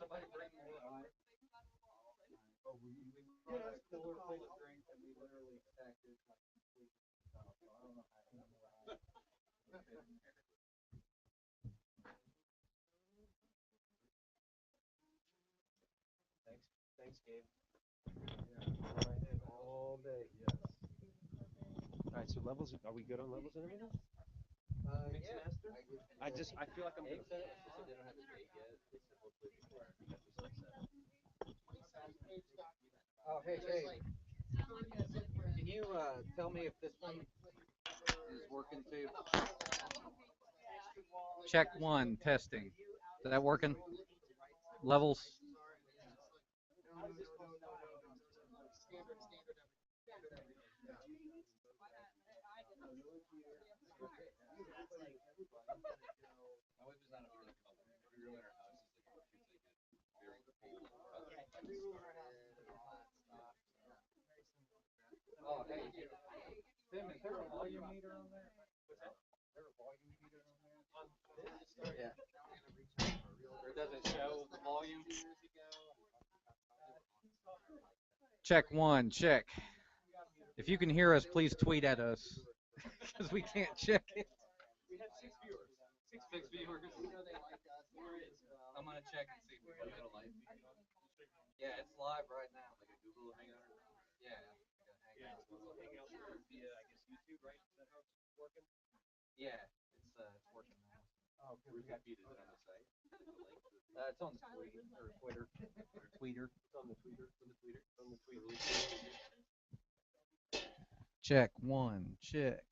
Somebody bring more ice. Oh, we brought a cooler full of drinks and we literally stacked it like complete stuff. So I don't know how to handle that. Thanks, Gabe. Yeah, all day. Yes. All right, so levels, are we good on levels and everything? Mix Yeah. master? I feel like I'm gonna. Oh, hey, can you tell me if this one is working too? Check one, testing. Is that working? Levels? Oh, hey, Tim, is there a volume meter on there? What's that? Is there a volume meter on there? Yeah. Or does it show the volume? Check one, check. If you can hear us, please tweet at us because we can't check it. We have 6 viewers. Six viewers. I'm gonna check and see. Yeah, it's live right now. Like a Google Hangout. Yeah. Yeah, it's Google Hangout via, I guess, YouTube, right? Is that how it's working? Yeah, it's working now. Oh, okay. We got beat it on the site. It's on the tweet or Twitter. Tweeter. It's on the Twitter. On the Twitter. Check one. Check.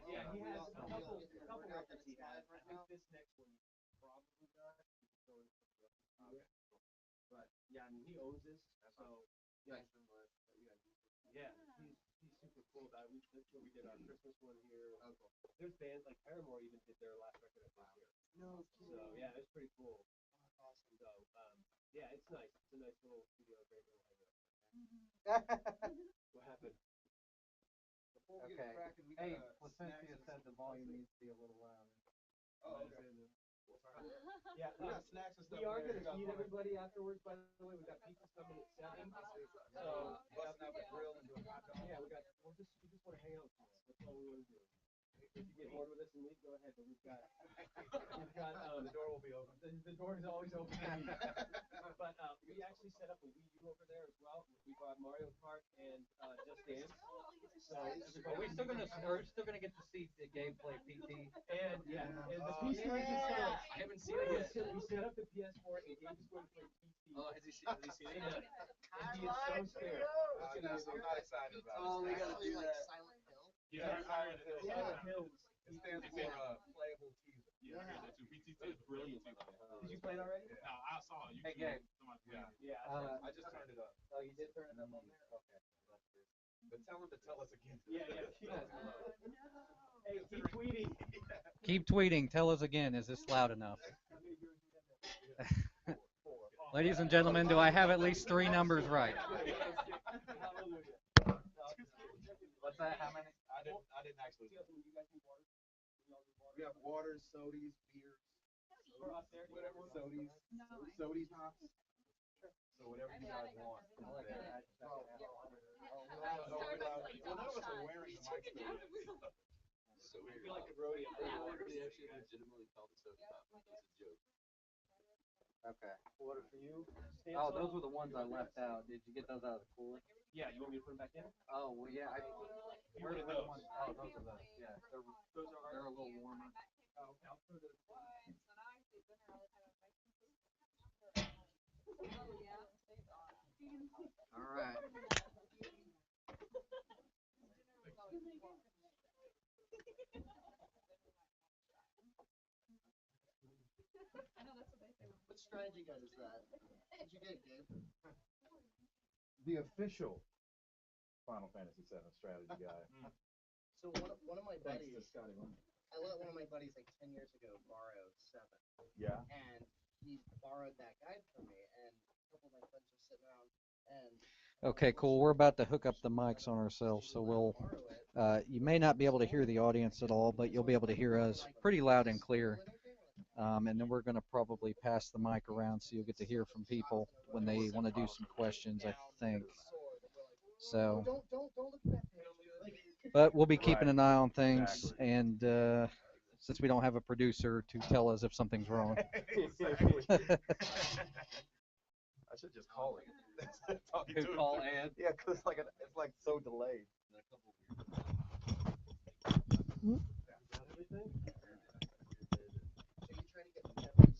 Yeah, he has a couple records he has. I think this next one probably not. But yeah, I mean he owns this, so yeah. Yeah, he's super cool about it. That's what we did our Christmas one here. There's bands like Paramore even did their last record I think here. No. So yeah, it's pretty cool. Awesome. So yeah, it's nice. It's a nice little studio, great little hangout. What happened? Okay. Hey, Placencia said the volume needs to be a little louder. Oh, okay. Yeah, we got snacks and stuff. We are gonna feed everybody afterwards. By the way, we got pizza coming at 7. So busting out the grill and doing hot dogs. Yeah, we just want to hang out. That's all we want to do. If you get bored with us and leave, go ahead. But we've got the door will be open. The door is always open. But we actually set up a Wii U over there as well. We brought Mario Kart and Just Dance. So We're still gonna get to see the gameplay PT. And yeah, and the PC is installed. I haven't seen it yet. We set up the PS4 and Gabe is going to play PT. Oh, has he seen it yet? And he is so scared. I'm not excited about it. Oh, we gotta do that. Yeah, Silent Hill. Silent Hills. It stands for playable teaser. Yeah, I heard that too. PT2 is brilliant too. Did you play it already? No, I saw it. Hey, Gabe. Yeah. Yeah. I just turned it up. Oh, you did turn it up on there? Okay. But tell him to tell us again. Yeah. Hey, keep tweeting. Keep tweeting. Tell us again. Is this loud enough? Ladies and gentlemen, do I have at least 3 numbers right? What's that? How many? I didn't actually. We have waters, sodies, beers. Whatever sodies. Sodies hops. So whatever you guys want. I like that. Well, none of us are wearing the mic stand. So we feel like a rodeo. Actually legitimately called it soda pop. It's a joke. Okay. Water for you. Oh, those were the ones I left out. Did you get those out of the cooler? Yeah, you want me to put them back in? Oh, well, yeah. Where are the ones? Oh, those are those. Yeah, they're a little warmer. Out for the. All right. What strategy guide is that? What'd you get, Gabe? The official Final Fantasy VII strategy guide. So one of my Thanks buddies, to Scotty Lund. I let one of my buddies like 10 years ago borrow 7, Yeah. and he borrowed that guide from me, and a couple of my friends were sitting around, and Okay, cool. We're about to hook up the mics on ourselves, so we'll. You may not be able to hear the audience at all, but you'll be able to hear us pretty loud and clear. And then we're going to probably pass the mic around, so you'll get to hear from people when they want to do some questions, I think. So, don't look at that page. but we'll be keeping an eye on things, and since we don't have a producer to tell us if something's wrong. Exactly. I should just call it. Who call Ed? Yeah, because it's like so delayed. So you try to get the cameras.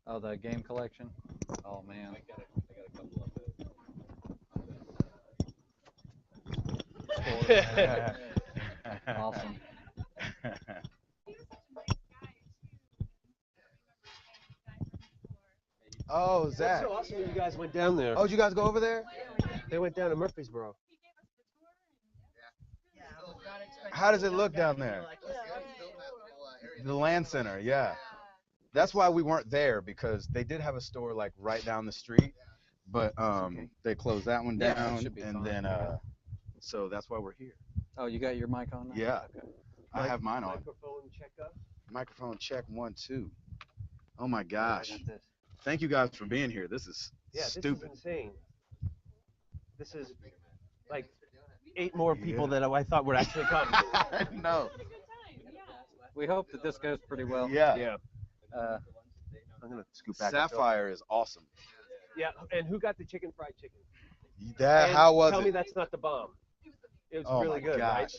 Oh, the game collection? Oh, man. I got a couple of those. Awesome. Oh, Zach. So awesome you guys went down there. Oh, did you guys go over there? They went down to Murfreesboro. How does it look down there? The Land Center, yeah. That's why we weren't there, because they did have a store like right down the street, but they closed that one Yeah, that down, should be and fine. then so that's why we're here. Oh, you got your mic on now? Yeah. Okay. I have mine on. Microphone check up. Microphone check 1 2. Oh my gosh! I got this. Thank you guys for being here. This is stupid. This is insane. This is like 8 more people that I thought would actually come. No. We hope that this goes pretty well. Yeah. I'm gonna scoop back. Sapphire is awesome. Yeah, and who got the fried chicken? That And how was tell me it? that's not the bomb. It was Oh really my good, gosh.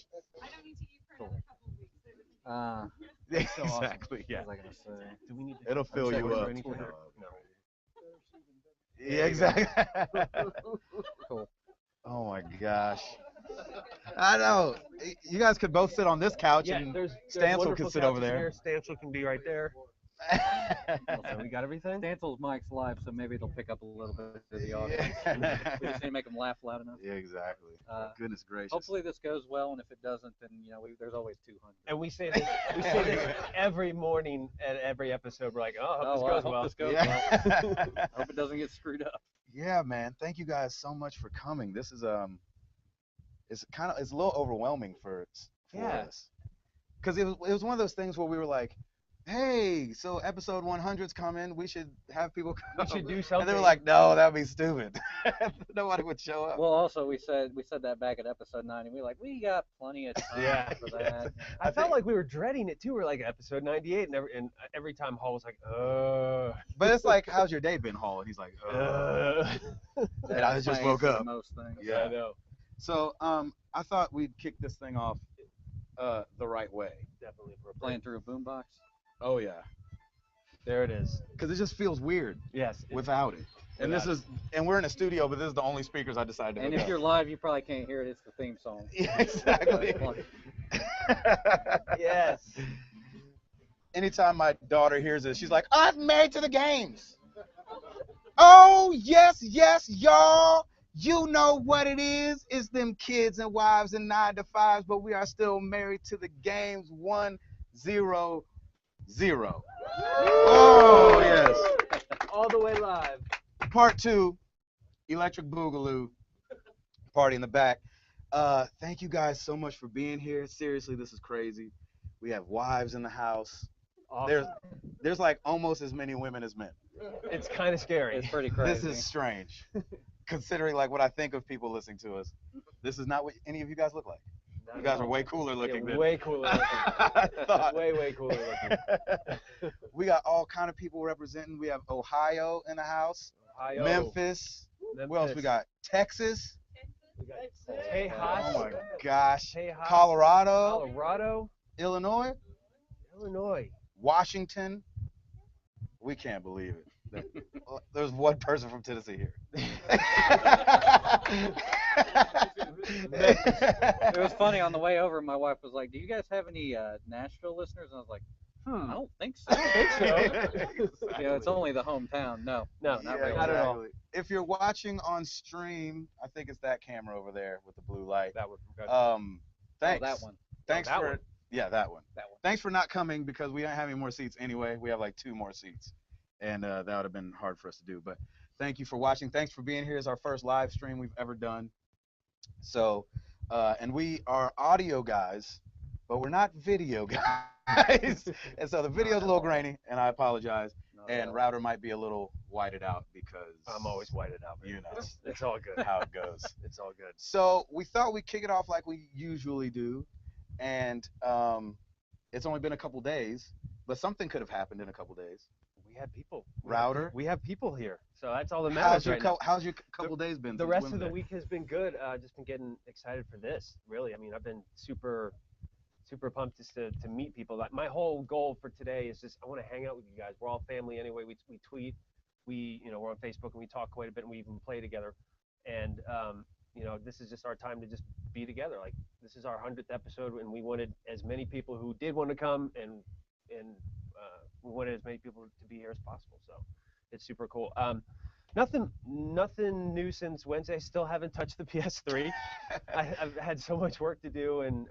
right? Exactly. Yeah. What was I gonna say? Do we need to It'll fill check you for up. anything? No. No. Yeah, exactly. Cool. Oh my gosh. I know. You guys could both sit on this couch, Yeah, and there's Stancil wonderful could sit over couches there. here. Stancil can be right there. So we got everything? Stansel's mic's live, so maybe it'll pick up a little bit of the audio. Yeah. We just need to make them laugh loud enough. Yeah, exactly. Goodness gracious. Hopefully this goes well, and if it doesn't, then there's always 200. And we say this every morning at every episode. We're like, oh, I hope I this goes hope well. this goes Yeah. well. I hope it doesn't get screwed up. Yeah, man. Thank you guys so much for coming. This is it's a little overwhelming for us, because it was one of those things where we were like, hey, so episode 100's coming, we should have people come. We should do something. And they were like, no, that'd be stupid. Nobody would show up. Well, also we said that back at episode 9, and we were like, we got plenty of time for that. I felt like we were dreading it too. We're like episode 98, and every time Hall was like, But it's like, how's your day been, Hall? He's like, and I just woke up. Most things. Yeah. I know. So I thought we'd kick this thing off the right way. Definitely appropriate. Playing through a boombox. Oh yeah, There it is. because it just feels weird Yes. without it. And and we're in a studio, but this is the only speakers I decided to And hook if you're live, you probably can't hear it. It's the theme song. Yeah, exactly. Yes. Anytime my daughter hears this, she's like, I'm married to the games. Oh, yes, y'all. You know what it is. It's them kids and wives and 9-to-5s, but we are still married to the games. 1-0-0. Oh, yes. All the way live. Part 2, Electric Boogaloo. Party in the back. Thank you guys so much for being here. Seriously, this is crazy. We have wives in the house. Awesome. There's like almost as many women as men. It's kind of scary. It's pretty crazy. This is strange. considering like what I think of people listening to us. This is not what any of you guys look like. You guys are way cooler looking than way cooler I thought. way cooler looking. We got all kind of people representing. We have Ohio in the house, Ohio. Memphis. What else we got? Texas. We got Tejas. Oh my gosh. Tejas. Colorado. Colorado. Illinois. Illinois. Washington. We can't believe it. There's one person from Tennessee here. It was funny on the way over. My wife was like, "Do you guys have any Nashville listeners?" And I was like, "I don't think so." Exactly. Yeah, it's only the hometown. No, No, not Yeah, really. not at all. exactly. If you're watching on stream, I think it's that camera over there with the blue light. That would be good. Thanks. Oh, that one. Thanks that for one. yeah, that one. That one. Thanks for not coming because we don't have any more seats anyway. We have like 2 more seats, and that would have been hard for us to do. But thank you for watching. Thanks for being here. It's our first live stream we've ever done. So, and we are audio guys, but we're not video guys. And so the video's a little grainy, and I apologize. And router might be a little whited out because I'm always whited out. Man. you know It's all good. how it goes. It's all good. So we thought we'd kick it off like we usually do, and it's only been a couple days, but something could have happened in a couple days. We have people. Router? We have people here, so that's all that How's matters your right now. how's your couple days been? The since rest of Wednesday? the week has been good. Just been getting excited for this. Really, I mean, I've been super pumped just to meet people. Like my whole goal for today is just I want to hang out with you guys. We're all family anyway. We tweet, we're on Facebook and we talk quite a bit and we even play together. And this is just our time to just be together. Like this is our 100th episode and we wanted as many people who did want to come and we wanted as many people to be here as possible. So it's super cool. Nothing new since Wednesday. Still haven't touched the PS3. I've had so much work to do and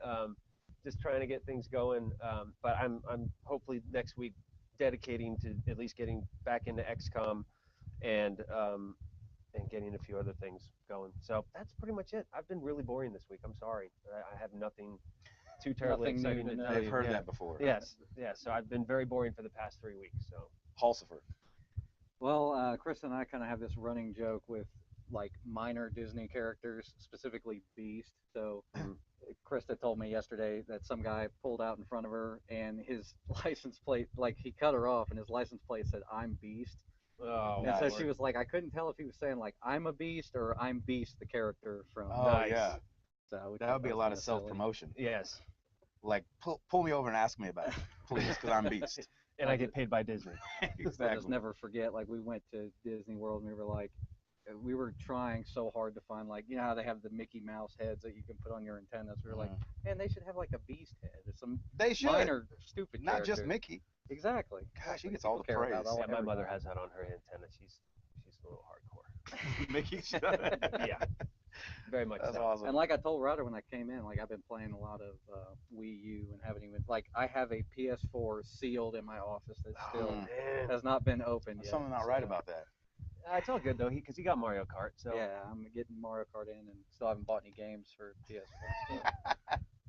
just trying to get things going. But I'm hopefully next week dedicating to at least getting back into XCOM and getting a few other things going. So that's pretty much it. I've been really boring this week. I'm sorry. I have nothing too terribly Nothing new exciting to to know. tell They've you. heard Yeah. that before. Yes. So I've been very boring for the past 3 weeks. So Halsifer. Well, Chris and I kind of have this running joke with like minor Disney characters, specifically Beast. So Krista told me yesterday that some guy pulled out in front of her and his license plate, like he cut her off and his license plate said, "I'm Beast." oh, And so nice. she was like, I couldn't tell if he was saying like, "I'm a beast" or "I'm Beast," the character from. Oh Nice. yeah, So we that thought would be a was lot kinda of silly. self-promotion. yes. Like pull me over and ask me about it, please, because I'm Beast. And I get paid by Disney. I'll just Exactly. never forget, like we went to Disney World and we were like, we were trying so hard to find like, how they have the Mickey Mouse heads that you can put on your antennas. We were like, man, they should have like a Beast head or some They should. minor stupid Not just character. Mickey. Exactly. Gosh, he Like, gets all the people care about praise. all- Yeah, my mother everybody. has that on her antenna. She's a little hardcore. Mickey should. Yeah, very much That's so. awesome. And like I told Ryder when I came in, like I've been playing a lot of Wii U and haven't even like I have a PS4 sealed in my office that still Mm. Man. has not been opened There's yet. something not right so- about that. It's all good though, because he got Mario Kart. So Yeah, I'm getting Mario Kart in and still haven't bought any games for PS4. So.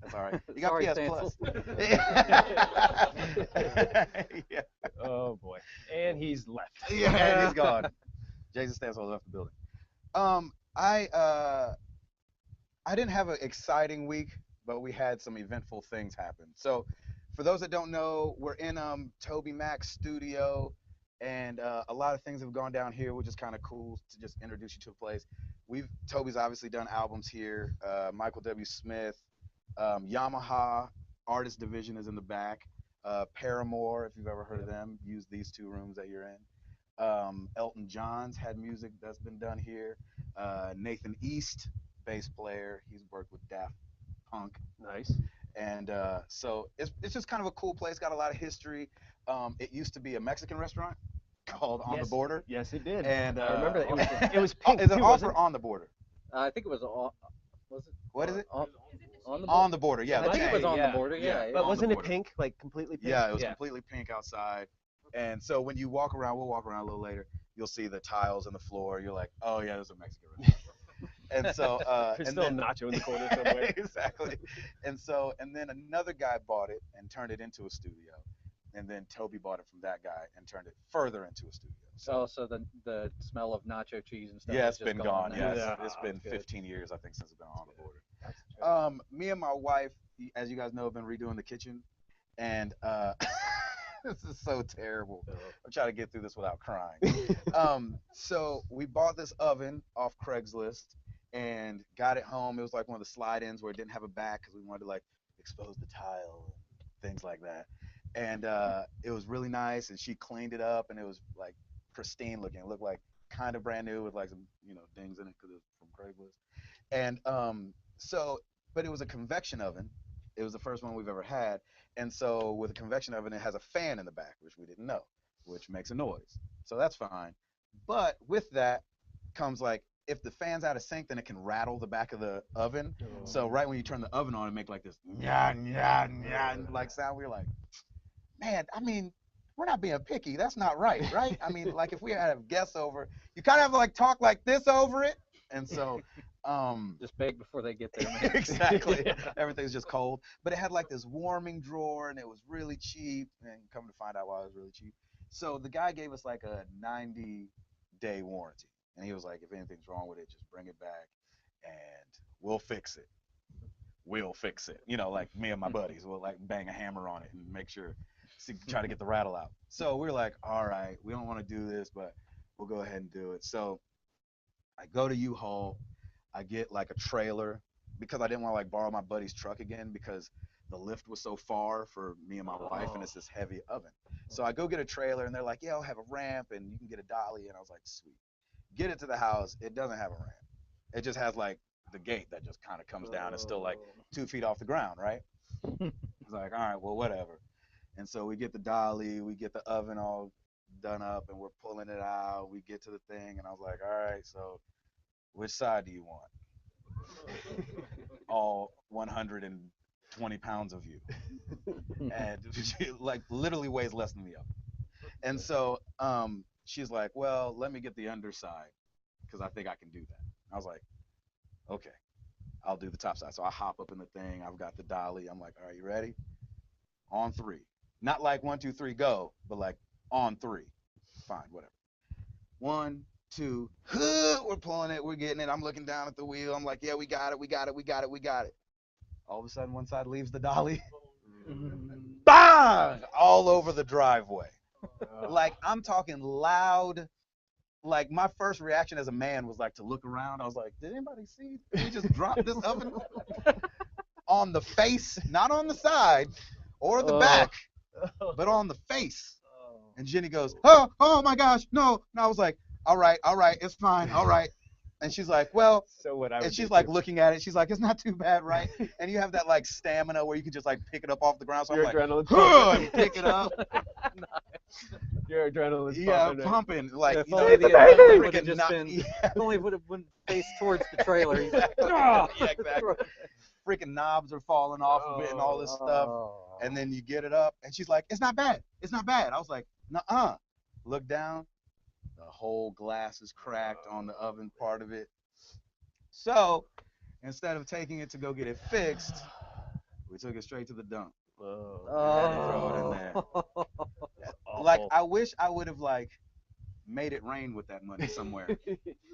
That's all right. You got Sorry, PS Stancil. Plus. Yeah. Oh boy, and he's left. Yeah, he's gone. Jason Stansel left the building. I didn't have an exciting week, but we had some eventful things happen. So, for those that don't know, we're in Toby Mac's studio, and a lot of things have gone down here, which is kind of cool to just introduce you to a place. Toby's obviously done albums here. Michael W. Smith, Yamaha Artist Division is in the back. Paramore, if you've ever heard of them, use these 2 rooms that you're in. Elton John's had music that's been done here. Nathan East, bass player, he's worked with Daft Punk. Nice. And so it's just kind of a cool place, got a lot of history. It used to be a Mexican restaurant called On the Yes. Border. Yes, it did. And I remember that. It was Oh, pink is it too, off wasn't or it? on the border? I think it was all. Was it? What is it? On the On the border, yeah. I think it was on Yeah. the border. Yeah. Yeah. But on the wasn't it border. pink, like completely pink? Yeah, it was completely pink outside. And so when you walk around, we'll walk around a little later, you'll see the tiles on the floor. You're like, oh yeah, there's a Mexican restaurant. And so There's and still then, a nacho in the corner somewhere. exactly. And then another guy bought it and turned it into a studio. and then Toby bought it from that guy and turned it further into a studio. So the smell of nacho cheese and stuff. Yeah, is it's been just gone. now. Yes, Yeah. it's been Good. 15 years, I think, since it's been on the border. That's the truth. Me and my wife, as you guys know, have been redoing the kitchen, and this is so terrible. I'm trying to get through this without crying. So we bought this oven off Craigslist and got it home. It was like one of the slide-ins where it didn't have a back because we wanted to like expose the tile and things like that. And it was really nice, and she cleaned it up, and it was like pristine looking. It looked like kind of brand new with like some dings in it because it's from Craigslist. And but it was a convection oven. It was the first one we've ever had. And so with a convection oven, it has a fan in the back, which we didn't know, which makes a noise. So that's fine. But with that comes like, if the fan's out of sync, then it can rattle the back of the oven. So right when you turn the oven on, it make like this nya, nya, nya, like sound. We're like, man, I mean, we're not being picky. That's not right? I mean, like if we had guests over, you kind of have to like talk like this over it. And so Just bake before they get there, man. exactly. Yeah. Everything's just cold. But it had like this warming drawer, and it was really cheap. And come to find out why it was really cheap. So the guy gave us like a 90-day warranty. And he was like, if anything's wrong with it, just bring it back and we'll fix it. We'll fix it. Like me and my buddies will like bang a hammer on it and make sure, try to get the rattle out. So we're like, all right, we don't want to do this, but we'll go ahead and do it. So I go to U-Haul. I get like a trailer because I didn't want to like borrow my buddy's truck again because the lift was so far for me and my wife, and it's this heavy oven. So I go get a trailer, and they're like, yeah, I'll have a ramp and you can get a dolly. And I was like, sweet. Get it to the house. It doesn't have a ramp. It just has like the gate that just kind of comes down. It's still like 2 feet off the ground, right? It's like, all right, well, whatever. And so we get the dolly, we get the oven all done up, and we're pulling it out. We get to the thing, and I was like, all right, so which side do you want? All 120 pounds of you. And she like literally weighs less than the oven. And so she's like, well, let me get the underside because I think I can do that. I was like, okay, I'll do the top side. So I hop up in the thing. I've got the dolly. I'm like, all right, you ready? On 3. Not like 1, 2, 3, go, but like on 3. Fine, whatever. 1, 2, we're pulling it. We're getting it. I'm looking down at the wheel. I'm like, yeah, we got it. We got it. We got it. We got it. All of a sudden, one side leaves the dolly. Bang! All over the driveway. Like, I'm talking loud. Like, my first reaction as a man was like to look around. I was like, did anybody see? Did we just drop this oven on the face, not on the side or the back, but on the face? And Jenny goes, oh my gosh, no. And I was like, all right, it's fine, all right. And she's like, well, So what I would and she's do like too. looking at it. She's like, it's not too bad, right? And you have that like stamina where you can just like pick it up off the ground. So Your I'm like, adrenaline and pumping. pick it up. Your adrenaline's Yeah, pumping. Right? pumping. Like, If you know, only the freaking adrenaline would have just knock- been, yeah, if only would have been faced towards the trailer. He's like, yeah, exactly. Freaking knobs are falling off of it and all this stuff. oh. And then you get it up, and she's like, it's not bad. It's not bad. I was like, nuh-uh. Look down. The whole glass is cracked on the oven part of it. So instead of taking it to go get it fixed, we took it straight to the dump. Had to throw it in there. Like, I wish I would have like made it rain with that money somewhere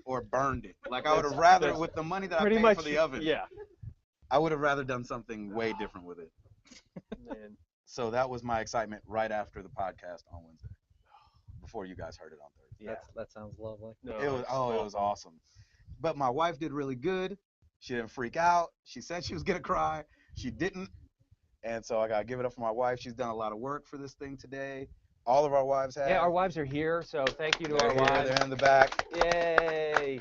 or burned it. Like, I would have rather, that's with the money that I Pretty paid much for the oven, Yeah. I would have rather done something way different with it. Man. So that was my excitement right after the podcast on Wednesday, before you guys heard it on Thursday. That sounds lovely. No, It was it's it was awesome. But my wife did really good. She didn't freak out. She said she was gonna cry. She didn't. And so I gotta give it up for my wife. She's done a lot of work for this thing today. All of our wives have. Yeah, our wives are here, so thank you to They're our here, wives. they're in the back. Yay!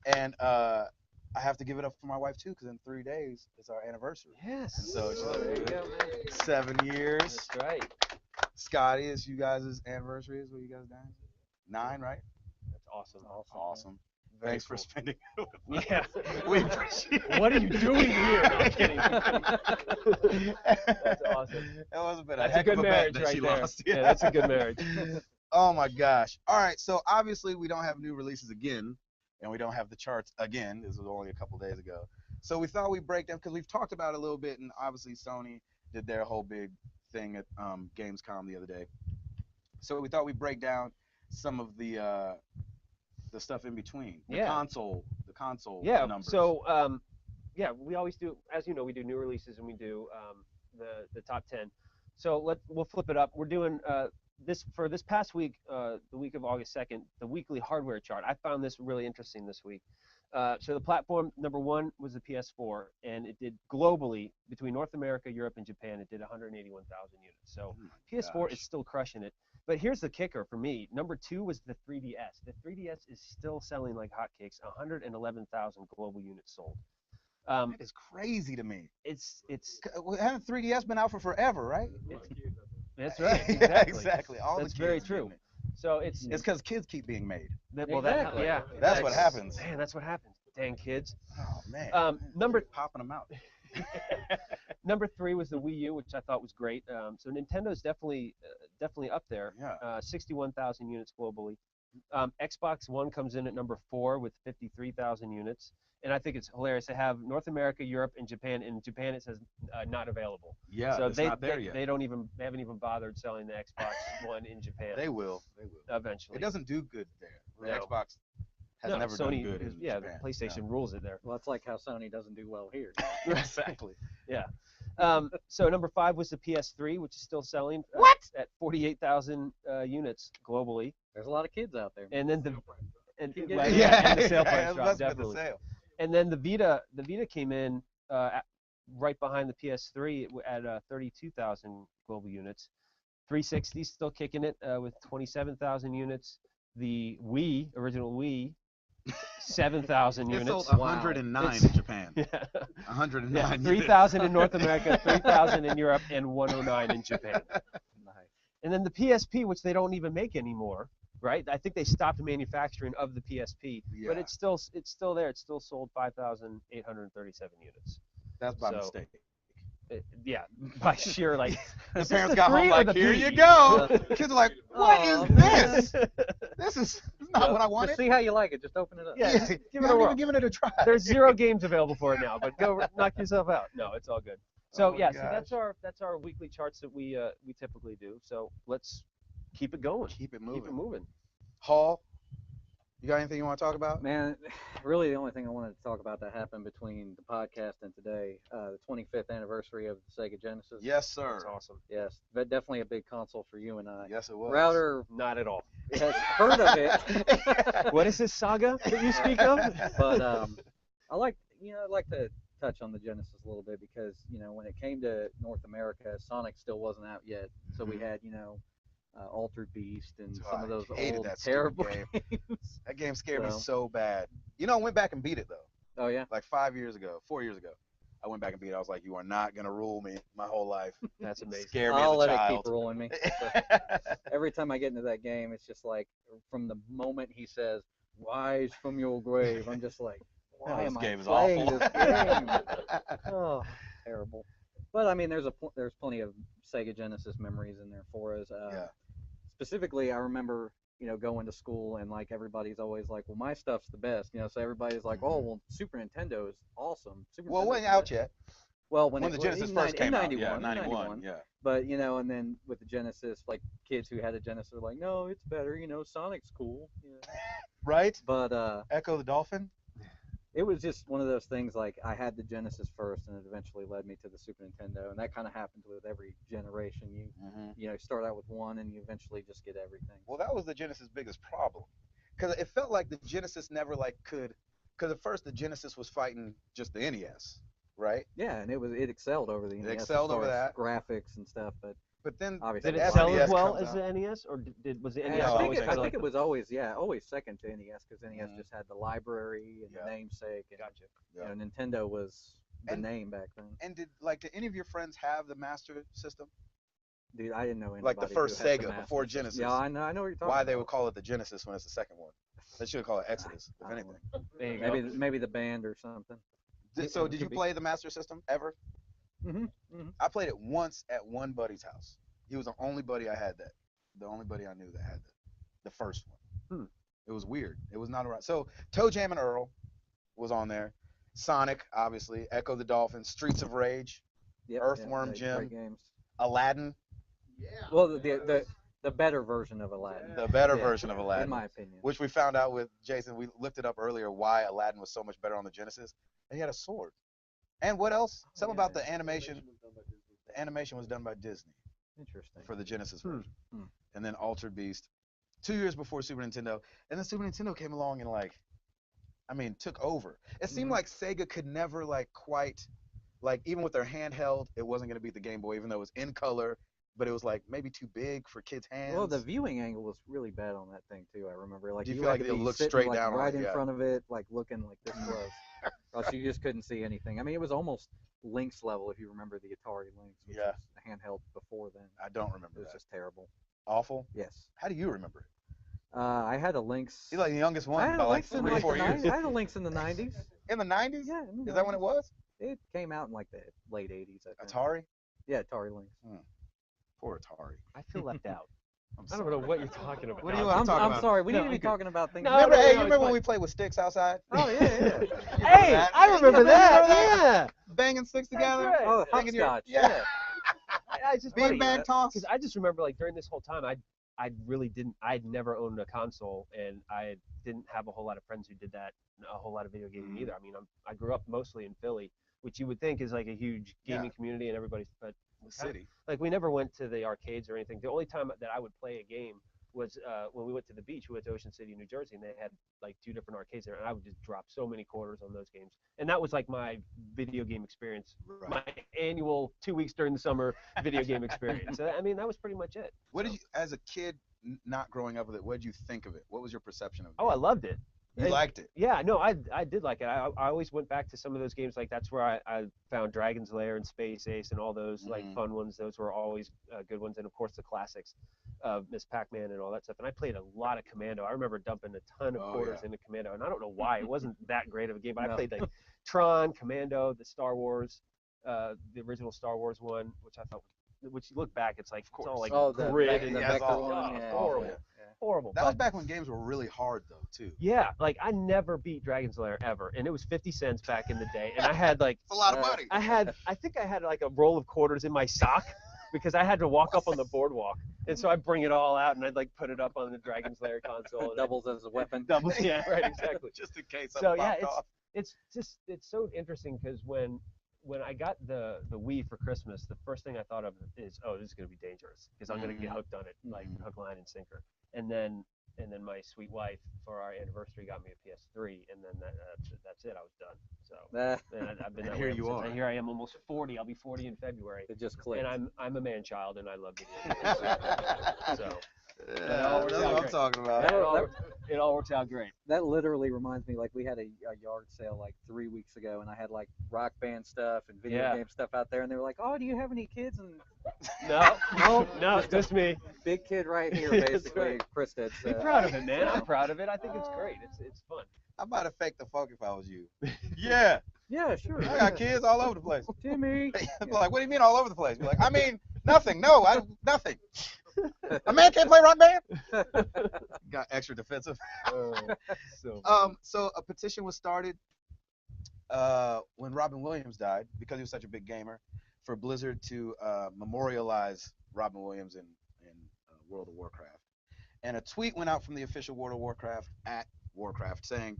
And I have to give it up for my wife too, because in 3 days it's our anniversary. Yes. And so she's there you like, go, man. 7 years. That's right. Scotty, it's you guys' anniversary. Is what you guys done? 9, right? That's awesome. Awesome. Very Thanks for cool. spending it with us. Yeah. We appreciate it. What are you doing here? No, I'm kidding. That's awesome. That was a bit That's a heck good of a bet marriage that right she there. lost. Yeah, that's a good marriage. Oh my gosh. All right, so obviously we don't have new releases again, and we don't have the charts again. This was only a couple days ago. So we thought we'd break them because we've talked about it a little bit, and obviously Sony did their whole big thing at Gamescom the other day. So we thought we'd break down some of the stuff in between. The Yeah. console Yeah. numbers. So yeah, we always do, as you know, we do new releases and we do the top 10. So we'll flip it up. We're doing this past week, the week of August 2nd, the weekly hardware chart. I found this really interesting this week. So the platform number 1 was the PS4, and it did globally between North America, Europe, and Japan. It did 181,000 units. So PS4 is still crushing it. But here's the kicker for me. Number 2 was the 3DS. The 3DS is still selling like hotcakes. 111,000 global units sold. That is crazy to me. It's Hasn't 3DS been out for forever, right? that's right. Yeah, Exactly. exactly. All That's the very kids true. getting it. So it's It's because kids keep being made. well, Exactly. yeah. That's what happens. Man, that's what happens. Dang kids. Oh man. Number popping them out. Number 3 was the Wii U, which I thought was great. So Nintendo's definitely up there. Yeah. 61,000 units globally. Xbox One comes in at number 4 with 53,000 units. And I think it's hilarious. They have North America, Europe, and Japan. In Japan, it says not available. Yeah, so it's not there yet. They haven't even bothered selling the Xbox One in Japan. They will. Eventually. It doesn't do good there. The No. Xbox has never Sony, done good in yeah, Japan. PlayStation rules it there. Well, it's like how Sony doesn't do well here. Exactly. Yeah. So number 5 was the PS3, which is still selling at 48,000 units globally. There's a lot of kids out there. And then the Yeah, and the sale price it dropped, must be the definitely. sale. And then the Vita came in right behind the PS3 at 32,000 global units. 360 still kicking it with 27,000 units. The original Wii, 7,000 It units. sold 109 in Japan. Yeah. 109. Yeah, units. 3,000 in North America, 3,000 in Europe, and 109 in Japan. Nice. And then the PSP, which they don't even make anymore, right? I think they stopped manufacturing of the PSP, but Yeah. it's still there. It's still sold 5,837 units. That's by So- mistake. Yeah, by sheer like. The is this parents the got home 3 or like, the here P?" you go. Kids are like, what Oh, is this? This is not what I Just wanted. see how you like it. Just open it up. Yeah, just give you it a haven't whirl. even given it a try. There's 0 games available for it now, but go knock yourself out. No, it's all good. So Oh my yeah, so gosh. that's our weekly charts that we typically do. So let's keep it going. Keep it Keep it moving. moving. Hall, you got anything you want to talk about? Man, really the only thing I wanted to talk about that happened between the podcast and today, the 25th anniversary of the Sega Genesis. Yes, sir. That's awesome. Yes, but definitely a big console for you and I. Yes, it was. Router Not at all. has heard of it, What is this saga that you speak of? but I'd like to touch on the Genesis a little bit because when it came to North America, Sonic still wasn't out yet, so we had Altered Beast and Oh, some of I those hated old that stupid terrible game. games. That game scared me So- so bad. I went back and beat it though. Oh yeah. Like 4 years ago. I went back and beat it. I was like, you are not gonna rule me my whole life. That's amazing. Scare me I'll as let a it child. keep rolling me. Every time I get into that game, it's just like from the moment he says "Rise from your grave," I'm just like, why This am game I is playing awful. this game? Oh, terrible. But I mean, there's plenty of Sega Genesis memories in there for us. Yeah. Specifically, I remember going to school and like everybody's always like, well, my stuff's the best, so everybody's like, oh, well, Super Nintendo is awesome. Well, it Nintendo's wasn't the out best. yet. Well, When it the was Genesis in first came out. 91, Yeah, in 91. Yeah. But and then with the Genesis, like kids who had a Genesis are like, no, it's better. Sonic's cool. Right? But Echo the Dolphin? it was just one of those things. Like I had the Genesis first, and it eventually led me to the Super Nintendo, and that kind of happens with every generation. You start out with one, and you eventually just get everything. Well, that was the Genesis' biggest problem. Because it felt like the Genesis never could. Because at first the Genesis was fighting just the NES, right? Yeah, and it excelled over the NES. excelled as far over as that. graphics and stuff, but But then obviously Did the it sell SNES as well comes as out. the NES, or was the And NES No, I always think, kind I of think like it was always second to NES because NES Mhm. just had the library and Yeah. the namesake, and Gotcha. Yeah. Nintendo was the And- name back then. And did any of your friends have the Master System? Dude, I didn't know anybody. Like the first who had the Sega Master before System. Genesis. Yeah, I know what you're talking Why about. they would call it the Genesis when it's the second one? They should call it Exodus, if I don't anything. There you go. Maybe the band or something. So did you could be. play the Master System ever? Mm-hmm. I played it once at one buddy's house. He was the only buddy I had that. The only buddy I knew that had the first one. It was weird. It was not around. So Toe Jam and Earl was on there. Sonic, obviously. Echo the Dolphin. Streets of Rage. Yep, Earthworm great Jim. games. Aladdin, Well, the better version of Aladdin. the better Yeah, version of Aladdin, in my opinion. which we found out with Jason. We looked it up earlier why Aladdin was so much better on the Genesis. He had a sword. And what else? Something about the animation. The animation was done by Disney Interesting. for the Genesis version. Hmm. And then Altered Beast 2 years before Super Nintendo. And then Super Nintendo came along and took over. It seemed like Sega could never quite, even with their handheld, it wasn't going to beat the Game Boy, even though it was in color, but it was maybe too big for kids' hands. Well, the viewing angle was really bad on that thing too. I remember. Do you you feel had like to they be looked sitting, straight down on right it? in Yeah. front of it, looking like this close, or else you just couldn't see anything. I mean, it was almost Lynx level if you remember the Atari Lynx, which Yeah. was the handheld before then. I don't It remember was that. just terrible. Awful? Yes. How do you remember it? I had a Lynx. You're like the youngest I one had by a Lynx in 3 or 4 the years. 90s. I had a Lynx in the 90s. In the 90s? Yeah. in the Is that when it 90s. was? It came out in the late 80s. I think. Atari? Yeah, Atari Lynx. Poor Atari. I feel left out. I'm I don't know what you're talking about. What do you No, want I'm, to talk I'm about? sorry. We No, need to be I'm good. talking about things. No, Remember, no, hey, no, you it's remember when fine. we played with sticks outside? Oh yeah. Hey, that? I remember that. Yeah. Banging sticks together? right. Oh, Thinking you're- hopscotch. yeah. I just funny, Beanbag toss? because I just remember during this whole time I really didn't. I'd never owned a console, and I didn't have a whole lot of friends who did that. A whole lot of video gaming either. I mean, I grew up mostly in Philly, which you would think is a huge gaming community and everybody's, but City. we never went to the arcades or anything. The only time that I would play a game was when we went to the beach. We went to Ocean City, New Jersey, and they had 2 different arcades there, and I would just drop so many quarters on those games. And that was my video game experience, Right. my annual 2 weeks during the summer video game experience. So, I mean, that was pretty much it. What did you, as a kid, not growing up with it, what did you think of it? What was your perception of it? Oh, I loved it. You liked it? Yeah, no, I did like it. I always went back to some of those games. That's where I found Dragon's Lair and Space Ace and all those fun ones. Those were always good ones. And of course the classics of Miss Pac-Man and all that stuff. And I played a lot of Commando. I remember dumping a ton of quarters into Commando. And I don't know why. It wasn't that great of a game, but I played Tron, Commando, the Star Wars, the original Star Wars one, which I thought, which you look back, it's it's all the grid Vector- and the Yeah, it's Vector all- one, oh, yeah. horrible. yeah. Horrible. That was But- back when games were really hard, though, too. Yeah, I never beat Dragon's Lair ever, and it was 50 cents back in the day, and I had It's a lot of money. I think I had a roll of quarters in my sock because I had to walk up on the boardwalk, and so I'd bring it all out and I'd put it up on the Dragon's Lair console. And Doubles as a weapon. doubles, yeah, right, exactly. Just in case So something yeah, popped off. it's so interesting because when I got the Wii for Christmas, the first thing I thought of is, oh, this is gonna be dangerous because I'm gonna get hooked on it, hook, line, and sinker. And then my sweet wife for our anniversary got me a PS3, and then that's it. I was done. So and I've been And that here way you ever since. are. And here I am, almost 40. I'll be 40 in February. It just clicked. And I'm a man child, and I love video games. So Yeah, that's what I'm great. talking about. it all works out great. That literally reminds me, we had a yard sale 3 weeks ago, and I had Rock Band stuff and video Yeah. game stuff out there, and they were like, "Oh, do you have any kids?" And No, just me. big kid right here, That's basically. right. Chris did. Be So. proud of it, man. I'm proud of it. I think it's great. It's fun. I might have faked the funk if I was you. Yeah, Yeah, sure. I got kids all over the place. Timmy. People are like, what do you mean all over the place? Be like, I mean, nothing. No, nothing. A man can't play rock band. Got extra defensive. So a petition was started when Robin Williams died, because he was such a big gamer, for Blizzard to memorialize Robin Williams in World of Warcraft. And a tweet went out from the official World of Warcraft at Warcraft saying,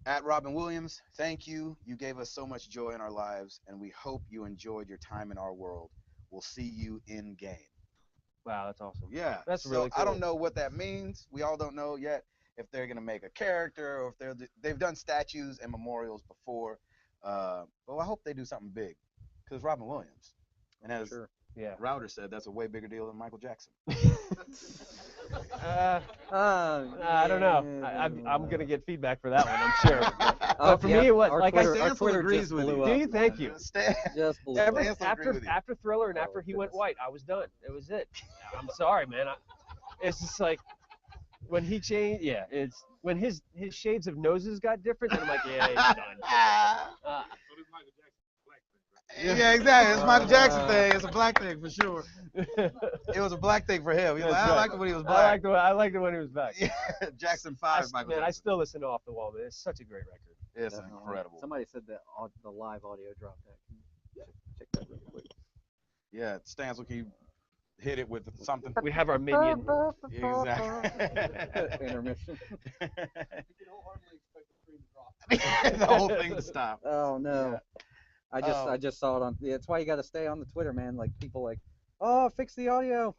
"At Robin Williams, thank you. You gave us so much joy in our lives, and we hope you enjoyed your time in our world. We'll see you in game." Wow, that's awesome. Yeah, That's so really cool. I don't know what that means. We all don't know yet if they're gonna make a character or if they've done statues and memorials before. But I hope they do something big, because Robin Williams, and as Yeah. Router said, that's a way bigger deal than Michael Jackson. I don't know. I'm gonna get feedback for that one, I'm sure. But for me, what our like Twitter, I our Stancil Twitter agrees just with blew you. up. do you? Thank you. Just blew Ever, up. Stancil agree with you. after Thriller and after Oh, he went goodness. white, I was done. It was it. I'm sorry, man. It's just when he changed. Yeah, it's when his shades of noses got different. Then I'm like, yeah, he's done. So this Michael Jackson black thing, right? Yeah, exactly. It's a Michael Jackson thing. It's a black thing for sure. It was a black thing for him. He was like, That's I right. liked it when he was I black. liked it when he was back. Yeah, Jackson 5, Michael Man, I Jackson. still listen to Off the Wall, man. It's such a great record. It's Definitely. incredible. Somebody said that the live audio dropped that. Can you check that real quick? Yeah, Stancil, can you hit it with something? We have our minion. Exactly. Intermission. You can wholeheartedly expect the stream to drop. The whole thing to stop. Oh no. Yeah. I just saw it on. Yeah, that's why you got to stay on the Twitter, man. Like people like, oh, fix the audio.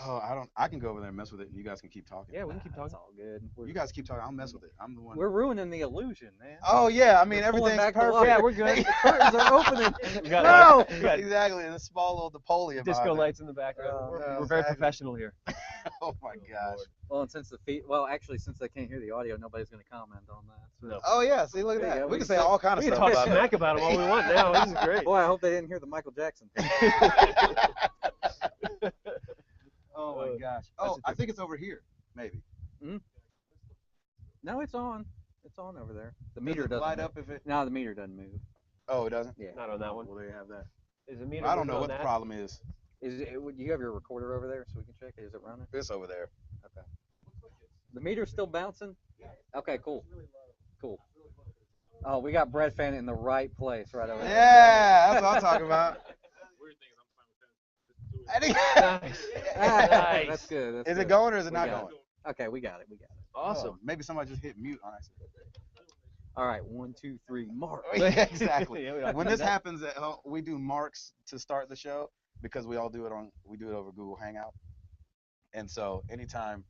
Oh, I can go over there and mess with it, and you guys can keep talking. Yeah, we can keep That's talking. all good. You guys keep talking. I'll mess with it. I'm the one. We're ruining the illusion, man. Oh yeah, I mean We're pulling everything's back the perfect. line. Yeah, we're good. The curtains are opening. We got, No! we got Exactly, and a small little Napoleon. disco behind it. lights in the background. We're Yeah, very exactly. professional here. Oh my gosh. Well, and since since they can't hear the audio, nobody's going to comment on that. So. No. Oh yeah, see, look at There you that. go. We We can can say all kind of We can stuff talk about smack about them all we want now. This is great. Boy, I hope they didn't hear the Michael Jackson thing. Oh my gosh. That's Oh, I think it's over here, maybe. No, it's on. It's on over there. The Does meter it doesn't light move. up if it? No, the meter doesn't move. Oh, it doesn't. Yeah. Not on that one. Well, there you have that. Is it meter I don't know on what that? the problem is. Is it? Do you have your recorder over there so we can check it? Is it running? It's over there. Okay. The meter's still bouncing? Okay, cool. Cool. Oh, we got Brett Fan in the right place right over there. Yeah, that's what I'm talking about. Weird thing is I'm fine with that. Just do it. Nice. Nice. That's good. That's Is good. it going or is it We not got going? Okay, we got it. We got it. Awesome. Oh, maybe somebody just hit mute on accident. All right, 1, 2, 3, mark. Yeah, exactly. Yeah, we don't When do this that. happens, we do marks to start the show because we do it over Google Hangout. And so anytime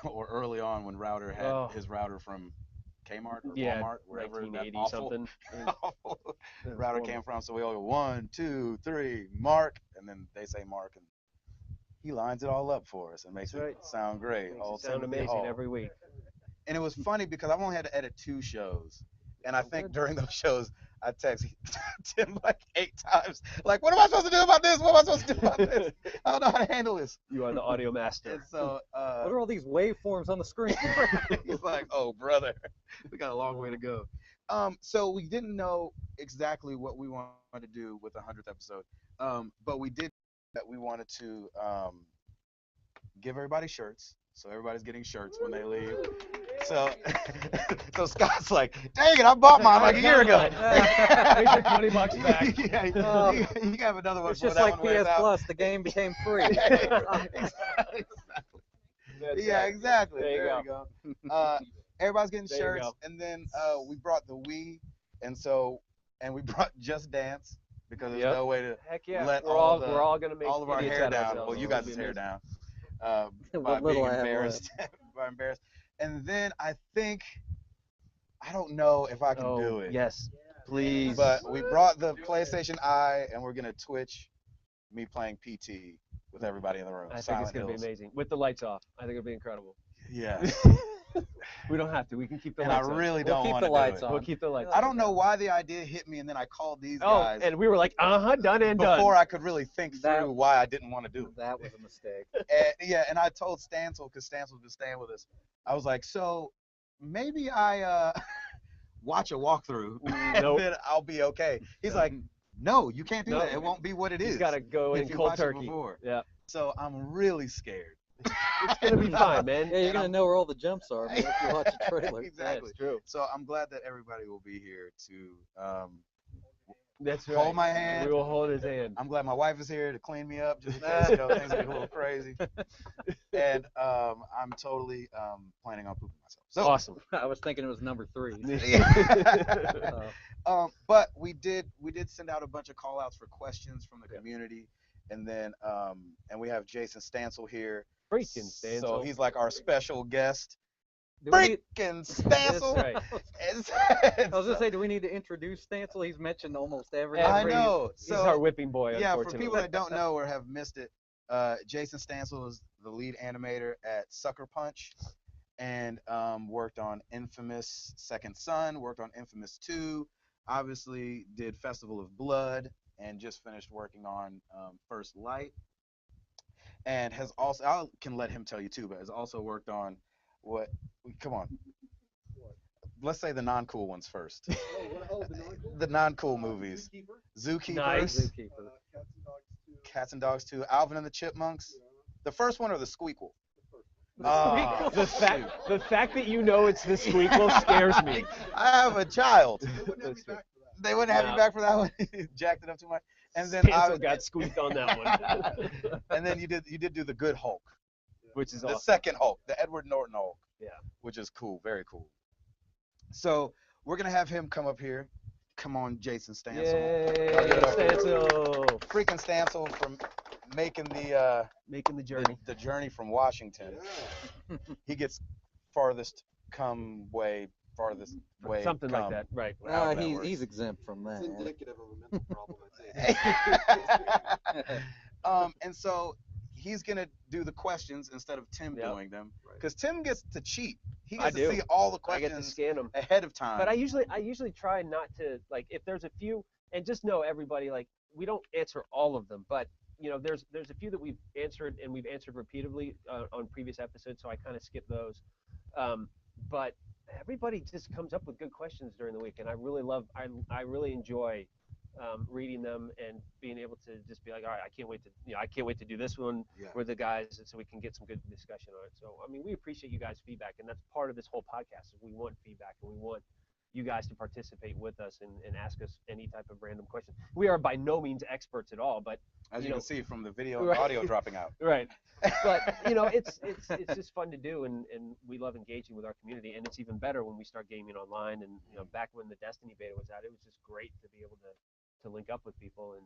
or early on when Router had Oh. his router from Kmart or Yeah, Walmart, wherever that 1980 awful something. router came from, so we all go 1, 2, 3, mark, and then they say mark, and he lines it all up for us and makes That's it right. sound great. Makes All it sound Timothy amazing Hall. every week. And it was funny because I've only had to edit 2 shows. And I Oh, think good. during those shows, I text Tim like 8 times. Like, what am I supposed to do about this? What am I supposed to do about this? I don't know how to handle this. You are the audio master. And so What are all these waveforms on the screen? he's like, oh, brother, we got a long way to go. So we didn't know exactly what we wanted to do with the 100th episode. But we did that we wanted to give everybody shirts. So everybody's getting shirts when they leave. So, so Scott's like, dang it, I bought mine like a year ago. Here's your $20 back. Yeah, Oh. you can have another one It's before just that like one wears PS out. Plus. The game became free. Exactly. That's Yeah, right. exactly. There you you go. Everybody's getting There you shirts, go. and then we brought the Wii, and we brought Just Dance because there's Yep. no way to Heck yeah. let we're all we're all gonna make all of our idiots hair out of down. ourselves. Well, you It'll guys' be hair amazing. down. What By little being I have embarrassed. By embarrassed. And then I think I don't know if I can Oh, do it. yes. Please. But we brought the PlayStation Eye, and we're gonna Twitch me playing PT with everybody in the room. I think it's Silent gonna be Hills. amazing. With the lights off. I think it'll be incredible. Yes. We don't have to. We can keep the And I lights on. really We'll don't keep want the to lights do it. on. We'll keep the lights I on. don't know why the idea hit me, and then I called these Oh, guys and we were like, done and done. before I could really think That- through why I didn't want to do it. That was a mistake. And I told Stancil, because Stancil's been staying with us, I was like, so maybe I watch a walkthrough, and Nope. then I'll be okay. He's like, no, you can't do No. that. It won't be what it is. He's got to go if in you cold watch it turkey. before. Yeah. So I'm really scared. It's gonna be fine, man. Yeah, you're And gonna I'm- know where all the jumps are man, if you watch the trailer. Exactly. That's true. So I'm glad that everybody will be here to That's right. hold my hand. We will hold his hand. I'm glad my wife is here to clean me up just in case things get a little crazy. And I'm totally planning on pooping myself. So Awesome. I was thinking it was number 3. But we did send out a bunch of call outs for questions from the community, and then and we have Jason Stancil here. Freaking Stancil. So he's like our special guest. Do we need- Freaking Stancil. That's right. I was gonna say, do we need to introduce Stancil? He's mentioned almost every. I know. He's So our whipping boy, yeah, for unfortunately. people that don't know or have missed it, Jason Stancil is the lead animator at Sucker Punch, and worked on Infamous Second Son, worked on Infamous 2, obviously did Festival of Blood, and just finished working on First Light, and has also, I can let him tell you too, but has also worked on come on. Let's say the non-cool ones first. The non-cool movies. Zookeeper. Nice. Zookeeper. Cats and Dogs 2, Alvin and the Chipmunks. The first one or the Squeakquel? The fact that you know it's the Squeakquel scares me. I have a child. That's true. They wouldn't have No. you back for that one. Jacked it up too much. And then Stancil got squeaked on that one. and then you did do the good Hulk, Which is the awesome. second Hulk, the Edward Norton Hulk. Yeah. Which is cool, very cool. So we're gonna have him come up here. Come on, Jason Stancil. Yay, I'll give it up for you. Stancil. Freaking Stancil from making the Making the journey. the journey from Washington. He gets farthest way. Something like come. that, right. However that works. He's exempt from It's that. indicative of a mental problem, I think. And so he's gonna do the questions instead of Tim Yep. doing them, Right. because Tim gets to cheat. He I gets to do. see all the I get to questions scan them. ahead of time. But I usually try not to, like, if there's a few, and just know everybody, like, we don't answer all of them, but you know, there's a few that we've answered and we've answered repeatedly on previous episodes, so I kind of skip those. But everybody just comes up with good questions during the week, and I really enjoy reading them and being able to just be like, all right, I can't wait to do this one Yeah. with the guys, so we can get some good discussion on it. So I mean, we appreciate you guys' feedback, and that's part of this whole podcast. We want feedback, and we want you guys to participate with us and ask us any type of random question. We are by no means experts at all, but As you know- can see from the video and Right. audio dropping out. right. But you know, it's just fun to do, and we love engaging with our community, and it's even better when we start gaming online. And you know, back when the Destiny beta was out, it was just great to be able to link up with people and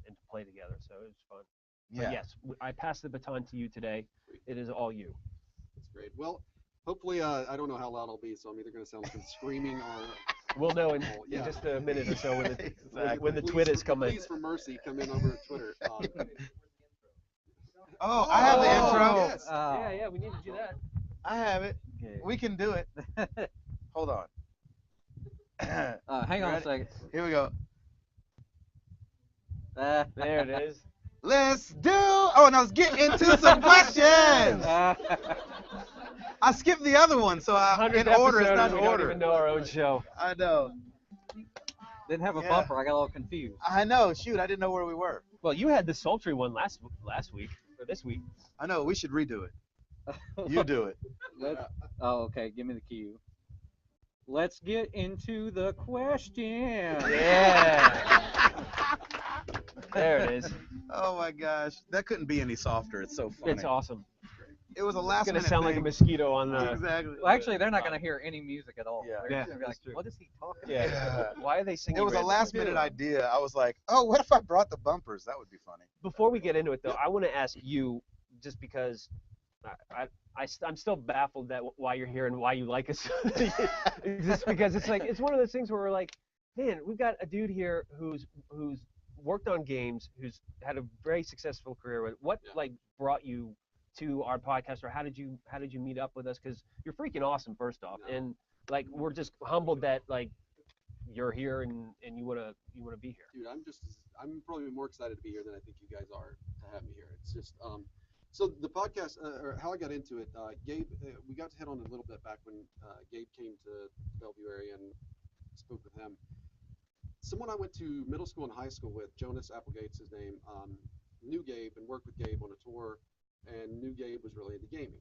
to play together. So it was fun. But Yeah. yes, I pass the baton to you today. It is all you. That's great. Well, hopefully, I don't know how loud I'll be, so I'm either going to sound like I'm screaming or We'll know in Yeah. just a minute or so when the Exactly. when the please, Twitters come in. Please, for mercy, come in over at Twitter. Oh, I have the Oh, intro. yes. Yeah, we need to do that. I have it. Okay. We can do it. Hold on. Hang on a Ready? second. Here we go. There it is. Let's do. Oh, now let's get into some questions. I skipped the other one, so in 100th order. It's episode not and in we don't order. even know our own show. I know. Didn't have a Yeah. bumper. I got a little confused. I know. Shoot, I didn't know where we were. Well, you had the sultry one last week or this week. I know. We should redo it. You do it. Oh, okay. Give me the cue. Let's get into the question. Yeah. There it is. Oh my gosh, that couldn't be any softer. It's so funny. It's awesome. It was a It's last gonna minute sound like a thing. mosquito on the. Exactly. Well, actually, they're not going to hear any music at all. Yeah. They're Yeah, just gonna be like, that's true. what is he talking Yeah. Yeah. Why are they singing? It was a random last minute stuff? idea. I was like, oh, what if I brought the bumpers? That would be funny. Before we get into it, though, I want to ask you, just because I'm still baffled that why you're here and why you like us. Just because it's like it's one of those things where we're like, man, we've got a dude here who's worked on games, who's had a very successful career. What like brought you to our podcast, or how did you meet up with us? Because you're freaking awesome, first off, and like we're just humbled that like you're here and you wanna be here. Dude, I'm probably more excited to be here than I think you guys are to have me here. It's just, so the podcast, or how I got into it, Gabe, we got to hit on it a little bit back when Gabe came to the Bellevue area and spoke with him. Someone I went to middle school and high school with, Jonas Applegate's his name, knew Gabe and worked with Gabe on a tour, and knew Gabe was really into gaming.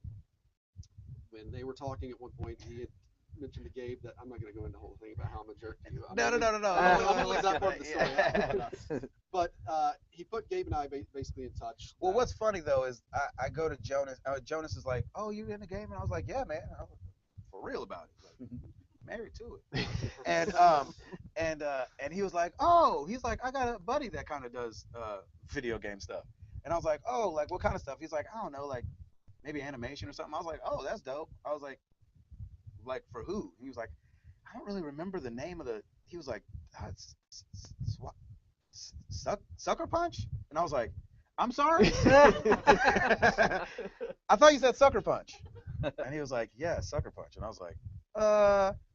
When they were talking at one point, he had mentioned to Gabe that I'm not going to go into the whole thing about how I'm a jerk to you. I'm No. I'm gonna leave that part of the story. But he put Gabe and I basically in touch. Well, what's funny though is I go to Jonas. Jonas is like, "Oh, you in the game?" And I was like, "Yeah, man, I'm for real about it. Like, married to it." And he was like, "Oh," he's like, "I got a buddy that kind of does video game stuff." And I was like, "Oh, like what kind of stuff?" He's like, "I don't know, like maybe animation or something." I was like, "Oh, that's dope." I was like for who? He was like, "I don't really remember the name of the." He was like, Sucker Punch? And I was like, I'm sorry? I thought you said Sucker Punch. And he was like, yeah, Sucker Punch. And I was like,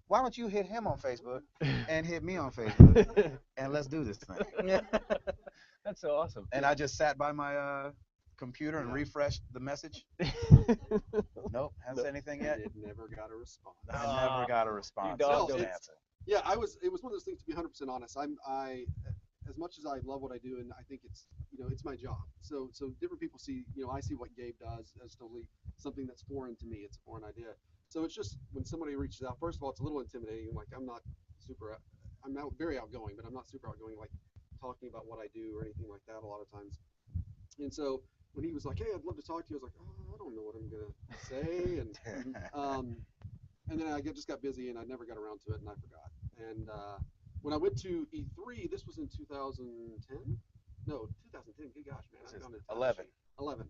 why don't you hit him on Facebook and hit me on Facebook and let's do this thing. That's so awesome. And I just sat by my computer and refreshed the message. Nope, hasn't said anything yet. It never got a response. I never got a response. dog. So No, it's- Yeah, it was one of those things, to be 100% honest. I as much as I love what I do, and I think it's it's my job. So different people see, I see what Gabe does as totally something that's foreign to me. It's a foreign idea. So it's just when somebody reaches out, first of all, it's a little intimidating. Like I'm not very outgoing, but I'm not super outgoing. Like talking about what I do or anything like that a lot of times. And so when he was like, "Hey, I'd love to talk to you," I was like, "Oh, I don't know what I'm gonna say," and then I just got busy and I never got around to it and I forgot. And when I went to E3, this was in 2010. No, 2010. Good gosh, man! This I've is gone to time 11. machine. 11,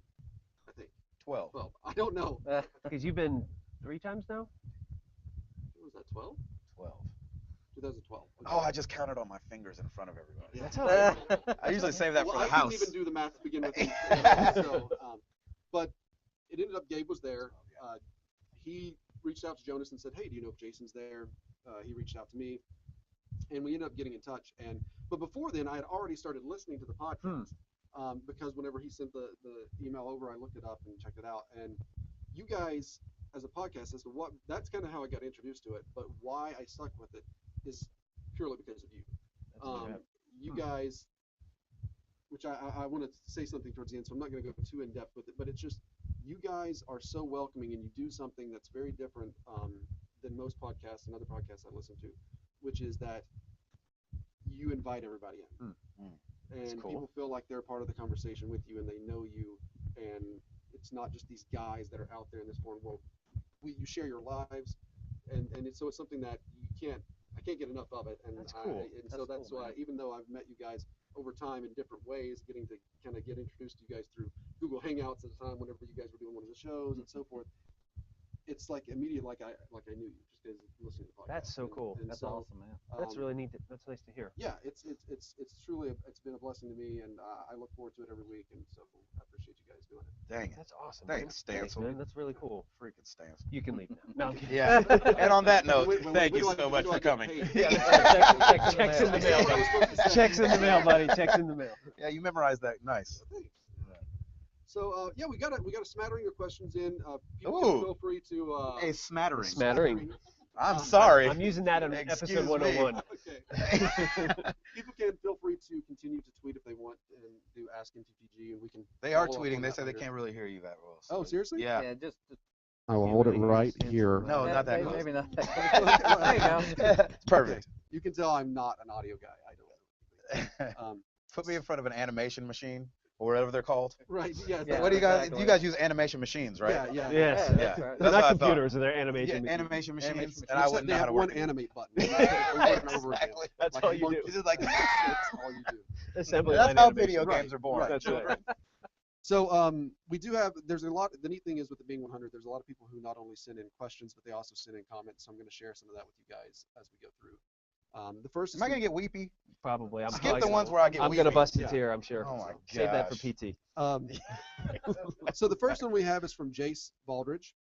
I think. 12. 12. I don't know. Because you've been 3 times now. What was that? 12? 12. 2012. Okay. Oh, I just counted on my fingers in front of everybody. That's all right. I usually save that Well, for the I house. couldn't even do the math to begin with. So, but it ended up Gabe was there. He reached out to Jonas and said, "Hey, do you know if Jason's there?" He reached out to me, and we ended up getting in touch. But before then, I had already started listening to the podcast because whenever he sent the email over, I looked it up and checked it out. And you guys, as a podcast, as to what that's kind of how I got introduced to it. But why I stuck with it is purely because of you. You guys, which I want to say something towards the end, so I'm not going to go too in depth with it, but it's just you guys are so welcoming and you do something that's very different than most podcasts and other podcasts I listen to, which is that you invite everybody in. And cool. people feel like they're part of the conversation with you and they know you, and it's not just these guys that are out there in this foreign world. You share your lives, and so it's something that I can't get enough of it. And That's cool. So that's why, even though I've met you guys over time in different ways, getting to kind of get introduced to you guys through Google Hangouts at a time whenever you guys were doing one of the shows and so forth, it's like immediate, like I knew you just because listening to the podcast. That's so cool. That's awesome, man. That's really neat. That's nice to hear. Yeah, it's truly it's been a blessing to me, and I look forward to it every week, and so I appreciate you guys doing it. Dang it. That's awesome. Thanks, Thanks, Stancil. man. That's really cool. Freaking Stancil. You can leave now. No, I'm kidding. Yeah. And on that note, Wait, thank wait you till I- so wait much till I for get coming. paid. Yeah. Checks in the mail, buddy. Checks in the mail, buddy. Checks in the mail. Yeah, you memorized that. Nice. So yeah, we got a smattering of questions in. People Ooh. can feel free to. A smattering. Smattering. I'm sorry. I'm using that in Excuse episode 101. Okay. People can feel free to continue to tweet if they want and do Ask MTTG, and we can. They are follow up tweeting. on They that say they later. can't really hear you that well. Oh, seriously? Yeah. just I will hold it right here. No, not that close. Maybe not that close. There you go. It's perfect. You can tell I'm not an audio guy. I don't. Put me in front of an animation machine or whatever they're called. Right. Yeah. Yeah. What do you guys? exactly. You guys use animation machines, right? Yeah. Yes. Yeah. That's right. They're That's what I not thought. computers, they're animation. Yeah, animation machines, Animation and I Except wouldn't they know how have to one work it. animate button. Over and over again. Exactly. That's Like all a you do. monkey. It's just like That's all you do. Assembly that's line how animation. video Right, games are born. right. That's right. So we do have. There's a lot. The neat thing is with the Being 100, there's a lot of people who not only send in questions, but they also send in comments. So I'm going to share some of that with you guys as we go through. The first is Am I gonna get weepy? Probably. I'm Skip probably the gonna- ones where I get I'm weepy. gonna bust a Yeah. tear, I'm sure. Oh my Save that for gosh. PT. So the first one we have is from Jace Baldridge.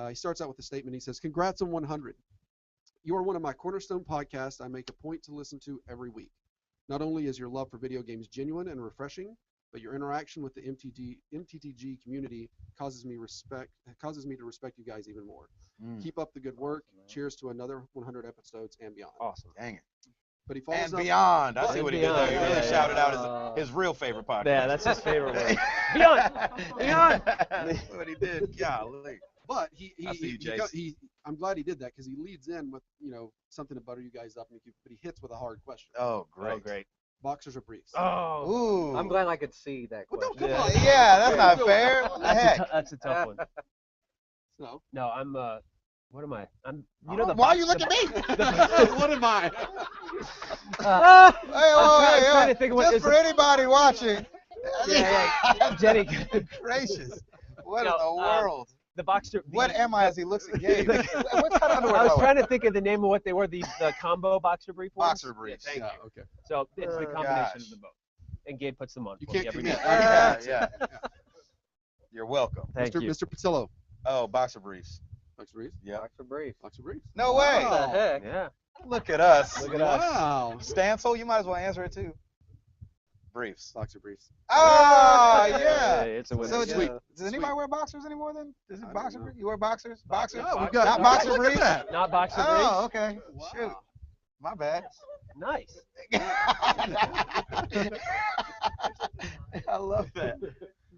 He starts out with a statement. He says, "Congrats on 100. You are one of my cornerstone podcasts I make a point to listen to every week. Not only is your love for video games genuine and refreshing, but your interaction with the MTTG community causes me to respect you guys even more. Keep up the good work. Cheers to another 100 episodes and beyond." Awesome. Dang it. But he follows And up. beyond. I see And what he did there. He beyond, really yeah, shouted yeah. out his real favorite podcast. Yeah, that's his favorite word. Beyond! Beyond! That's what he did. Golly. But I see you, Jace. I'm glad he did that because he leads in with something to butter you guys up, but he hits with a hard question. Oh, great. Oh, great. Boxers or briefs? Oh, Ooh. I'm glad I could see that Well, question. come Yeah. on. Yeah, that's not fair. What the heck? that's a tough one. No. No, I'm, what am I? I'm, Why are you looking at me? What am I? Hey, I'm trying hey, to think of what just is for anybody watching. Yeah, Jenny. Gracious. What No, in the world? The boxer. What am I as he looks at Gabe? What kind of underwear I was do trying to think of the name of what they were, the combo boxer brief ones. Boxer briefs. Yeah, thank Yeah, you. okay. So it's the Oh, combination gosh. of the both. And Gabe puts them on You for me can't every commit. day. Yeah. You're welcome. Thank you. Mr. Patillo. Oh, boxer briefs. Boxer briefs? Yeah. Boxer brief. Boxer briefs? No way. What the heck? Yeah. Look at us. Look at us. Wow. Stancil, you might as well answer it too. Briefs. Boxer briefs. Oh, Hey, yeah. it's a winner. So Yeah. sweet. Does anybody wear boxers anymore then? Is I it don't boxer know. briefs? You wear boxers? Boxers? Oh, we've got Not boxer look at briefs? that. Not boxer Oh, okay. Wow. Shoot. My bad. briefs. Nice. I love that.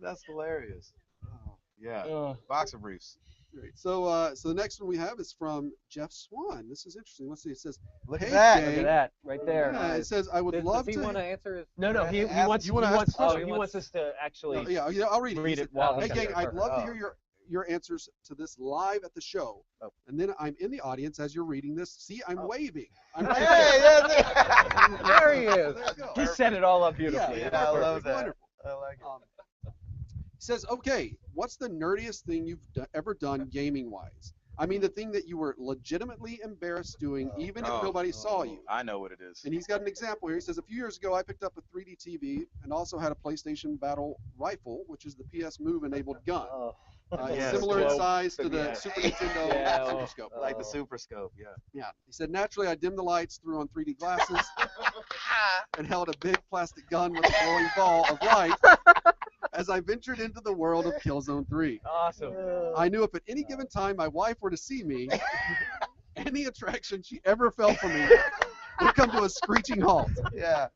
That's hilarious. Oh, yeah. Boxer briefs. Great. So the next one we have is from Jeff Swan. This is interesting. Let's see. It says, Look "Hey, at that. gang." Look at that right there. Yeah, it says, "I would love Does he to." want to answer his? No, he Ask- wants you wanna ask the question? he wants us to actually Yeah, I'll read it. He read said, it while "Hey, he's gang, here. I'd love to Oh. hear your answers to this live at the show." Oh. And then I'm in the audience as you're reading this. See, I'm waving. I'm Hey, right that's it. There he is. there. There you go. He set it all up beautifully. Yeah, I love perfect. that. Wonderful. I like it. He says, "Okay, what's the nerdiest thing you've ever done gaming-wise? I mean, the thing that you were legitimately embarrassed doing, even if nobody saw you." I know what it is. And he's got an example here. He says, "A few years ago, I picked up a 3D TV and also had a PlayStation Battle Rifle, which is the PS Move-enabled gun. Oh. Yes, Similar in well, size to the yeah. Super Nintendo Yeah, Super well, Scope." Like the Super Scope, yeah. Yeah. He said, "Naturally, I dimmed the lights, threw on 3D glasses, and held a big plastic gun with a glowing ball of light as I ventured into the world of Killzone 3. Awesome. I knew if at any given time my wife were to see me, any attraction she ever felt for me would come to a screeching halt. Yeah.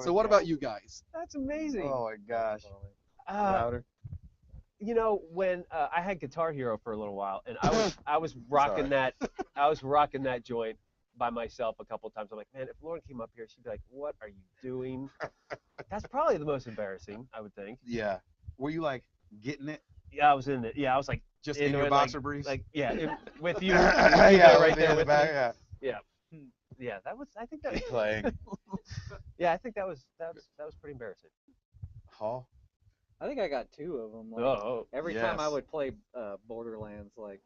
So what about you guys?" That's amazing. Oh my gosh. Uh, you know, when I had Guitar Hero for a little while, and I was rocking that joint by myself a couple times. I'm like, man, if Lauren came up here, she'd be like, "What are you doing?" That's probably the most embarrassing, I would think. Yeah. Were you like getting it Yeah, I was in it. Yeah, I was like, just into in your it, boxer briefs? like yeah, with you, yeah, right there in the with back, me. yeah. Yeah, that was. I think that. Playing. Yeah, I think that was pretty embarrassing. Hall. I think I got two of them. Like, Oh, every time I yes. would play Borderlands, like,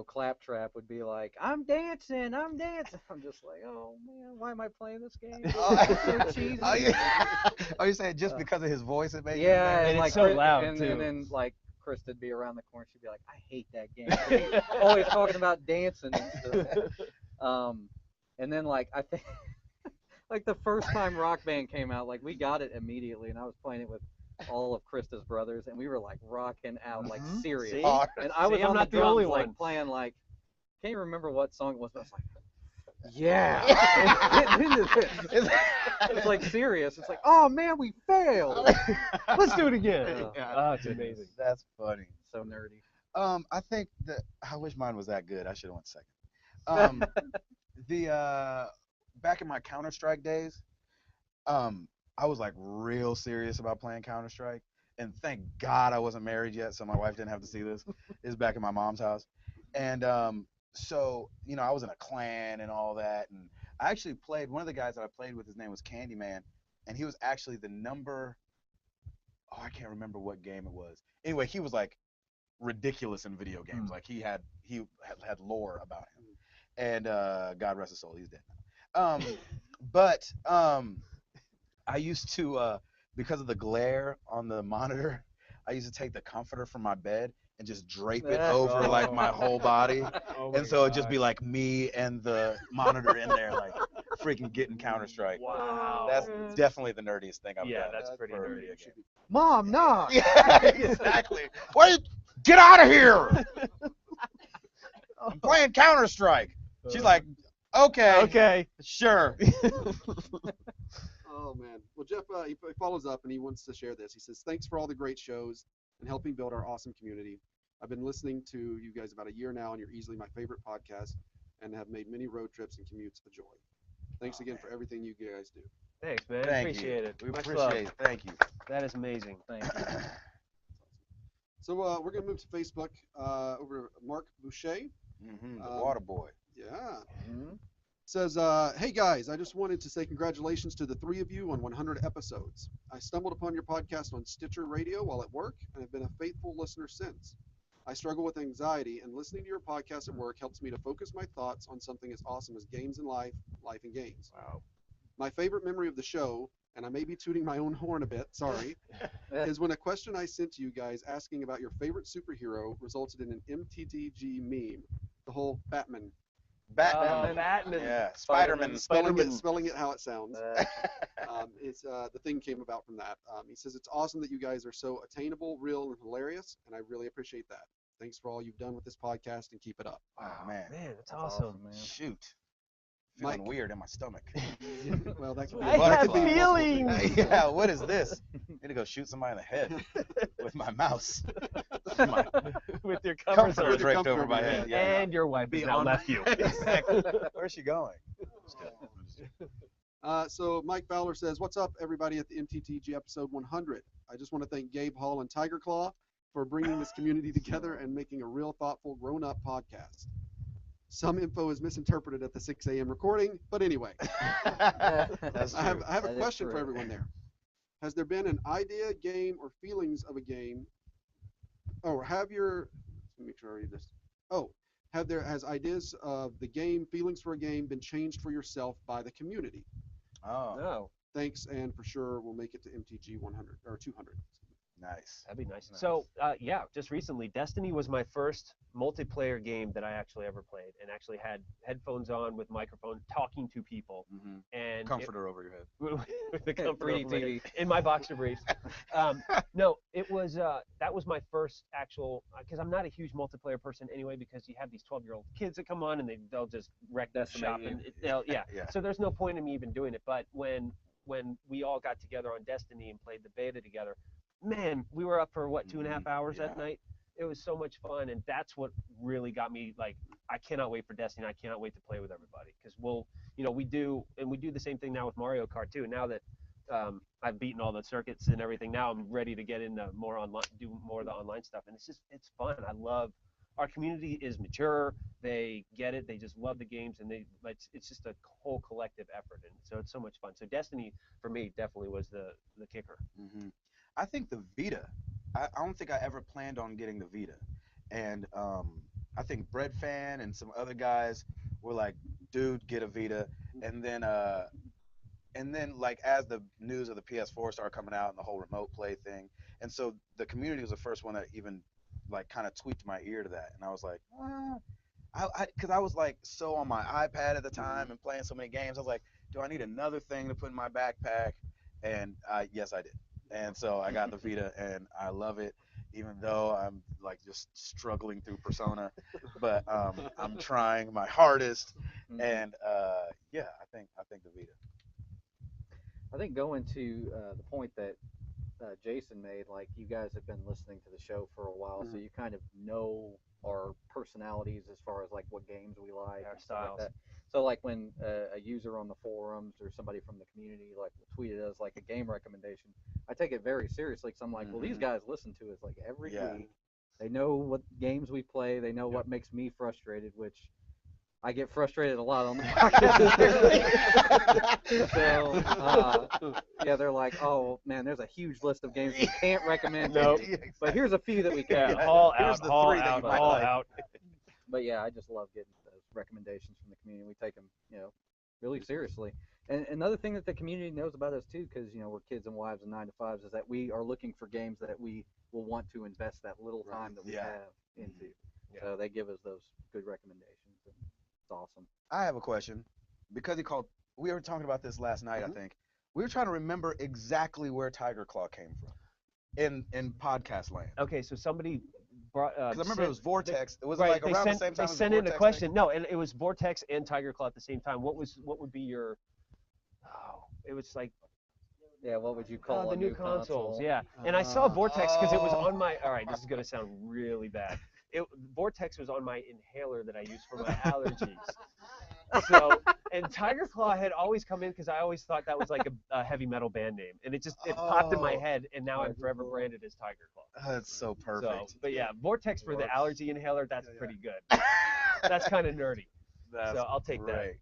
Claptrap would be like, I'm dancing. I'm just like, oh man, why am I playing this game? It's so cheesy. Oh, yeah. Oh, you saying just because of his voice it makes Yeah, And and it's like so loud, and too. then like Chris would be around the corner. She'd be like, I hate that game. 'Cause he's always talking about dancing and stuff. And then like I think like the first time Rock Band came out, like we got it immediately, and I was playing it with all of Krista's brothers, and we were like rocking out like serious. See? Hard. And I was See, I'm on not the the drums, only like one. playing like can't even remember what song it was, but I was like, yeah. Getting into this. It's like serious. It's like, oh man, we failed. let's do it again. Yeah. Oh, it's amazing. That's funny. So nerdy. I think that I wish mine was that good. I should have went second. The back in my Counter-Strike days, I was like real serious about playing Counter-Strike, and thank God I wasn't married yet, so my wife didn't have to see this. It was back in my mom's house, and so I was in a clan and all that, and I actually played. One of the guys that I played with, his name was Candyman, and he was actually the number. Oh, I can't remember what game it was. Anyway, he was like ridiculous in video games. Like he had lore about him, and God rest his soul, he's dead now. But I used to because of the glare on the monitor, I used to take the comforter from my bed and just drape it over like my whole body, and so it'd just be like me and the monitor in there, like freaking getting Counter-Strike. Wow. That's definitely the nerdiest thing I've Yeah, done. that's pretty for a nerdy. video game. Mom, nah. Yeah, exactly. Wait, get out of here! I'm playing Counter-Strike. She's like, okay, Okay. sure. Oh man. Well, Jeff, he follows up and he wants to share this. He says, "Thanks for all the great shows and helping build our awesome community. I've been listening to you guys about a year now, and you're easily my favorite podcast, and have made many road trips and commutes a joy. Thanks again for everything you guys do." Thanks, man. Thank Appreciate you. it. We Much appreciate love. it. Thank you. That is amazing. Thank you. So we're gonna move to Facebook. Over to Mark Boucher. The Water Boy. Yeah. Mhm. Says, "Hey guys, I just wanted to say congratulations to the three of you on 100 episodes. I stumbled upon your podcast on Stitcher Radio while at work and have been a faithful listener since. I struggle with anxiety, and listening to your podcast at work helps me to focus my thoughts on something as awesome as games and life and games. Wow. My favorite memory of the show, and I may be tooting my own horn a bit, sorry, is when a question I sent to you guys asking about your favorite superhero resulted in an MTTG meme. The whole Batman. Batman. Batman. Yeah. Spider-Man. Spelling it how it sounds. Uh, It's the thing came about from that. He says it's awesome that you guys are so attainable, real, and hilarious, and I really appreciate that. Thanks for all you've done with this podcast, and keep it up. Wow, man. Man, that's awesome. man. Shoot. feeling Mike. weird in my stomach. Well, that could be. I What have could be multiple feelings. things. Yeah, what is this? Need to go shoot somebody in the head with my mouse. My With your comforter comforter. draped comforter over my over your head. head. Yeah. And your wife Be has now on left you. Exactly. Where's she going? Just kidding. So Mike Fowler says, "What's up, everybody at the MTTG episode 100? I just want to thank Gabe Hall and Tiger Claw for bringing this community together and making a real thoughtful, grown-up podcast. Some info is misinterpreted at the 6 a.m. recording, but anyway, That's I have true. a That is question for true. everyone there. Has there been an idea, game, or feelings of a game? Oh, have your let me make sure I read this. Oh, has ideas of the game, feelings for a game, been changed for yourself by the community? Oh, No, Thanks, and for sure we'll make it to MTG 100 or 200. nice. that'd be nice. Nice. So, yeah, just recently, Destiny was my first multiplayer game that I actually ever played, and actually had headphones on with microphone, talking to people, Mm-hmm. and Comforter over your head. with the comfort 3D over my head, TV. in my boxer briefs. No, it was that was my first actual, because I'm not a huge multiplayer person anyway, because you have these 12-year-old kids that come on and they'll just wreck the Decimate shop, you. and yeah. Yeah. So there's no point in me even doing it. But when we all got together on Destiny and played the beta together, man, we were up for what, 2.5 hours that Yeah. night. It was so much fun, and that's what really got me like, I cannot wait for Destiny. I cannot wait to play with everybody, because we do the same thing now with Mario Kart too. Now that I've beaten all the circuits and everything, now I'm ready to get into more online, do more of the online stuff, and it's fun. I love our community is mature. They get it. They just love the games, and it's just a whole collective effort, and so it's so much fun. So Destiny for me definitely was the kicker. Mm-hmm. I think the Vita. I don't think I ever planned on getting the Vita, and I think Bread Fan and some other guys were like, "Dude, get a Vita," and then like as the news of the PS4 started coming out and the whole remote play thing, and so the community was the first one that even like kind of tweaked my ear to that, and I was like, because I was like so on my iPad at the time and playing so many games, I was like, do I need another thing to put in my backpack? And yes, I did. And so I got the Vita, and I love it, even though I'm like just struggling through Persona, but I'm trying my hardest, and yeah, I think the Vita. I think going to the point that Jason made, like you guys have been listening to the show for a while, so you kind of know our personalities as far as like what games we like, Our and stuff styles. like that. So like when a user on the forums or somebody from the community like tweeted us like a game recommendation, I take it very seriously because I'm like, well, these guys listen to us like every Yeah. week. They know what games we play. They know what makes me frustrated, which I get frustrated a lot on the podcast. So yeah, they're like, oh man, there's a huge list of games we can't recommend. Nope. But here's a few that we Yeah, can. haul Here's out, the haul three that you out, might haul like. out. But yeah, I just love getting those recommendations from the community. We take them, really seriously. And another thing that the community knows about us too, because we're kids and wives and 9-to-5s, is that we are looking for games that we will want to invest that little time that we Yeah. have into. Yeah. So they give us those good recommendations. And it's awesome. I have a question, because we were talking about this last night. I think we were trying to remember exactly where Tiger Claw came from in podcast land. Okay, so somebody brought. Because I remember it was Vortex. It was Right, like they around sent, the same time. they as the sent in a Vortex question. thing? No, and it was Vortex and Tiger Claw at the same time. What would be your? Oh, it was like Yeah, what would you call the a new new consoles? console? Yeah, and I saw Vortex because it was Oh. on my. All right, this is gonna sound really bad. Vortex was on my inhaler that I use for my allergies. So, and Tiger Claw had always come in because I always thought that was like a heavy metal band name, and it popped in my Oh. head, and now I'm Tiger forever Claw. branded as Tiger Claw. That's so perfect. So, but yeah, Vortex for the Works. allergy inhaler, that's Yeah. pretty good. That's kind of nerdy. That's So I'll take that.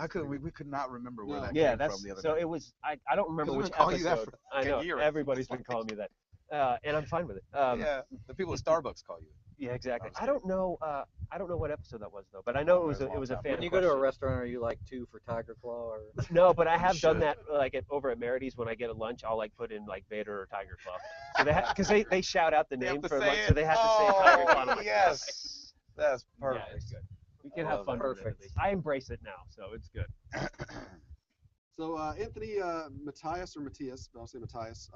great. We could not remember where that Yeah, came that's from the other so day. it was. I don't remember 'Cause we've which been calling you that episode. for I like a know year. everybody's been calling me that, and I'm fine with it. Yeah, the people at Starbucks call you. Yeah, exactly. I'm I don't know. I don't know what episode that was though, but I know Oh, it was a time fan. When you ago. go to a question. restaurant, are you like 2 for Tiger Claw or? No, but I You have done should. that like over at Merity's when I get a lunch. I'll like put in like Vader or Tiger Claw, so because they shout out the They have name to for say lunch, it. so they have to say Tiger Claw. Oh, I'm like, yes. That's Yeah, perfect. it's good. We can I have love fun that. with it at least. I embrace it now, so it's good. So Anthony Matthias, but I'll say Matthias,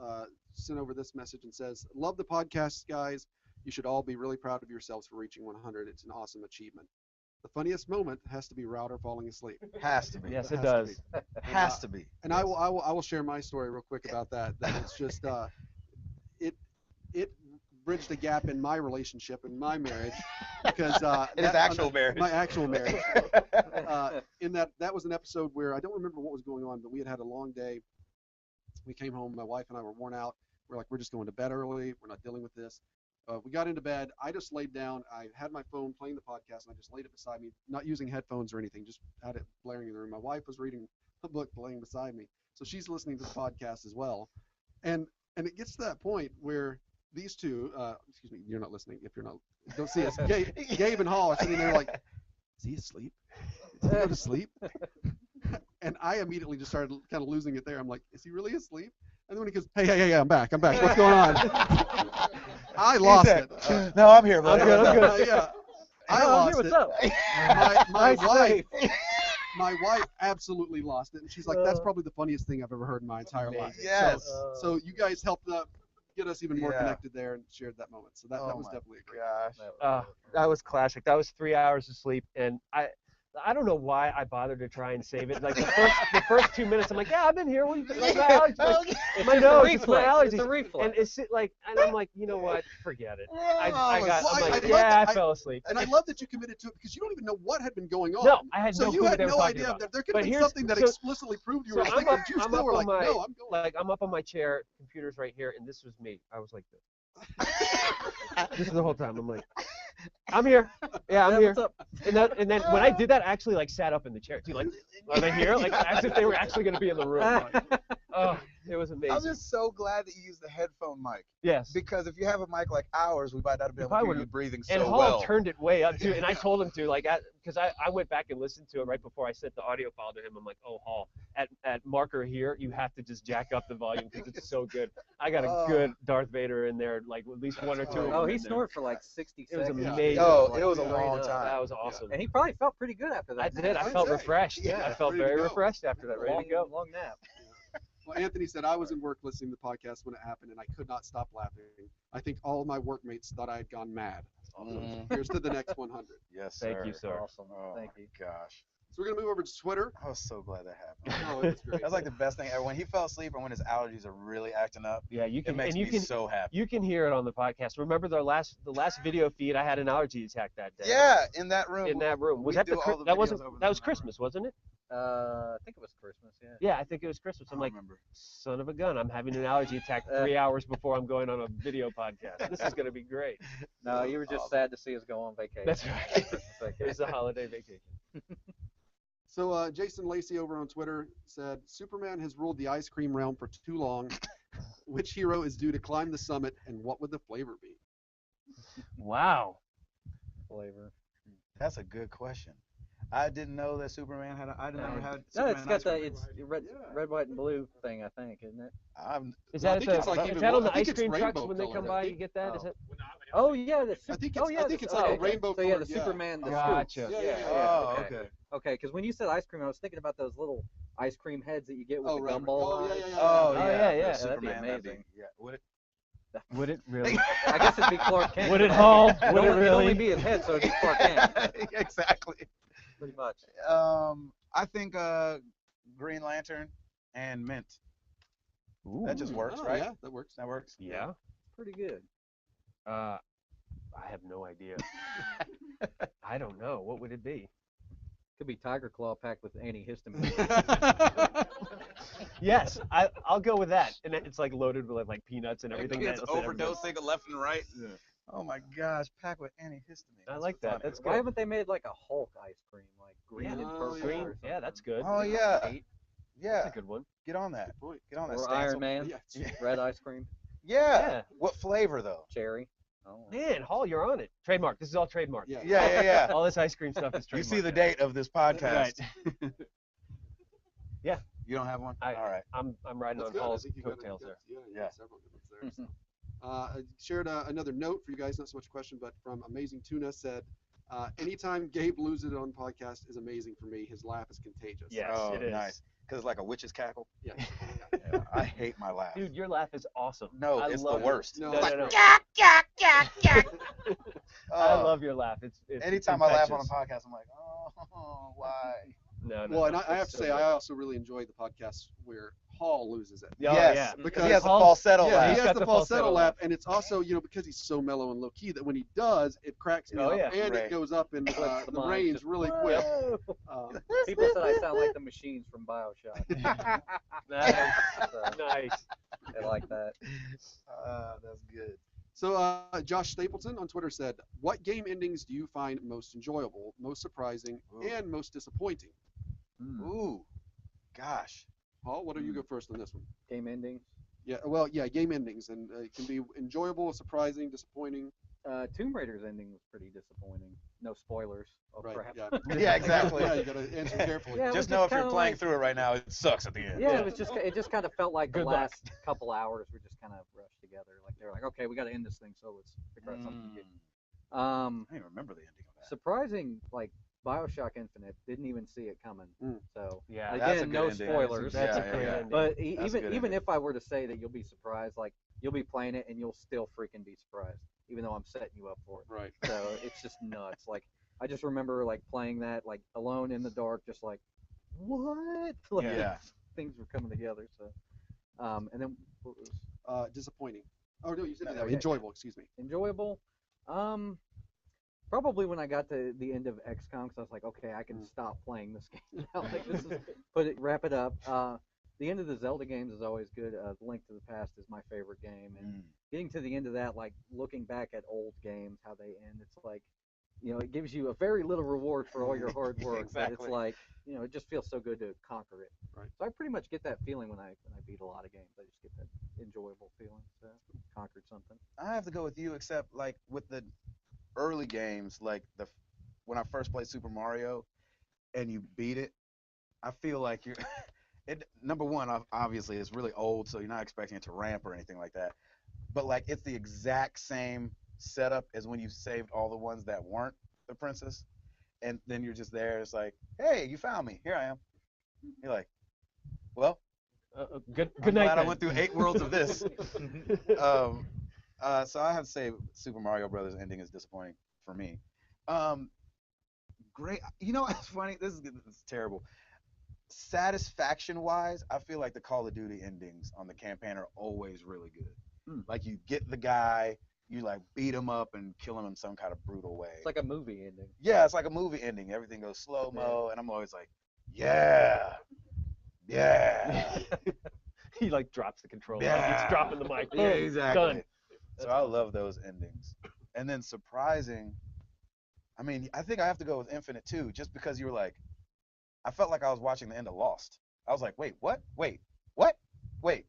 sent over this message and says, "Love the podcast, guys. You should all be really proud of yourselves for reaching 100. It's an awesome achievement." the funniest moment has to be Router falling asleep. Has to be. Yes, It it has to does. Has to be. And I will share my story real quick about that. That it's just it bridged a gap in my relationship in my marriage because In his actual marriage. my actual marriage. In that was an episode where I don't remember what was going on, but we had a long day. We came home. My wife and I were worn out. We're like, we're just going to bed early. We're not dealing with this. We got into bed. I just laid down. I had my phone playing the podcast, and I just laid it beside me, not using headphones or anything, just had it blaring in the room. My wife was reading a book playing beside me, so she's listening to the podcast as well. And it gets to that point where these two, excuse me, you're not listening if you're not, don't see us. Gabe and Hall are sitting there like, is he asleep? Did he go to sleep? And I immediately just started kind of losing it there. I'm like, is he really asleep? And then when he goes, hey, I'm back. What's going on? I lost it. No, I'm here, buddy. I'm good. Yeah, I Hey, lost what's it. up? My wife absolutely lost it, and she's like, "That's probably the funniest thing I've ever heard in my entire life." Yes. So you guys helped get us even more Yeah. connected there and shared that moment. So that Oh was my definitely a great. Gosh. That was classic. That was 3 hours of sleep, and I don't know why I bothered to try and save it. Like the first 2 minutes, I'm like, yeah, I've been here. What do you think? Like, my allergies. Like, It's my just a nose, it's my reflex. allergies. It's a reflex. And it's like, and I'm like, you know what? Forget it. I'm Well, like, I yeah, love I fell asleep. And I love that you committed to it because you don't even know what had been going on. No, I had So no you clue had what they were no talking idea about. that there could But have been here's- something that so- explicitly proved you were So asleep, but you still were like, no, I'm going. like I'm up on my chair, computer's right here, and this was me. I was like this. This is the whole time. I'm like, I'm here. Yeah, I'm here. What's up? And then when I did that, I actually like sat up in the chair too. Like, are they here? Like as if they were actually going to be in the room. Like, oh, it was amazing. I'm just so glad that you used the headphone mic. Yes. Because if you have a mic like ours, we might not have been able to Probably hear you wouldn't- breathing And so Hall well. turned it way up too, and I told him to because I went back and listened to it right before I sent the audio file to him. I'm like, oh Hall, at marker here, you have to just jack up the volume because it's so good. I got a good Darth Vader in there, like at least one or two. of them Oh, in he there. snored for like 60 It was seconds. amazing. Oh, it was a Straight long up. time. That was awesome. And he probably felt pretty good after that. I did. I I'd felt say. refreshed. Yeah, I felt ready to very go. refreshed after that. Ready to go. Long nap. Well, Anthony said I was in work listening to the podcast when it happened, and I could not stop laughing. I think all my workmates thought I had gone mad. Mhm. Here's to the next 100. Yes, Thank sir. you, sir. Awesome. Oh, Thank my you. gosh. So we're gonna move over to Twitter. I was so glad that happened. Oh, it was great. That's like the best thing ever. When he fell asleep or when his allergies are really acting up, Yeah, you it can, makes and you me can, so happy. you can hear it on the podcast. Remember the last video feed? I had an allergy attack that day. Yeah, in that room. In that room. Was we that do the all the that videos wasn't over that was the night. Christmas, wasn't it? I think it was Christmas, yeah. Yeah, I think it was Christmas. I I'm don't like, remember. son of a gun, I'm having an allergy attack 3 hours before I'm going on a video podcast. This is gonna be great. No, you were just sad to see us go on vacation. That's right. Christmas It vacation. was a holiday vacation. So Jason Lacey over on Twitter said, Superman has ruled the ice cream realm for too long. Which hero is due to climb the summit, and what would the flavor be? Wow. Flavor. That's a good question. I didn't know that Superman had. I didn't know had. No, Superman it's got ice the cream. red, red, white, and blue thing, I think, isn't it? Is No, I that, think at it's the, like is even that more- on the I think ice it's cream trucks rainbow when they colored, come I by? think. You get that? Is Oh. it? Oh yeah, the I think oh, it's, yeah, I think the- it's like okay. a rainbow So yeah, the colored, Superman, the Gotcha. scoops. Yeah. Oh, okay. okay. Okay, because when you said ice cream, I was thinking about those little ice cream heads that you get with Oh, the right. gumball. Oh, on yeah, it. yeah, yeah. Oh, Oh, yeah. yeah, for yeah, that'd be Superman, that'd be. amazing. Yeah. Would it? Would it really? I guess it'd be Clark Kent. Would it, Hall? Would It'd it only really? be his head, so it'd be Clark Kent, Exactly. pretty much. I think Green Lantern and Mint. That just works, Oh, right? Yeah, that works. That works. Yeah. Pretty good. I have no idea. I don't know. What would it be? Could be Tiger Claw packed with antihistamine. Yes, I'll go with that. And it's like loaded with like peanuts and everything. It's else and everything. overdosing left and right. Oh my gosh, packed with antihistamine. I like that. That's Why good. haven't they made like a Hulk ice cream, like green Yeah. and Oh, purple? yeah. Green. Or Yeah, that's good. Oh yeah, That's yeah. a good one. Get on that. Point. Get on that. Or Stancil. Iron Man, Yeah. red ice cream, Yeah. Yeah. What flavor though? cherry. Oh. Man, Hall, you're on it. Trademark. This is all trademark. Yeah. Yeah. All this ice cream stuff is You trademark. see the date of this podcast. Right. Yeah. You don't have one? I- All right. I'm riding That's on good. I Hall's think you got- coattails you there. got- Yeah, you Yeah. got several good ones there. So. I shared another note for you guys, not so much a question, but from Amazing Tuna said, anytime Gabe loses it on podcast is amazing for me. His laugh is contagious. Yes, Oh, it is. nice. because it's like a witch's cackle. Yeah. Yeah, I hate my laugh. Dude, your laugh is awesome. No, I it's the love it. worst. No, No, it's no, no. great. I Oh, love your laugh. It's anytime I laugh on a infectious. podcast, I'm like, oh, why? No, no. Well, and no, I have it's to so say, good. I also really enjoy the podcasts where Hall loses it. Oh, Yes, yeah. because he has a Paul's- falsetto Yeah, laugh. he He's has got the the falsetto falsetto laugh, laugh. and it's also, because he's so mellow and low key that when he does, it cracks me Oh, up, yeah. and Right. it goes up in Flips the the mic, range just really quick. Whoa. People said I sound like the machines from Bioshock. Nice. So, Nice. they like that. That's good. So Josh Stapleton on Twitter said, "What game endings do you find most enjoyable, most surprising, Ooh. and most disappointing?" Ooh, gosh. Paul, why don't you go first on this one? Game ending. Yeah, well, yeah, game endings, and it can be enjoyable, surprising, disappointing. Tomb Raider's ending was pretty disappointing. No spoilers. Oh Right? crap. Yeah. Yeah, exactly. Yeah, you gotta answer carefully. Yeah, it was Just know if you're kinda playing like- through it right now, it sucks at the end. Yeah, it just kind of felt like the Good luck. last couple hours were just kind of rushed together. Like they were like, okay, we got to end this thing, so let's figure out something good. I don't even remember the ending of that. Surprising, like BioShock Infinite, didn't even see it coming. Mm. So Yeah. That's a again, good no ending. spoilers. That's Yeah, a great yeah. ending. But That's a even good even ending. if I were to say that you'll be surprised, like you'll be playing it and you'll still freaking be surprised, even though I'm setting you up for it. Right. So it's just nuts. Like I just remember like playing that like alone in the dark, just like what? Like, Yeah. things were coming together. So and then what was Disappointing. Oh no, you said Okay. enjoyable. Excuse me. enjoyable? Probably when I got to the end of XCOM, 'cause I was like, okay, I can stop playing this game now. Like this is wrap it up. The end of the Zelda games is always good. The Link to the Past is my favorite game, and getting to the end of that, like looking back at old games, how they end, it's like, it gives you a very little reward for all your hard work. But it's Exactly. like, it just feels so good to conquer it. Right. So I pretty much get that feeling when I beat a lot of games. I just get that enjoyable feeling. So conquered something. I have to go with you, except like with the early games, like when I first played Super Mario, and you beat it, I feel like you're. Number one, obviously, it's really old, so you're not expecting it to ramp or anything like that. But like, it's the exact same setup as when you saved all the ones that weren't the princess, and then you're just there. It's like, hey, you found me. Here I am. You're like, well, Good I'm night. glad I then. went through 8 worlds of this. So I have to say, Super Mario Brothers ending is disappointing for me. Great. You know what's funny? This is terrible. Satisfaction-wise, I feel like the Call of Duty endings on the campaign are always really good. Like you get the guy, you like beat him up and kill him in some kind of brutal way. It's like a movie ending. Yeah, it's like a movie ending. Everything goes slow-mo, and I'm always like, yeah. He like drops the controller. Yeah. He's dropping the mic. Yeah, Boom, exactly. Done. So I love those endings. And then surprising, I mean, I think I have to go with Infinite too, just because you were like, I felt like I was watching the end of Lost. I was like, wait, what? Wait, what? Wait,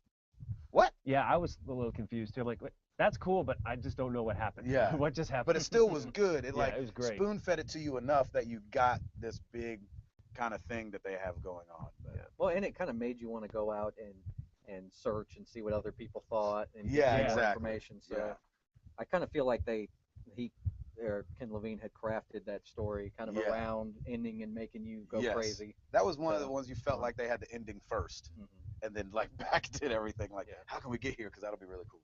what? Yeah, I was a little confused too. I'm like, wait, that's cool, but I just don't know what happened. Yeah. What just happened? But it still was good. It Yeah, like it was great. spoon fed it to you enough that you got this big kind of thing that they have going on. But, Well, and it kind of made you want to go out and search and see what other people thought and Yeah, get more exactly. information. So Yeah. I kind of feel like Ken Levine had crafted that story kind of Yeah. around ending and making you go Yes. crazy. That was one of So, the ones you felt like they had the ending first, and then like backdid everything. Like, how can we get here? Because that'll be really cool.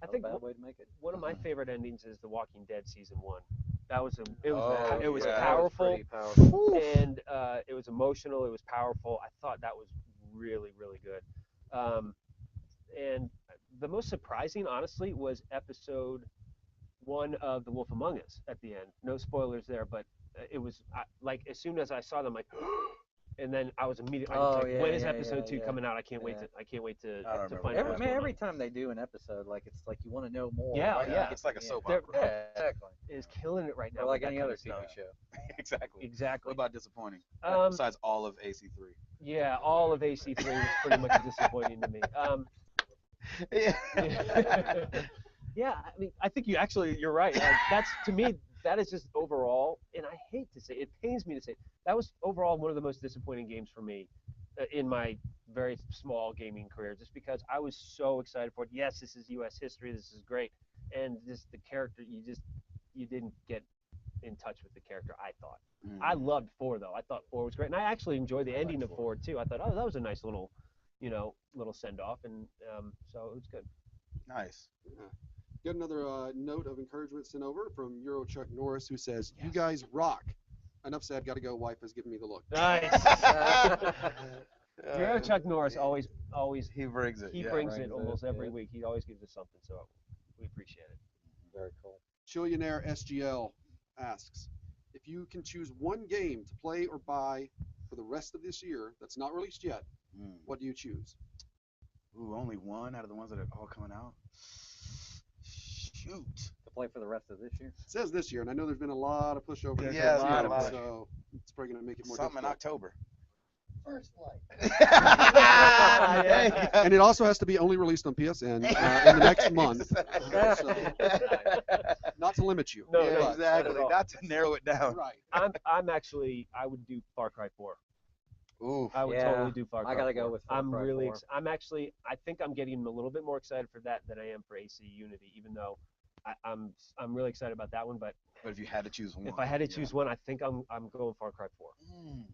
I Not a think bad way to make it. one of my favorite endings is The Walking Dead season 1. That was Oh, it was yeah. powerful, Pretty powerful. and it was emotional. It was powerful. I thought that was really really good. And the most surprising, honestly, was episode 1 of The Wolf Among Us at the end. No spoilers there, but it was like as soon as I saw them, like. And then I was immediately when is episode 2 coming out? I can't wait to I don't to remember find that. out. what's Man, going every on. time they do an episode, like it's like you want to know more. Yeah, right? yeah. Like, It's like a soap They're- opera. Yeah, exactly. Is killing it right now. Or with like that any kind other of TV stuff. show. Exactly. Exactly. What about disappointing? Um, Besides all of AC3. Yeah, all of AC3 was pretty much disappointing to me. Yeah, I mean, I think you're right. That's to me, that is just overall, and I hate to say it, pains me to say it, that was overall one of the most disappointing games for me in my very small gaming career, just because I was so excited for it. Yes, this is U.S. history. This is great, and just the character, you didn't get in touch with the character. I thought. Mm. I loved 4 though. I thought 4 was great, and I actually enjoyed the ending of 4 too. I thought, oh, that was a nice little, little send off, and so it was good. Nice. Yeah. Get another note of encouragement sent over from Euro Chuck Norris, who says, "You guys rock." Enough said. Got to go. Wife has given me the look. Nice. Chuck Norris always He brings it. he yeah. brings brings it almost it, every yeah. week. He always gives us something, so we appreciate it. Very cool. Chillionaire SGL asks, if you can choose one game to play or buy for the rest of this year that's not released yet, Mm. what do you choose? Ooh, only one out of the ones that are all coming out. Shoot. To play for the rest of this year. It says this year, and I know there's been a lot of push over Yeah, this there's year, been a lot. so it's probably going to make it more Something in difficult. October. First Flight. There you go. And it also has to be only released on PSN in the next month. Exactly. Not to limit you. No, Yeah, no, exactly. not at all. Not to narrow it down. Right. I would do Far Cry 4. Ooh. I would Yeah, totally do Far Cry I gotta 4. go with Far I'm Cry really 4. I think I'm getting a little bit more excited for that than I am for AC Unity, even though I'm really excited about that one. But But if you had to choose one. if I had to choose one, I think I'm going Far Cry 4. Mm.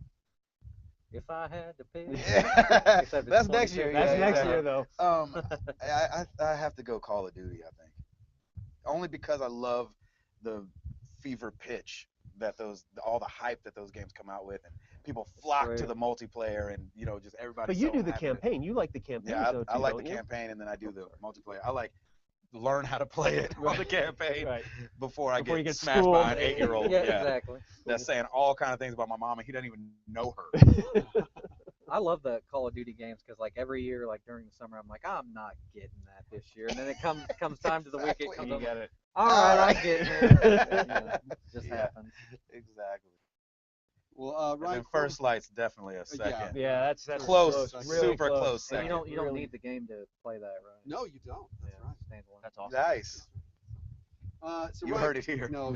If I had to pick. Yeah. Except it's That's next year. 26. That's yeah, next yeah. year though. I have to go Call of Duty, I think. Only because I love the fever pitch that all the hype that those games come out with, and people flock to Right. the multiplayer, and just everybody. But you do the campaign. You like the campaign, Yeah, though, too, I like don't the you? campaign, and then I do the multiplayer. I like learn how to play it on the campaign Right. before I Before you get get smashed schooled. by an 8-year-old. Yeah, exactly. That's saying all kind of things about my mom, and he doesn't even know her. I love the Call of Duty games because like every year, like during the summer, I'm like, I'm not getting that this year, and then it comes time to the week, it Exactly. comes. You I'm get like, it. all right, I'm getting it. It just Yeah. happens. Exactly. Well, And Ryan, then First Light's definitely a second. Yeah, that's Close, really super close And second. you don't Really. need the game to play that, right? No, you don't. That's Yeah, right. standalone. That's awesome. Nice. So You Ryan- heard it here. No,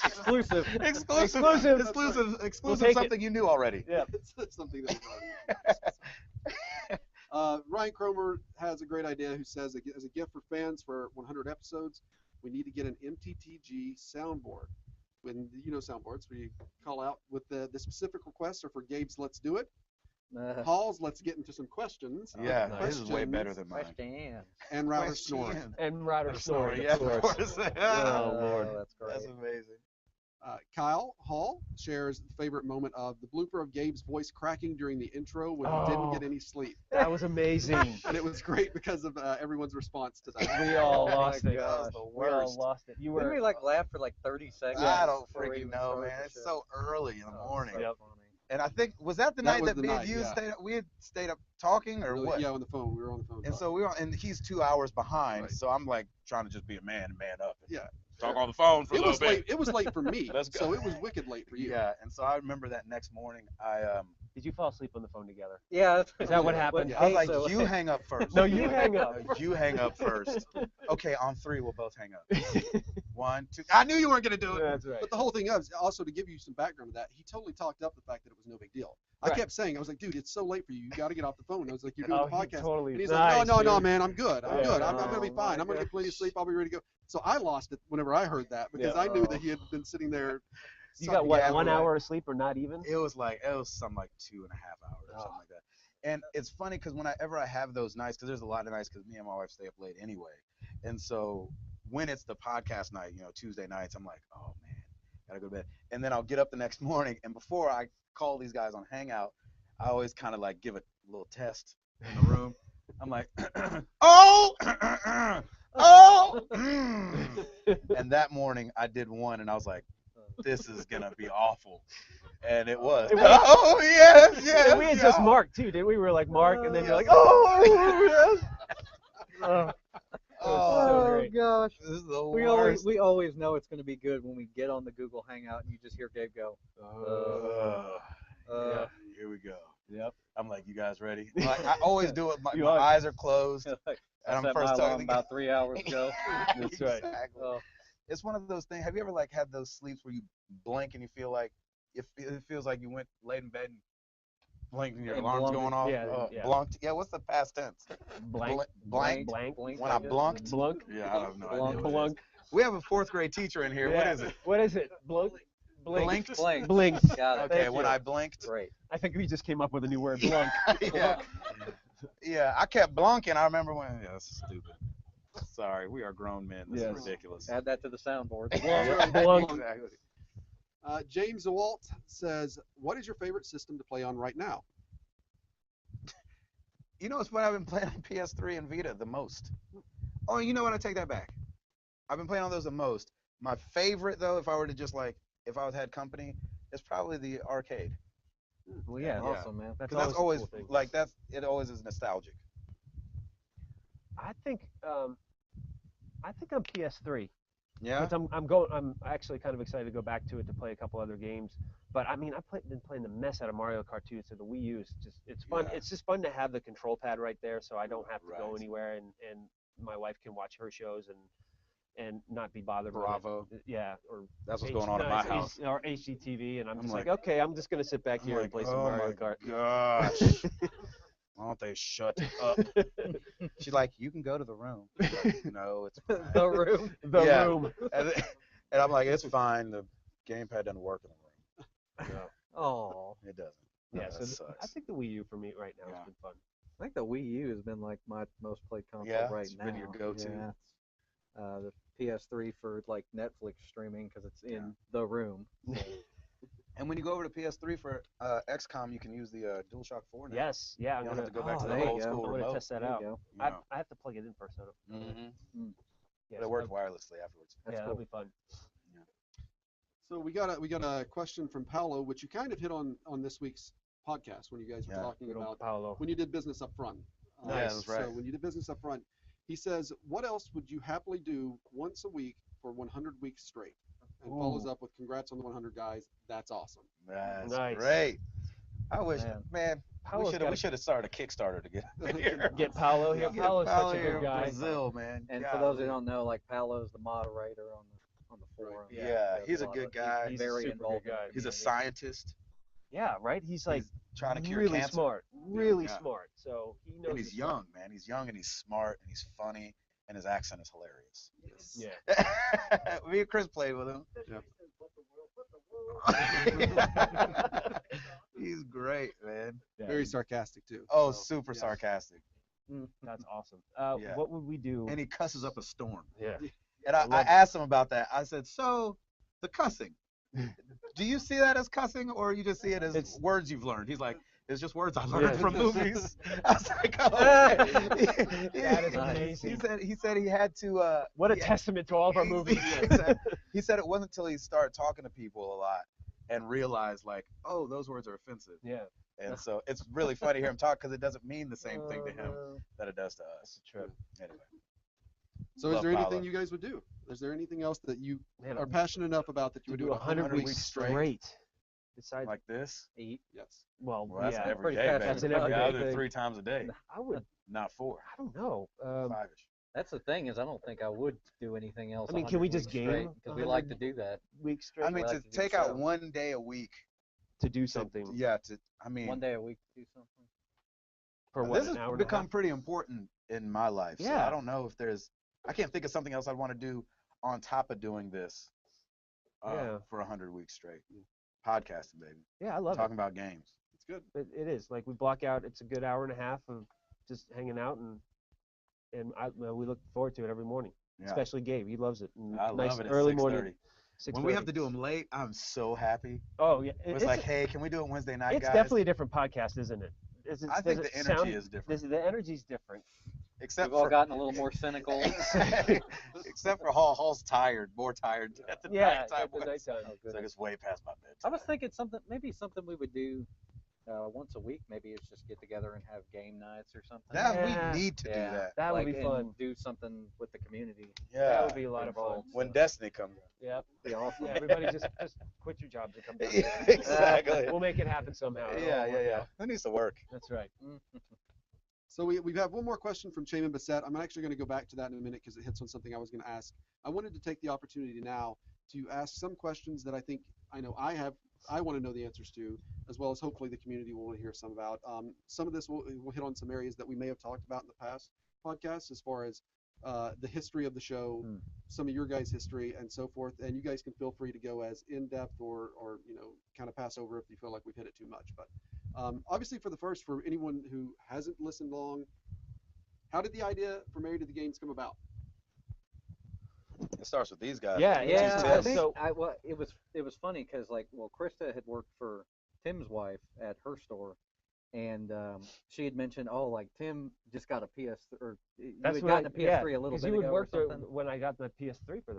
Exclusive. Exclusive. We'll Exclusive. take Something you knew already. Yeah. it's something that Ryan Cromer has a great idea who says, as a gift for fans for 100 episodes, we need to get an MTTG soundboard. When soundboards, where you call out with the specific requests are for Gabe's Let's Do It, Paul's Let's Get Into Some Questions, Yeah, his is way better than mine. Question. and Router Snoring. And Ryder Snoring, Yeah, of course. Oh, Lord. That's great. That's amazing. Kyle Hall shares the favorite moment of the blooper of Gabe's voice cracking during the intro when he didn't Oh. get any sleep. That was amazing. And it was great because of everyone's response to that. We all Oh my lost it. gosh. That was the We all worst. lost it. You Didn't were. we like laugh for like 30 seconds? I don't before we freaking even know, started man. the It's show? so early in the Oh, morning. so Yep. funny. And I think was that the That night was that the me and night, you yeah. we had stayed up talking or what? Yeah, on the phone. We were on the phone. And so we were, and he's 2 hours behind. Right. So I'm like trying to just be a man and man up. Yeah. Talk on the phone for a it little was bit. late. It was late for me. Let's go. So it was wicked late for you. Yeah. And so I remember that next morning, Did you fall asleep on the phone together? Yeah. Is that what happened? I was like, So- you hang up first. No, you hang up. You hang up first. Okay, on 3, we'll both hang up. 1, 2. I knew you weren't gonna do it. That's right. But the whole thing is, also to give you some background to that, he totally talked up the fact that it was no big deal. Right. I kept saying, I was like, dude, it's so late for you. You got to get off the phone. I was like, you're doing Oh, the he podcast. totally. And he's nice, like, no, dude. man, I'm good. I'm Yeah. good. I'm going to be Oh, fine. my I'm going to get plenty of gosh. sleep. I'll be ready to go. So I lost it whenever I heard that because Yeah. I knew that he had been sitting there. You got what? Yeah, 1 right. hour of sleep or not even? It was something like 2.5 hours or something like that. And it's funny because whenever I have those nights, because there's a lot of nights because me and my wife stay up late anyway. And so when it's the podcast night, Tuesday nights, I'm like, oh man, gotta go to bed. And then I'll get up the next morning, and before I call these guys on Hangout, I always kind of like give a little test in the room. I'm like, oh, oh, and that morning I did one, and I was like, this is gonna be awful. And it was. It was. Oh yes, yes. And we had yeah. just Mark too, didn't we? We were like Mark, and then you're like, Yes. oh, yes. Oh, Oh, so Oh great. gosh. this is the We worst. always know it's going to be good when we get on the Google Hangout and you just hear Gabe go. Yeah, here we go. Yep. I'm like, you guys ready? Like, I always do it. My You my are. eyes are closed. I And I'm set first my talking alarm to- about 3 hours ago. That's right. Exactly. Oh, It's one of those things. Have you ever like had those sleeps where you blink and you feel like it feels like you went laid in bed and blinked and your And alarm's blunked. going off? Yeah, yeah. Blunked. Yeah, what's the past tense? Blank. Blank. Blank. When I blunked. Blunk. Yeah, I have no Blunk. idea. what it is. Blunk. We have a fourth grade teacher in here. What Yeah. is it? What is it? Blink. Blinked? Blink. Got it. Okay, Thank when you. I blinked. Great. I think we just came up with a new word. Blunk. Yeah. Yeah, I kept blunking. I remember when. Yeah, that's stupid. Sorry, we are grown men. This Yes. is ridiculous. Add that to the soundboard. Blunk. Exactly. James DeWalt says, "What is your favorite system to play on right now?" You know, it's what I've been playing on PS3 and Vita the most. Oh, you know what? I take that back. I've been playing on those the most. My favorite, though, if I were to just like, if I was had company, is probably the arcade. Well, yeah. Awesome, man. That's Because that's a always cool thing. like it always is nostalgic. I think I'm PS3. Yeah. But I'm actually kind of excited to go back to it to play a couple other games. But I mean, been playing the mess out of Mario Kart 2, so the Wii U is it's fun. Yeah. It's just fun to have the control pad right there, so I don't have to go Right. anywhere, and my wife can watch her shows and not be bothered. Bravo. With it. Yeah, or That's what's going on in my house. or HGTV, and I'm just like, like- okay, I'm just gonna sit back here and play some oh Mario my Kart. gosh. Why don't they shut up? She's like, you can go to the room. I'm like, no, it's fine. The room. The Yeah. room. And I'm like, it's fine. The gamepad doesn't work in the room. Oh, It doesn't. Yeah, No, so that I sucks. think the Wii U for me right now Yeah. has been fun. I think the Wii U has been like my most played console Yeah, right it's now. been your go-to. Yeah. The PS3 for like Netflix streaming because it's in Yeah. the room. And when you go over to PS3 for XCOM, you can use the DualShock 4 now. Yes, yeah. You don't have to go back to there the you old go. school I'm gonna remote. test that There you out. go. You I know. have to plug it in first though. Mm-hmm. Yes, But it works wirelessly afterwards. That's yeah, cool. that'll be fun. So we got a question from Paolo, which you kind of hit on this week's podcast when you guys were Yeah. talking Good old about Paolo. when you did business up front. Yeah, that's right. So when you did business up front, he says, "What else would you happily do once a week for 100 weeks straight?" And follows up with, "Congrats on the 100 guys. That's awesome." That's Nice. great. I wish, Man. man, Paolo's we gotta should have started a Kickstarter to get here. get Paolo here. Get Paolo's Paolo such a here good in guy. Brazil, man. And Yeah. for those who don't know, like Paolo's the moderator on the forum. Yeah, does he's a lot good of- guy. He's He's a very super involved. good guy. in He's a the community. scientist. Yeah, right. He's like He's trying to cure really cancer. smart, really Yeah. smart. So he knows. And he's his young, man. He's young and he's smart and he's funny and his accent is hilarious. stuff. Yeah. Me and Chris played with him. Yeah. He's great, man. Very sarcastic too. Oh, So, super yeah. sarcastic. That's awesome. Yeah. What would we do? And he cusses up a storm. Yeah. And I love it. asked him about that. I said, so the cussing, do you see that as cussing or you just see it as It's- words you've learned? He's like, it's just words I learned Yeah. from movies. I was like, oh, okay. That is Nice. amazing. He said he had to. What a yeah. testament to all of our movies. He said it wasn't until he started talking to people a lot and realized like, oh, those words are offensive. Yeah. And so it's really funny to hear him talk because it doesn't mean the same thing to him that it does to us. True. Anyway, So is Love there anything Paolo. you guys would do? Is there anything else that you Man, are passionate enough about that you to would do do 100 weeks straight. Besides, like this. Eat. Yes. well, Well, that's yeah, every pretty day, fast. baby. That's an Yeah, everyday I'll do it thing. 3 times a day, I would. not 4. I don't know. 5ish. That's the thing is I don't think I would do anything else. I mean, can we just game Because we like to 100 do that. Weeks straight I mean, like to to do take out so. one day a week. to do to- something Yeah. I mean, One day a week to do something. for what? this has An hour and a become half? pretty important in my life. So Yeah. I don't know if I can't think of something else I'd want to do on top of doing this Yeah. for 100 weeks straight. Podcasting, baby. Yeah, I love Talking about games. It's good. it. It is like we block out. It's a good hour and a half of just hanging out we look forward to it every morning. Yeah. Especially Gabe, he loves it. And I nice love it at early 6:30. morning. When we have 6:30. to do them late, I'm so happy. Oh yeah, It's like, hey, can we do it Wednesday night, it's guys? definitely a different podcast, isn't it? I think the energy is different. The energy's different. Except We've all for gotten a little more cynical. except for Hall. Hall's tired, more tired at the Yeah, nighttime. at the nighttime. Oh, It's like goodness. it's way past my bedtime. I was thinking maybe something we would do once a week. Maybe it's just get together and have game nights or something. Yeah. We need to do that. That would Like, be and fun. do something with the community. Yeah. That would be a lot of fun. Involved. When Destiny comes. Yep. Be awesome. Yeah, everybody just quit your jobs and come down. Yeah, exactly. We'll make it happen somehow. It'll all work out. That needs to work. That's right. So we have one more question from Shaman Bassett. I'm actually going to go back to that in a minute because it hits on something I was going to ask. I wanted to take the opportunity now to ask some questions that I know I want to know the answers to, as well as hopefully the community will want to hear some about. Some of this will hit on some areas that we may have talked about in the past podcasts, as far as the history of the show, some of your guys' history, and so forth. And you guys can feel free to go as in depth or kind of pass over if you feel like we've hit it too much. But obviously, for anyone who hasn't listened long, how did the idea for Married to the Games come about? It starts with these guys. Yeah, Which yeah, is I Tim. think So- it was funny because Krista had worked for Tim's wife at her store, and she had mentioned, oh, like Tim just got a PS or you That's had what gotten a PS3 a little because bit you would ago work or there something. when I got the PS3 for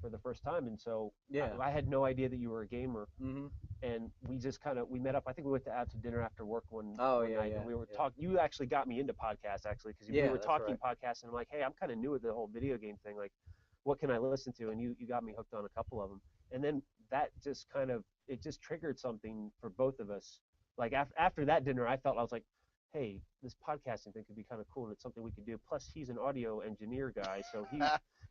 the first time, and so Yeah. I had no idea that you were a gamer, Mm-hmm. and we just we met up. I think we went out to dinner after work one Oh, yeah, night, yeah, and we were yeah. talking. You actually got me into podcasts actually because Yeah, we were that's talking right. podcasts, and I'm like, hey, I'm kind of new at the whole video game thing. Like, what can I listen to? And you got me hooked on a couple of them, and then that just it just triggered something for both of us. Like after that dinner, I was like, hey, this podcasting thing could be kind of cool, and it's something we could do. Plus, he's an audio engineer guy, so he,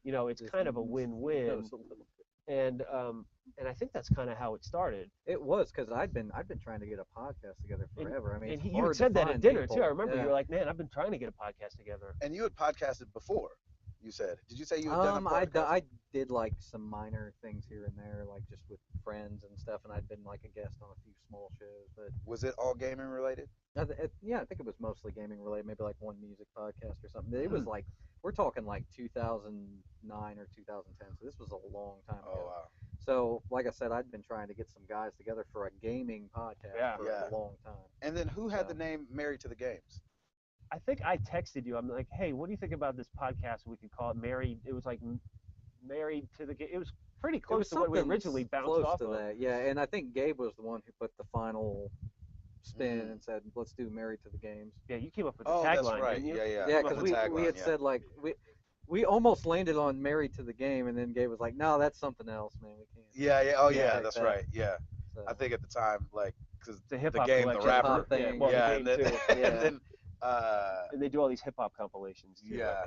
it's kind of a win-win. Knows a little bit. And I think that's kind of how it started. It was because I'd been trying to get a podcast together forever. I mean, And it's you had hard to said that at find dinner people. too. I remember Yeah. you were like, man, I've been trying to get a podcast together. And you had podcasted before. You said. Did you say you had done a podcast? I did like some minor things here and there, like just with friends and stuff, and I'd been like a guest on a few small shows. But Was it all gaming related? I think it was mostly gaming related, maybe like one music podcast or something. It was like we're talking like 2009 or 2010, so this was a long time ago. Oh wow. So, like I said, I'd been trying to get some guys together for a gaming podcast for Yeah. a long time. And then who had the So- name Married to the Games? I think I texted you. I'm like, hey, what do you think about this podcast? We could call it Married. It was like Married to the Game. It was pretty It close was to what we something originally bounced close off to of. that, yeah. And I think Gabe was the one who put the final spin Mhm. and said, "Let's do Married to the Games." Yeah, you came up with the Oh, tagline, that's right. didn't you? Yeah, yeah. Yeah, Up because the we tagline, had yeah. said like we almost landed on Married to the Game, and then Gabe was like, "No, that's something else, man. We can't." Yeah, yeah. Oh, Yeah, yeah. like That's that. right. Yeah. So, I think at the time, like, because The hip the hop game, the collection. rapper. Hip-hop thing, well, yeah, the and game then, too. and Yeah. then, And they do all these hip hop compilations too. yeah,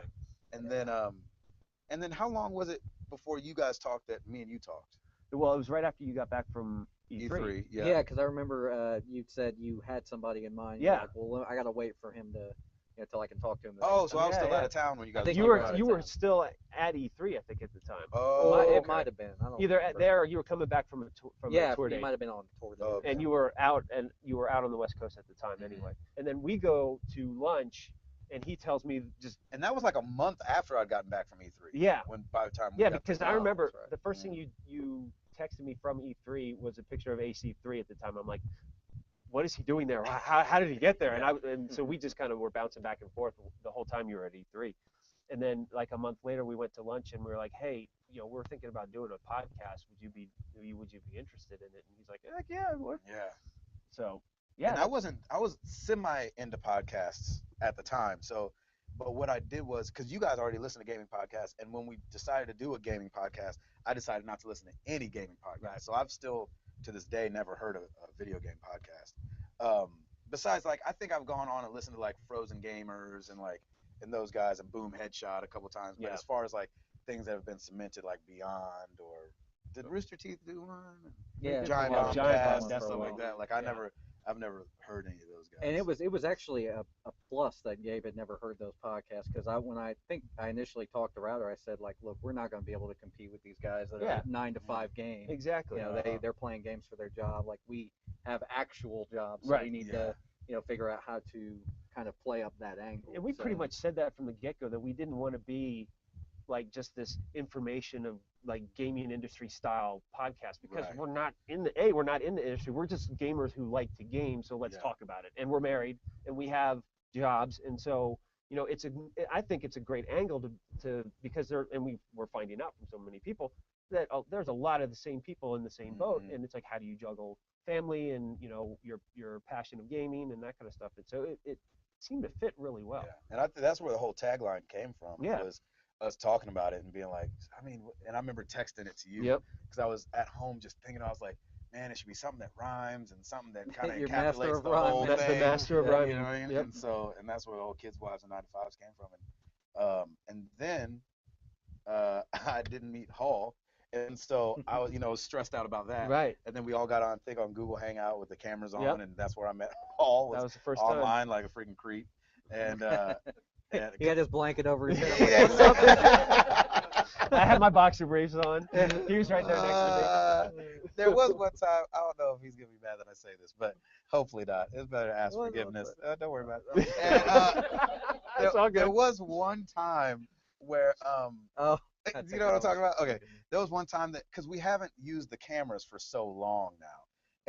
and then how long was it before you guys talked that me and you talked? Well, it was right after you got back from E3. E3. Yeah. yeah, because I remember you'd said you had somebody in mind. Yeah. You're like, well, I gotta wait for him to, till I can talk to him. the Oh, next so time. I was still Yeah, out yeah. of town when you guys. think You talked were about it. you were still at E3, I think, at the time. Oh, It okay. might have been. I don't Either remember. there or you were coming back from a Yeah, tour you date. might have been on tour. Oh, there. And you were out on the West Coast at the time anyway. And then we go to lunch, and he tells me just And that was like a month after I'd gotten back from E3. yeah, When by the time. we yeah, got because to I town. remember That's right. the first thing you texted me from E3 was a picture of AC3 at the time. I'm like, what is he doing there? How did he get there? And so we just kind of were bouncing back and forth the whole time you were at E3. And then like a month later, we went to lunch and we were like, hey, we're thinking about doing a podcast. Would you be interested in it? And he's like, heck yeah, I would. Yeah. So And yeah, I was semi into podcasts at the time. So, but what I did was, because you guys already listen to gaming podcasts, and when we decided to do a gaming podcast, I decided not to listen to any gaming podcast. Right. So I've still, to this day, never heard of a video game podcast. Besides, like, I think I've gone on and listened to like Frozen Gamers and those guys and Boom Headshot a couple times. But Yeah. as far as like things that have been cemented, like Beyond or did Rooster Teeth do one? Yeah, Giant Yeah, Bomb Giant Cast Bomb, and stuff definitely. like that. Like I've never heard any of those guys. And it was actually a plus that Gabe had never heard those podcasts, because when I initially talked to Router, I said like, look, we're not going to be able to compete with these guys that Yeah. are 9 to 5 games. exactly. They're playing games for their job. Like we have actual jobs, so Right. we need Yeah. to figure out how to kind of play up that angle. And we pretty So- much said that from the get-go, that we didn't want to be like just this information of like gaming industry style podcast, because Right. we're not in the industry. We're just gamers who like to game, so let's Yeah. talk about it. And we're married and we have jobs, and so I think it's a great angle to because we're finding out from so many people that there's a lot of the same people in the same boat, Mhm. and it's like, how do you juggle family and your passion of gaming and that kind of stuff. And so it seemed to fit really well. Yeah. And I think that's where the whole tagline came from. Yeah. Was us talking about it and being like, and I remember texting it to you. Yep. Because I was at home just thinking, I was like, man, it should be something that rhymes and something that kind of You're master encapsulates of the rhyme. whole That's the thing. master of Yeah, rhyming. You know what I mean? Yep. And that's where the whole Kids, Wives, and 9 to 5s came from. And then I didn't meet Hall. And so I was, stressed out about that. Right. And then we all got on Google Hangout with the cameras on, Yep. and that's where I met Hall. That was the first online like a freaking creep. And He had his blanket over his head. Yeah, I'm like, "What's up?" I had my boxer briefs on. He was right there next to me. There was one time, I don't know if he's gonna be mad that I say this, but hopefully not. It's better to ask Well, no, forgiveness. Don't worry about it. And, It's all there good. was one time where Oh, you know what I'm talking about? Okay, there was one time that because we haven't used the cameras for so long now,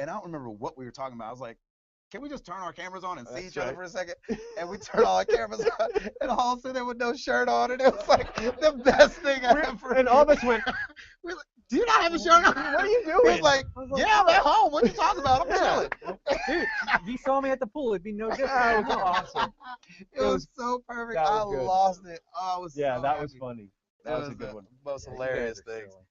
and I don't remember what we were talking about. I was like, can we just turn our cameras on and see That's each other right. for a second? And we turned all our cameras on, and Hall sitting there with no shirt on, and it was like the best thing ever. And all of us went, We were like, do you not have a shirt on? what are you He doing? was like, yeah, I'm at home. What are you talking about? I'm chilling. Dude, if you saw me at the pool, it'd be no different. That was awesome. It was so perfect. that I was good. lost it. Oh, I was Yeah, so that was happy. funny. That That was a was good the one. most Yeah, you hilarious guys are thing. silly.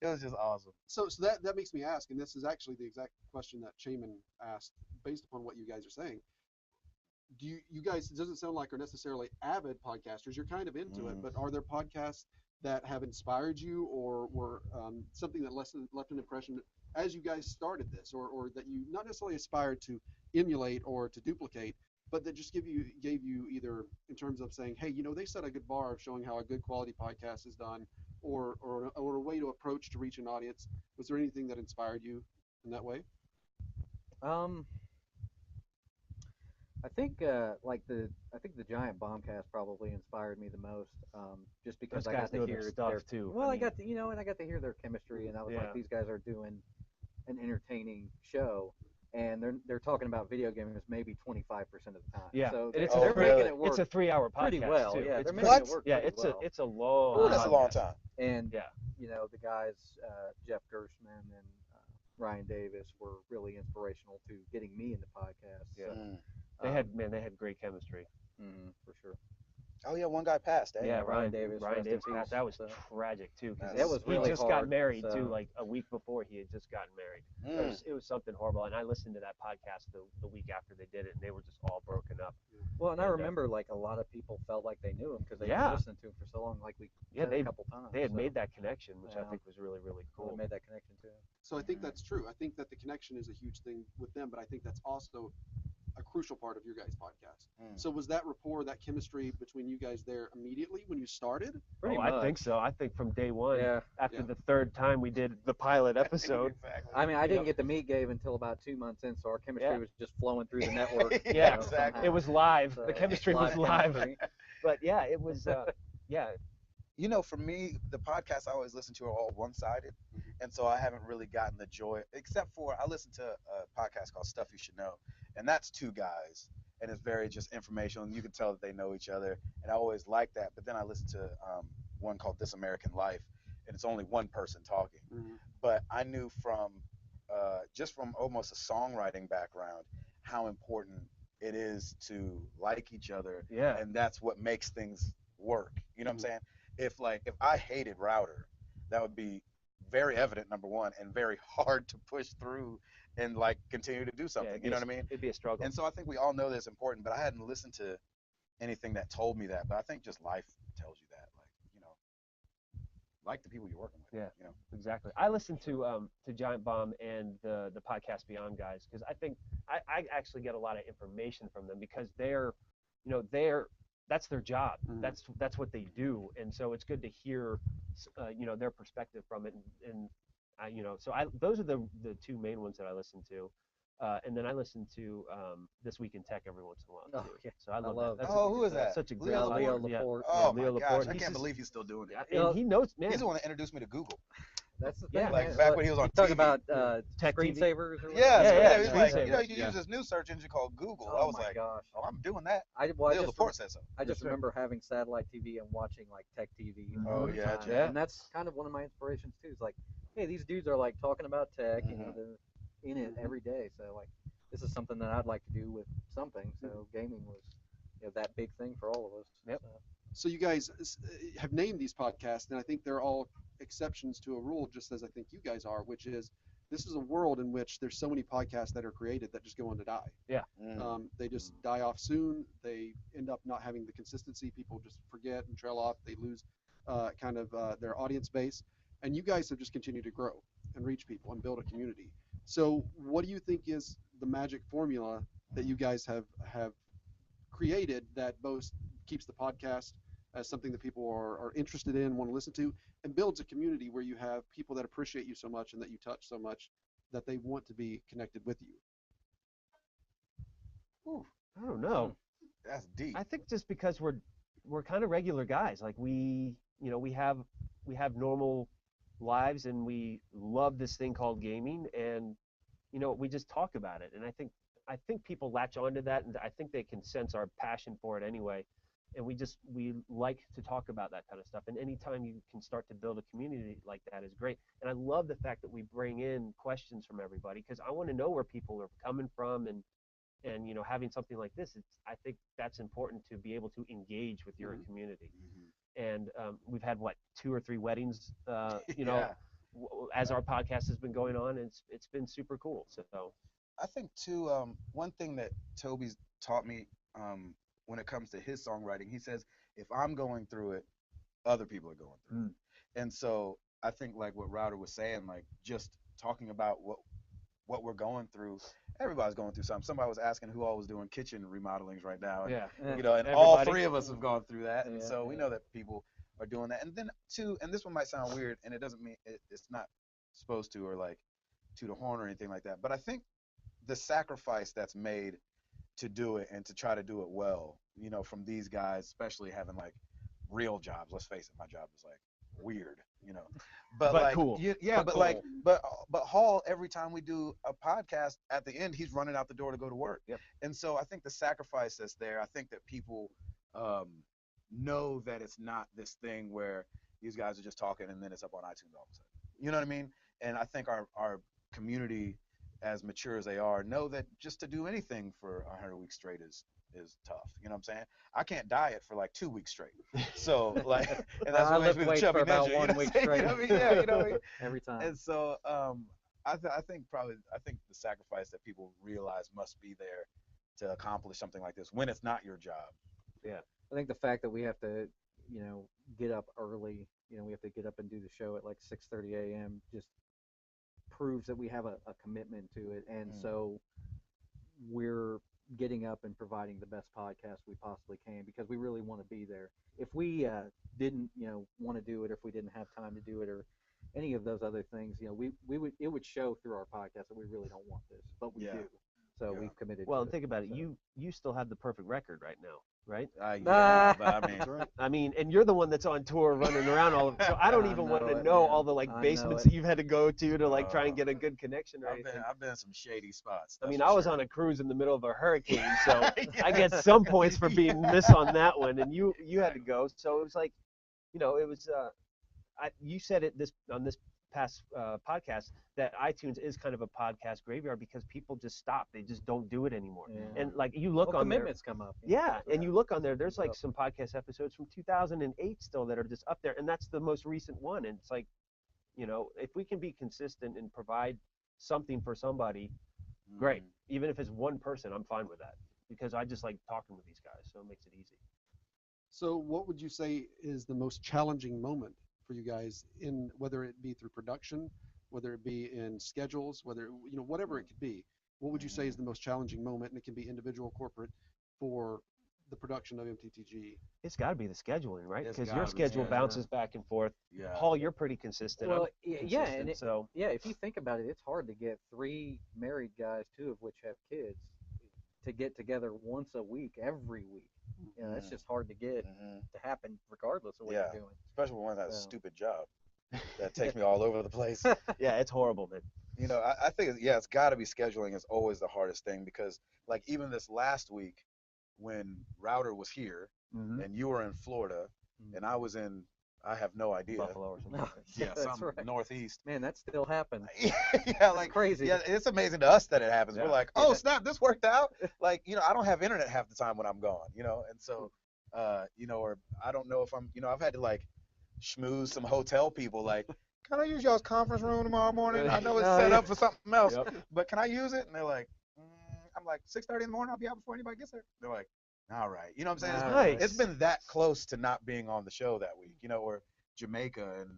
It was just awesome. So that makes me ask, and this is actually the exact question that Shaman asked, based upon what you guys are saying. Do you guys, it doesn't sound like are necessarily avid podcasters. You're kind of into it, but are there podcasts that have inspired you or were something that left an impression as you guys started this, or that you not necessarily aspired to emulate or to duplicate, but that just gave you either in terms of saying, hey, you know, they set a good bar of showing how a good quality podcast is done, or a way to approach to reach an audience. Was there anything that inspired you in that way? I think the Giant Bombcast probably inspired me the most, just because Those I guys got to know their hear stuff, too. Well, I I mean- got to and I got to hear their chemistry, and I was Yeah. like, these guys are doing an entertaining show, and they're talking about video games maybe 25% of the time. Yeah, so and it's they're a- making really? it work It's a 3-hour podcast pretty well. too. Yeah, It's they're pretty- making it work Yeah, pretty it's well. it's a long. Ooh, that's a long podcast. time. And Yeah. the guys, Jeff Gershman and Ryan Davis were really inspirational to getting me into podcasts. Yeah. So, They had great chemistry. for sure. Oh yeah, one guy passed. Eh? Yeah, Ryan Davis, Ryan rest in Davis peace. passed. That was So- tragic too, because That was he really just got hard, married so- too. Like a week before, he had just gotten married. Mm. It was something horrible, and I listened to that podcast the week after they did it, and they were just all broken up. Well, and I And, remember like a lot of people felt like they knew him because they Yeah. had listened to him for so long, like we Yeah, said a couple times. They had so made that connection, which I Yeah. think was really, really they cool. made that connection too. So I think that's true. I think that the connection is a huge thing with them, but I think that's also a crucial part of your guys' podcast. Mm. So was that rapport, that chemistry between you guys there immediately when you started? Pretty I much. think so. I think from day one, Yeah. after Yeah. the third time we did the pilot episode. Exactly. I mean, I didn't Yep. get to meet Gabe until about 2 months in, so our chemistry Yeah. was just flowing through the network. Yeah, somehow. exactly. It was live. So, The chemistry was live. chemistry. But yeah, it was. Yeah, You know, for me, the podcasts I always listen to are all one-sided, and so I haven't really gotten the joy, except for I listen to a podcast called Stuff You Should Know, and that's two guys, and it's very just informational, and you can tell that they know each other, and I always like that. But then I listen to one called This American Life, and it's only one person talking. But I knew from just from almost a songwriting background how important it is to like each other, yeah. and that's what makes things work. You know what I'm saying? If I hated Router, that would be very evident, number one, and very hard to push through and continue to do something. it'd You be know a- what I mean? It'd be a struggle. And so I think we all know that's important, but I hadn't listened to anything that told me that. But I think just life tells you that, like the people you're working with. Yeah. You know. Exactly. I listened to Giant Bomb and the podcast Beyond guys because I think I actually get a lot of information from them because that's their job. That's what they do, and so it's good to hear their perspective from it, and those are the two main ones that I listen to. And then I listen to This Week in Tech every once in a while too. Oh, yeah. So I love love that. that. That's Who is that? Such a great Leo podcast. Leo Yeah. Laporte. Oh Leo my gosh, Laporte. I He's can't just- believe he's still doing it. And he knows, man. He's the one that introduced me to Google. That's the Yeah. thing. Like man. back when he was on Talking TV. about Tech TV. screensavers or whatever? Yeah, Yeah, he's like, screensavers. you can use this new search engine called Google. I Oh was my like, gosh. oh, I'm doing that. I Leo Laporte said so. I just sir. remember having satellite TV and watching like Tech TV. Oh, all the yeah, time. yeah. And that's kind of one of my inspirations too. It's like, hey, these dudes are like talking about tech, they're in it every day. So like, this is something that I'd like to do with something. So gaming was, that big thing for all of us. Yep. So. So you guys have named these podcasts, and I think they're all exceptions to a rule, just as I think you guys are, which is this is a world in which there's so many podcasts that are created that just go on to die. Yeah. They just die off soon. They end up not having the consistency. People just forget and trail off. They lose their audience base. And you guys have just continued to grow and reach people and build a community. So what do you think is the magic formula that you guys have created that both keeps the podcast as something that people are interested in, want to listen to, and builds a community where you have people that appreciate you so much and that you touch so much that they want to be connected with you? I don't know. That's deep. I think just because we're kind of regular guys. Like we have normal lives and we love this thing called gaming, and we just talk about it. And I think people latch onto that, and I think they can sense our passion for it anyway. And we like to talk about that kind of stuff. And anytime you can start to build a community like that is great. And I love the fact that we bring in questions from everybody, because I want to know where people are coming from, and having something like this, I think that's important to be able to engage with your community. And we've had 2 or 3 weddings, as our podcast has been going on, and it's been super cool. So I think too, one thing that Toby's taught me when it comes to his songwriting, he says, if I'm going through it, other people are going through it. And so I think like what Router was saying, like just talking about what we're going through, everybody's going through something. Somebody was asking who all was doing kitchen remodelings right now. And, and Everybody. all 3 of us have gone through that. And so we know that people are doing that. And then too, and this one might sound weird, and it doesn't mean it's not supposed to, or like to the horn or anything like that. But I think the sacrifice that's made to do it and to try to do it well, from these guys, especially having like real jobs. Let's face it, my job is like weird, but like cool. But Hall, every time we do a podcast, at the end he's running out the door to go to work. Yep. And so I think the sacrifice that's there, I think that people know that it's not this thing where these guys are just talking and then it's up on iTunes all of a sudden. You know what I mean? And I think our community, as mature as they are, know that just to do anything for 100 weeks straight is tough. You know what I'm saying? I can't diet for like 2 weeks straight. So like, and that's I what makes lift me the weights chubby for about ninja. 1 week straight. You know what I mean? Yeah, you know what I mean? Every time. And so I think the sacrifice that people realize must be there to accomplish something like this when it's not your job. Yeah. I think the fact that we have to, get up early, we have to get up and do the show at like 6:30 a.m. just proves that we have a commitment to it. And so we're getting up and providing the best podcast we possibly can because we really want to be there. If we didn't, want to do it, or if we didn't have time to do it, or any of those other things, it would show through our podcast that we really don't want this, but we do. So we've committed. Well, to and think about it. So. You still have the perfect record right now, right? Yeah, but I mean, and you're the one that's on tour running around all of so I don't even want to know all the basements that you've had to go to like try and get a good connection or anything. I've been in some shady spots. I mean, I was on a cruise in the middle of a hurricane, so I get some points for being miss on that one, and you had to go. So it was like, it was you said it on this past podcast that iTunes is kind of a podcast graveyard because people just stop. They just don't do it anymore. Yeah. And like you look on commitments come up. Yeah, and you look on there. There's like some podcast episodes from 2008 still that are just up there, and that's the most recent one. And it's like, if we can be consistent and provide something for somebody, great. Even if it's one person, I'm fine with that because I just like talking with these guys, so it makes it easy. So what would you say is the most challenging moment for you guys, in whether it be through production, whether it be in schedules, whether whatever it could be? What would you say is the most challenging moment, and it can be individual, corporate, for the production of MTTG? It's got to be the scheduling, right? Because your schedule bounces back and forth. Yeah. Paul, you're pretty consistent. Well, consistent, if you think about it, it's hard to get 3 married guys, 2 of which have kids, to get together once a week, every week. It's just hard to get to happen regardless of what you're doing. Especially when I have a stupid job that takes me all over the place. Yeah, it's horrible, man. I think, it's got to be scheduling is always the hardest thing because, like, even this last week when Router was here and you were in Florida and I was in, I have no idea. Buffalo or something. That's right. Northeast. Man, that still happens. Crazy. Yeah, it's amazing to us that it happens. We're like, oh snap, this worked out. Like, I don't have internet half the time when I'm gone, and so, or I don't know if I'm, I've had to like schmooze some hotel people, like, can I use y'all's conference room tomorrow morning? I know it's set up for something else, but can I use it? And they're like, I'm like, 6:30 in the morning, I'll be out before anybody gets there. They're like, all right. You know what I'm saying? Nice. It's been that close to not being on the show that week, or Jamaica and,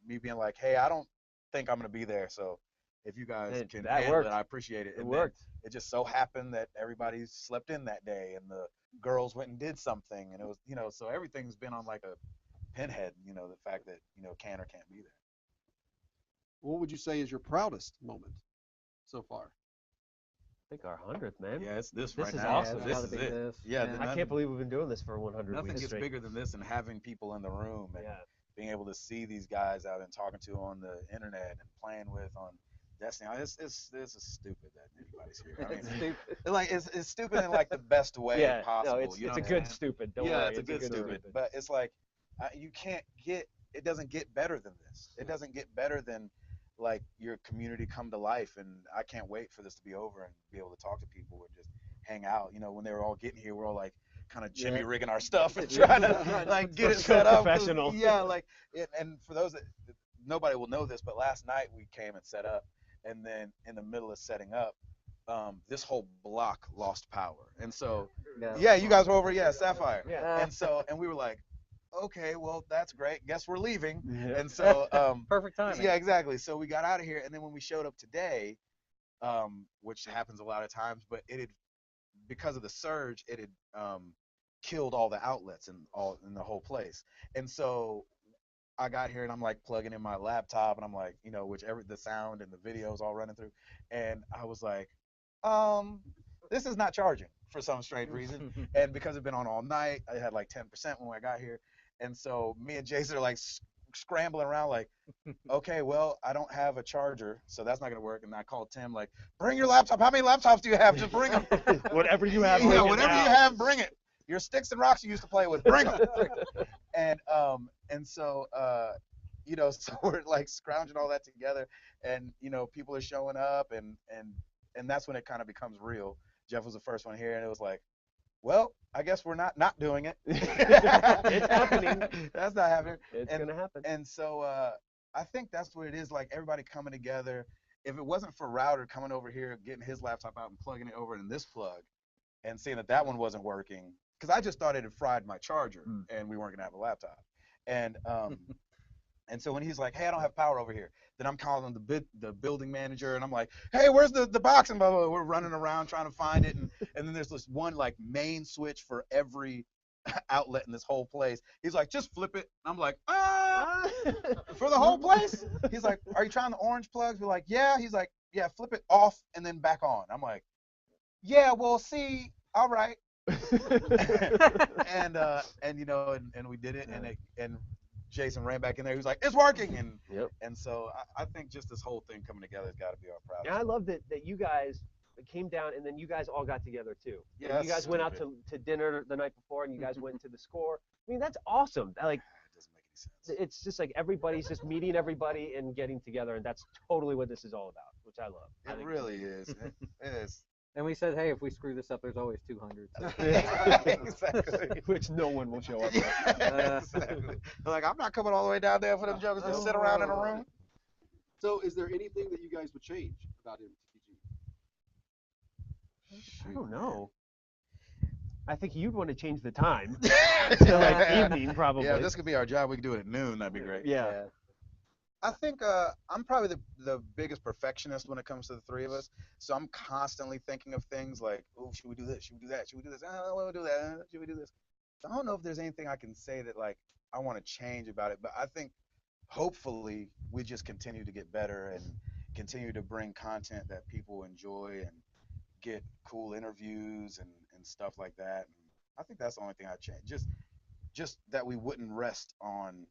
me being like, hey, I don't think I'm going to be there. So if you guys And can that handle worked. it, I appreciate it. It And then worked. it just so happened that everybody slept in that day, and the girls went and did something, and it was, so everything's been on like a pinhead. The fact that can or can't be there. What would you say is your proudest moment so far? I think our 100th, man. Yeah, it's this This right is now. awesome. So Yeah, it's this gotta is be it. this. Yeah, Yeah. the I none- can't believe we've been doing this for 100 nothing weeks gets straight. bigger than this, and having people in the room and Yeah. being able to see these guys out and talking to on the internet and playing with on Destiny. This is stupid that anybody's here. I mean, It's stupid. like it's stupid in like the best way Yeah, possible. no, it's you know a what good I'm saying? stupid. Don't Yeah, worry, it's a good stupid. But it's like you can't get. It doesn't get better than this. It doesn't get better than like your community come to life. And I can't wait for this to be over and be able to talk to people and just hang out. When they were all getting here, we're all like kind of jimmy rigging our stuff and trying to like get it Let's go set up. 'Cause, professional. Yeah, like and for those that nobody will know this, but last night we came and set up, and then in the middle of setting up, this whole block lost power, and so yeah, you guys were over, yeah, Sapphire, Yeah. and we were like, okay, well that's great. Guess we're leaving, Yeah. and so Perfect timing. yeah, exactly. So we got out of here, and then when we showed up today, which happens a lot of times, but it had because of the surge, it had killed all the outlets in the whole place, and so I got here and I'm like plugging in my laptop and I'm like, the sound and the videos all running through, and I was like, this is not charging for some strange reason, and because it'd been on all night, I had like 10% when I got here, and so me and Jason are like scrambling around like, okay, well, I don't have a charger, so that's not gonna work, and I called Tim like, bring your laptop. How many laptops do you have? Just bring them. Whatever you have, Yeah, bring it whatever now. you have, bring it. Your sticks and rocks you used to play with, bring them. And so so we're like scrounging all that together, and people are showing up, and that's when it kind of becomes real. Jeff was the first one here, and it was like, well, I guess we're not doing it. It's happening. That's not happening. It's And- gonna happen. And so I think that's what it is, like everybody coming together. If it wasn't for Router coming over here, getting his laptop out and plugging it over in this plug, and seeing that one wasn't working, because I just thought it had fried my charger and we weren't gonna have a laptop. And and so when he's like, hey, I don't have power over here, then I'm calling the building manager, and I'm like, hey, where's the box? And blah, blah, blah. We're running around trying to find it, and then there's this one like main switch for every outlet in this whole place. He's like, just flip it. And I'm like, for the whole place? He's like, are you trying the orange plugs? We're like, yeah. He's like, yeah, flip it off and then back on. I'm like, yeah, well, see, all right. and we did it, and Jason ran back in there. He was like, it's working. And Yep. and so I think just this whole thing coming together has got to be our proudest. And I love that you guys came down and then you guys all got together too. Yeah, And you that's guys went out stupid. to dinner the night before, and you guys went to the score. I mean, that's awesome. Like, It doesn't make any sense. it's just like everybody's just meeting everybody and getting together, and that's totally what this is all about, which I love. I It think really is. It is. And we said, hey, if we screw this up, there's always 200. So. Exactly. which no one will show up. for. Exactly. Like, I'm not coming all the way down there for them jokers to sit around in a room. So, is there anything that you guys would change about MTG? I don't know. I think you'd want to change the time to like evening, probably. Yeah, if this could be our job, we could do it at noon. That'd be great. Yeah. I think I'm probably the biggest perfectionist when it comes to the three of us. So I'm constantly thinking of things like, oh, should we do this? Should we do that? Should we do this? Oh, we'll do that. Should we do this? So I don't know if there's anything I can say that like I want to change about it, but I think hopefully we just continue to get better and continue to bring content that people enjoy and get cool interviews and stuff like that. And I think that's the only thing I'd change. Just that we wouldn't rest on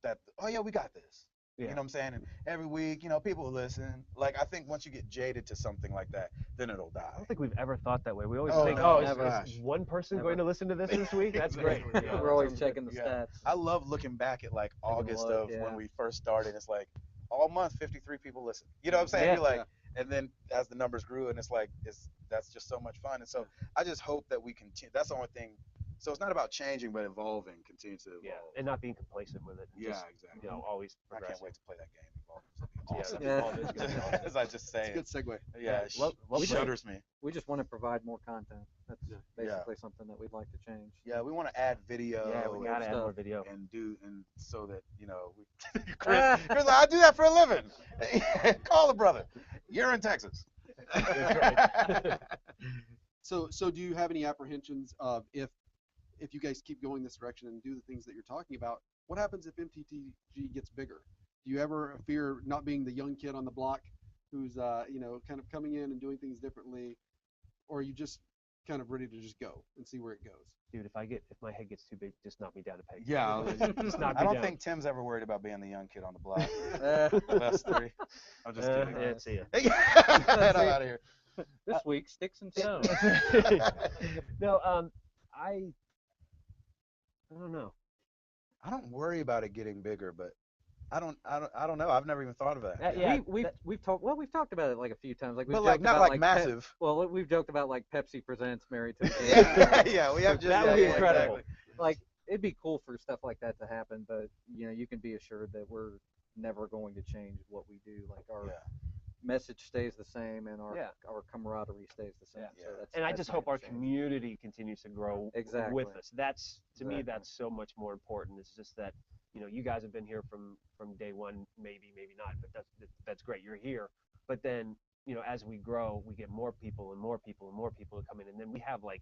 that. Oh yeah, we got this. Yeah. You know what I'm saying? And every week, people will listen. Like, I think once you get jaded to something like that, then it'll die. I don't think we've ever thought that way. We always Oh, think, no, is never. one person Never. going to listen to this week? That's great. Exactly. We're always checking the Yeah. stats. I love looking back at like Taking a August look, of yeah. when we first started. It's like all month 53 people listen. You know what I'm saying? Yeah. You're like, and then as the numbers grew, and it's like that's just so much fun. And so I just hope that we continue. That's the only thing. So it's not about changing, but evolving. Continue to evolve. Yeah, and not being complacent with it. Yeah, Just, exactly. always I can't progressing. wait to play that game. Evolve. awesome. Yeah, all this is awesome. As I just say It's a it. good segue. Yeah, Well, it shudders me. We just want to provide more content. That's Yeah. basically something that we'd like to change. Yeah, we want to add video. Yeah, we gotta add stuff. more video. and so that Chris, I do that for a living. Call the brother. You're in Texas. So do you have any apprehensions of if you guys keep going this direction and do the things that you're talking about, what happens if MTTG gets bigger? Do you ever fear not being the young kid on the block who's kind of coming in and doing things differently, or are you just kind of ready to just go and see where it goes? Dude, if my head gets too big, just knock me down a peg. Yeah, Just knock I me don't down. think Tim's ever worried about being the young kid on the block. Uh, Us three. I'm just kidding. Yeah, see ya. Get out of here. this week, sticks and stones. No, I don't know. I don't worry about it getting bigger, but I don't know. I've never even thought of that. Yeah, We've talked about it like a few times. Like we've But like joked not about, like Pep- massive. well, we've joked about like Pepsi presents Married to the Game. Yeah, we have just That would be yeah, incredible. exactly. Like it'd be cool for stuff like that to happen, but you can be assured that we're never going to change what we do. Like our Yeah. message stays the same and our Yeah. our camaraderie stays the same. Yeah. So that's, And I that's just not hope our gonna change. community continues to grow Exactly. with us. That's to me, Exactly. that's so much more important. It's just that you guys have been here from day one, maybe not, but that's great. You're here. But then as we grow, we get more people and more people and more people to come in, and then we have like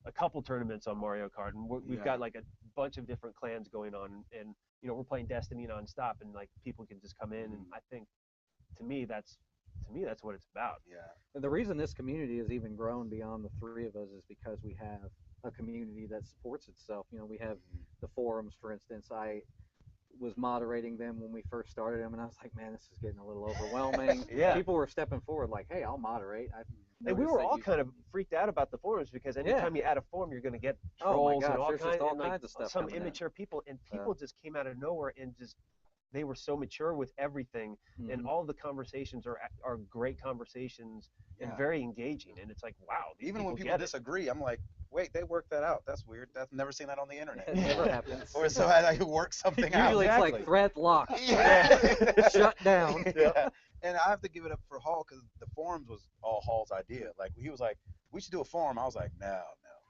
a couple tournaments on Mario Kart, and we've Yeah. got like a bunch of different clans going on, and we're playing Destiny nonstop, and like people can just come in, and I think to me that's what it's about. Yeah. And the reason this community has even grown beyond the three of us is because we have a community that supports itself. We have the forums, for instance. I was moderating them when we first started them, and I was like, man, this is getting a little overwhelming. Yeah. People were stepping forward like, hey, I'll moderate. And we were all kind of freaked out about the forums because anytime you add a forum, you're going to get Oh my trolls and gosh, all there's just kinds, all and like kinds of stuff some coming in. immature people, and people just came out of nowhere and just they were so mature with everything, and all the conversations are great conversations and Yeah. very engaging, and it's like, wow, these Even when people get it. disagree, I'm like, wait, they worked that out. That's weird. I've never seen that on the internet. It never happens. Or so I work something out. Usually it's Exactly. like thread lock, Yeah. shut down. Yeah. And I have to give it up for Hall because the forums was all Hall's idea. Like he was like, we should do a forum. I was like, no.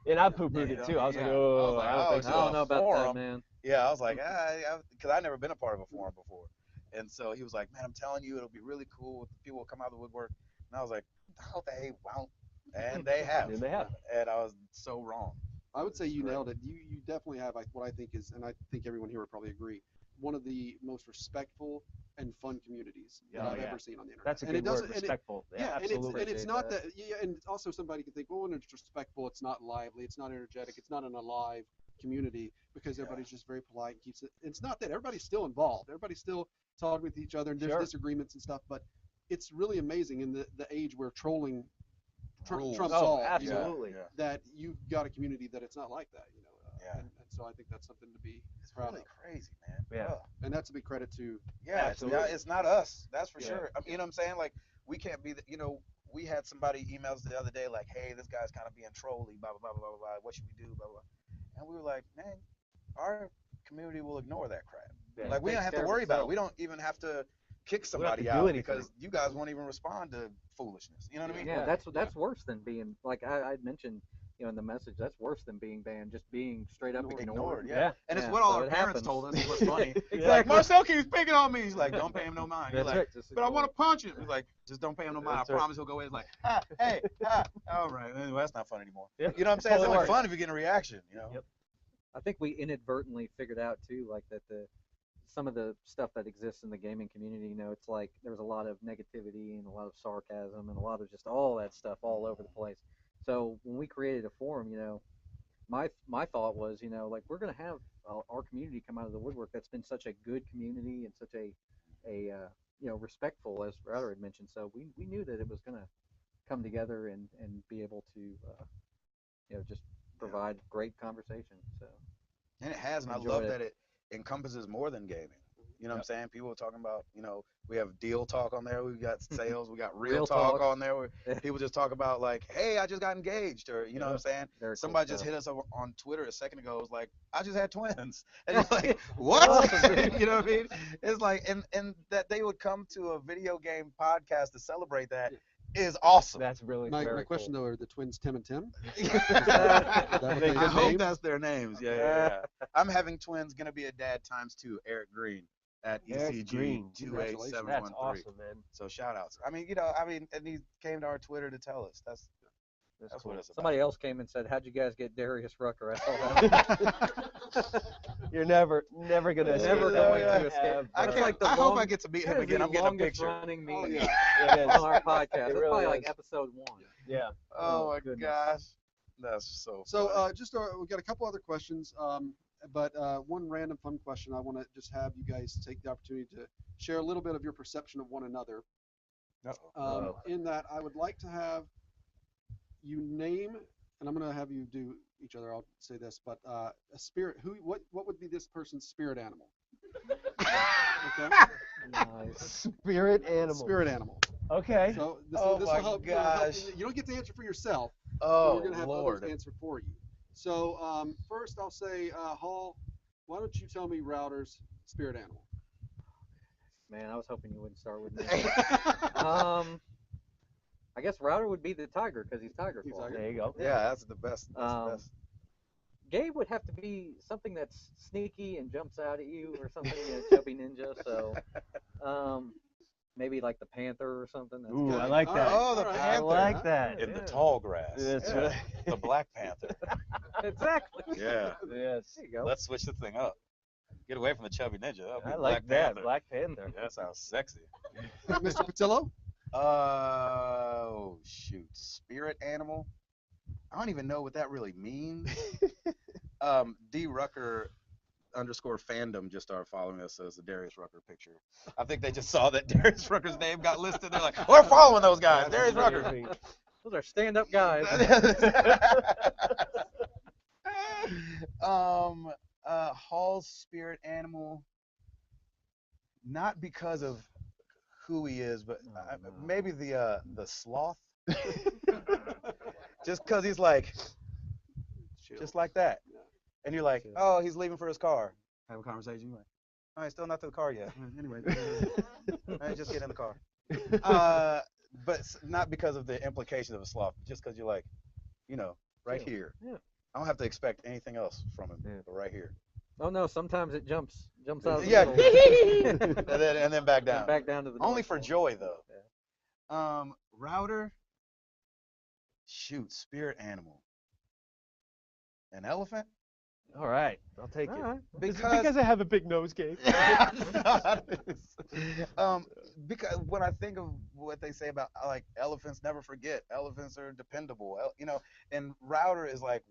And I poo-pooed it too. I was like, oh, I don't think I so. don't know about that, Forum. man. Yeah, I was like, because I've never been a part of a forum before. And so he was like, man, I'm telling you, it'll be really cool. People will come out of the woodwork. And I was like, no, they won't. And they have. And they have. And I was so wrong. I would say you Right. nailed it. You definitely have what I think is, and I think everyone here would probably agree, one of the most respectful and fun communities that I've ever seen on the internet. That's a And good it doesn't- word, and it- respectful. Yeah, absolutely. and it's Appreciate not that. that. Yeah, and also somebody can think, well, when it's respectful, it's not lively, it's not energetic, it's not an alive community because everybody's just very polite and keeps it. It's not that everybody's still involved. Everybody's still talking with each other, and there's Sure. disagreements and stuff. But it's really amazing in the age where trolling Rules. trumps Oh, all. absolutely. Yeah. That you've got a community that it's not like that. Yeah. And so I think that's something to be It's proud really of. crazy, man. Yeah. Ugh. And that's a big credit to. Yeah, Absolutely. it's not us. That's for Yeah. sure. You know what I'm saying? Like, we can't be, we had somebody email us the other day, like, hey, this guy's kind of being trolly, blah, blah, blah, blah, blah, blah. What should we do, blah, blah, blah. And we were like, man, our community will ignore that crap. Yeah. Like, we Takes don't have to care of worry about it. itself. We don't even have to kick We don't have to somebody do out anything. because you guys won't even respond to foolishness. You know what I mean? Yeah, that's worse than being like I mentioned, in the message. That's worse than being banned. Just being straight up ignored. Yeah. Yeah. And it's Yeah, what all so our it parents happens. told us. It was funny. Exactly. Like, Marcel keeps picking on me. He's like, don't pay him no mind. He's That's like, right. but I want to punch him. He's like, just don't pay him no mind. That's I right. promise he'll go in. He's like, hey, all right. Anyway, that's not fun anymore. Yeah. You know what I'm saying? It's Totally only works. fun if you get a reaction, Yep. I think we inadvertently figured out too, like that some of the stuff that exists in the gaming community, it's like there's a lot of negativity and a lot of sarcasm and a lot of just all that stuff all over the place. So when we created a forum, my thought was, like we're gonna have our community come out of the woodwork. That's been such a good community and such a respectful, as Router had mentioned. So we knew that it was gonna come together and be able to just provide great conversation. So And it has, and I Enjoy love it. that it encompasses more than gaming. You know what I'm saying? People are talking about, we have deal talk on there. We got sales. We got real Real talk talk. on there. Where people just talk about like, hey, I just got engaged, or you know what I'm saying? Very cool Somebody just stuff. hit us up on Twitter a second ago. It was like, I just had twins, and you're like, what? You know what I mean? It's like, and that they would come to a video game podcast to celebrate that is awesome. That's really My very question cool. though, are the twins Tim and Tim? I Is that what they hope named? that's their names. Yeah. I'm having twins. Gonna be a dad ×2. Eric Green at Eric ECG Green. 28713. That's awesome, man. So shout outs. I mean, and he came to our Twitter to tell us. That's That's what cool. it's about. Somebody else came and said, "How'd you guys get Darius Rucker?" I saw that. You're never gonna Never escape going that. to escape. I, That's can't, like the I hope I long- get to meet That him is again. the I'm getting a longest picture. running Oh, meeting yeah. It is. on our podcast. It's really probably like is. episode 1. Yeah. Oh my goodness. gosh, that's so. So funny. we got a couple other questions, but one random fun question. I want to just have you guys take the opportunity to share a little bit of your perception of one another. Uh-oh. In that, I would like to have you name, and I'm going to have you do each other. I'll say this, but a spirit. What would be this person's spirit animal? Okay. Nice. Spirit animal. Spirit animal. Okay. So Oh this my will help. gosh. You don't get to answer for yourself. Oh We're going to have Lord. others answer for you. So first, I'll say, Hall, why don't you tell me Router's spirit animal? Man, I was hoping you wouldn't start with me. I guess Router would be the tiger because he's tiger He's claw. tiger. There you go. Yeah, that's the best. That's the best. Gabe would have to be something that's sneaky and jumps out at you or something, a chubby ninja. So, maybe like the panther or something. That's Ooh, good. I like that. Oh, the All right. I panther. like that. In the Yeah. tall grass. That's Yeah. right. The Black Panther. Exactly. Yeah. Yes. There you go. Let's switch the thing up. Get away from the chubby ninja. That'll be I Black like that. Panther. Black Panther. Yeah, that sounds sexy. Mr. Patillo? Oh shoot, spirit animal. I don't even know what that really means. D Rucker _ fandom just started following us as a Darius Rucker picture. I think they just saw that Darius Rucker's name got listed. They're like, we're following those guys. Darius Rucker. Amazing. Those are stand-up guys. Hall's spirit animal, not because of who he is, but maybe the sloth. Just because he's like, just like that. And you're like, oh, he's leaving for his car. Have a conversation. You're like, all right, still not to the car yet. Anyway, just get in the car. But not because of the implications of a sloth, just because you're like, right here. Yeah. I don't have to expect anything else from him, Yeah. but right here. Oh no, sometimes it jumps out of the Yeah. middle. and then back down. Back down to the Only north for pole. joy though. Router. Shoot, spirit animal. An elephant? All right. I'll take All it. right. Because I have a big nose, Gabe. Because when I think of what they say about like elephants, never forget. Elephants are dependable, and Router is like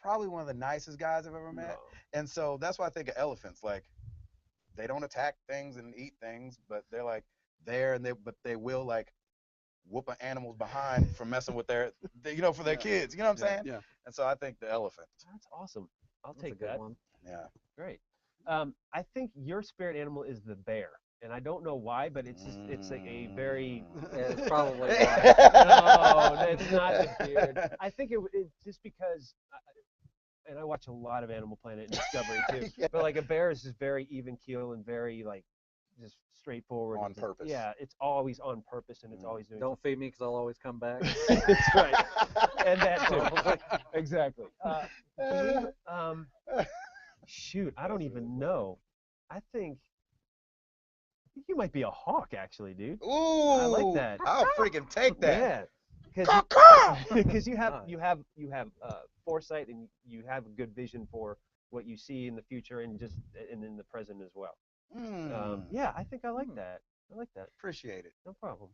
probably one of the nicest guys I've ever met. And so that's why I think of elephants. Like they don't attack things and eat things, but they're like there but they will like whoop an animal's behind for messing with their for their kids. You know what I'm saying? Yeah. And so I think the elephant. That's awesome. I'll That's a take good that. one. Yeah. Great. I think your spirit animal is the bear, and I don't know why, but it's just it's like a very Yeah, it's probably why. no, it's not the beard. I think it's just because, and I watch a lot of Animal Planet and Discovery too. Yeah. But like a bear is just very even keel and very like just straightforward. On It's just- purpose. Yeah, it's always on purpose and it's always doing. Don't feed me because I'll always come back. That's right. And that too. Exactly. Shoot, I don't even know. I think you might be a hawk, actually, dude. Ooh, I like that. I'll freaking take that. Yeah, because you have foresight and you have a good vision for what you see in the future and in the present as well. Yeah, I think I like that. I like that. Appreciate it. No problem.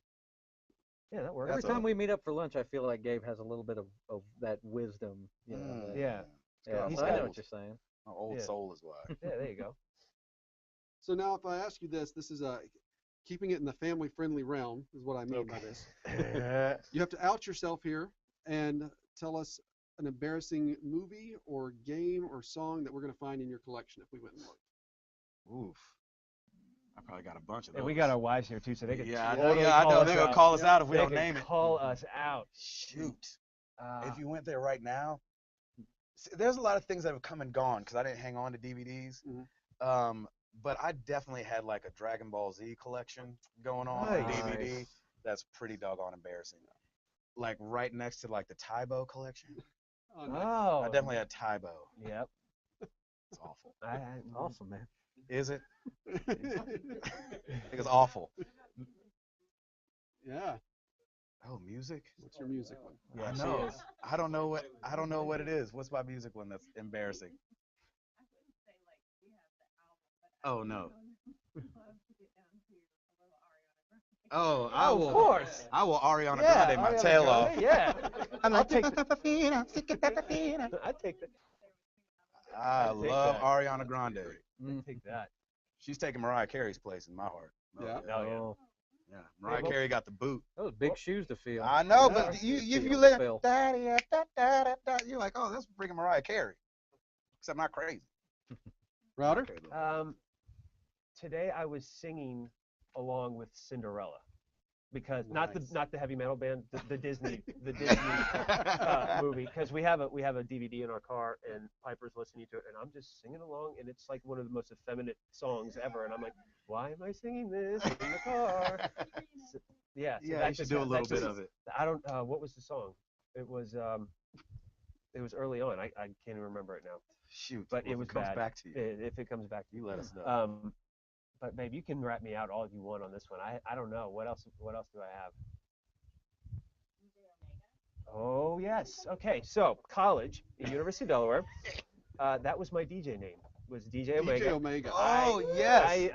Yeah, that works. Every That's time we meet up for lunch, I feel like Gabe has a little bit of that wisdom. Yeah. Yeah, He's so I got know old- what you're saying. My old Yeah. soul is why. Yeah, there you go. So now if I ask you this is keeping it in the family-friendly realm is what I mean by this. You have to out yourself here and tell us an embarrassing movie or game or song that we're going to find in your collection if we went and looked. Oof. I probably got a bunch of those. And we got our wives here too, so they could Yeah, I know. totally Yeah, I call know. us They're gonna out. call us out if we They don't could name it. call us out. Shoot. Uh, If you went there right now, there's a lot of things that have come and gone because I didn't hang on to DVDs. But I definitely had like a Dragon Ball Z collection going on DVD. Nice. That's pretty doggone embarrassing. Like right next to like the Tybo collection. Oh, nice. oh. I definitely had Tybo. Yep. It's awful. Awesome, man. Is it? I think it's awful. Yeah. Oh, music? What's your music one? Yeah, I she know. is. I don't know what it is. What's my music one that's embarrassing? Oh no. Oh, I Of will. course. I will Ariana Yeah, Grande my Ariana tail Grande, off. Yeah. I'm I'll like, take I I'd take that. love take that. Ariana Grande. Take that. She's taking Mariah Carey's place in my heart. Yeah. Oh, Yeah. Mariah Carey got the boot. Those big shoes to fill. I know, Yeah. but if you Phil. look Phil. you're like, oh, that's freaking Mariah Carey. Except not crazy. Router? yeah. Today I was singing along with Cinderella, because not Nice. the heavy metal band, the Disney movie, because we have a DVD in our car and Piper's listening to it and I'm just singing along and it's like one of the most effeminate songs ever and I'm like, why am I singing this in the car? So, yeah. So Yeah, that you should just- do a that little bit just- of it. I don't. What was the song? It was early on. I can't even remember it now. Shoot. But well, it was if it comes bad. back to you. If it comes back to you, You let us know. But babe, you can wrap me out all you want on this one. I don't know. What else do I have? Oh yes. Okay. So college at University of Delaware. That was my DJ name. Was DJ Omega. DJ Omega. Oh, yes.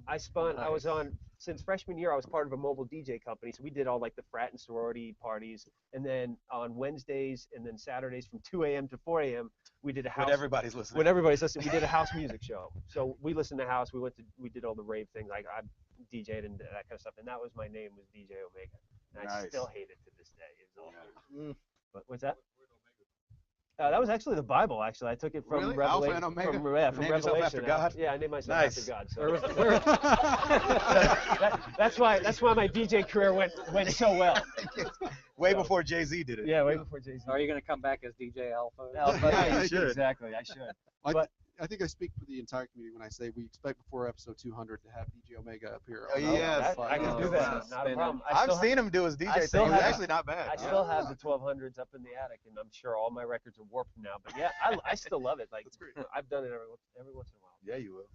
I spun. I was on since freshman year. I was part of a mobile DJ company, so we did all like the frat and sorority parties, and then on Wednesdays and then Saturdays from 2 a.m. to 4 a.m. we did a house. When everybody's listening. When everybody's listening, we did a house music show. So we listened to house. We did all the rave things. Like I DJ'd and that kind of stuff, and that was my name was DJ Omega, and I Nice. still hate it to this day. It's awful. But what's that? That was actually the Bible. Actually, I took it from Really? Alpha Revelation. and Omega? From Name Revelation. yourself after God? Yeah, I named myself Nice. after God. So that's why my DJ career went so well. Way So- before Jay-Z did it. Yeah, way before Jay-Z. Are you going to come back as DJ Alpha? Yeah, you should. Exactly, I should. I think I speak for the entire community when I say we expect before episode 200 to have DJ Omega appear. Oh, yes. I can do that. Not a problem. I've seen him do his DJ thing. still It was have- actually not bad. I still have the 1200s up in the attic, and I'm sure all my records are warped now. But yeah, I still love it. Like I've done it every once in a while. Yeah, you will.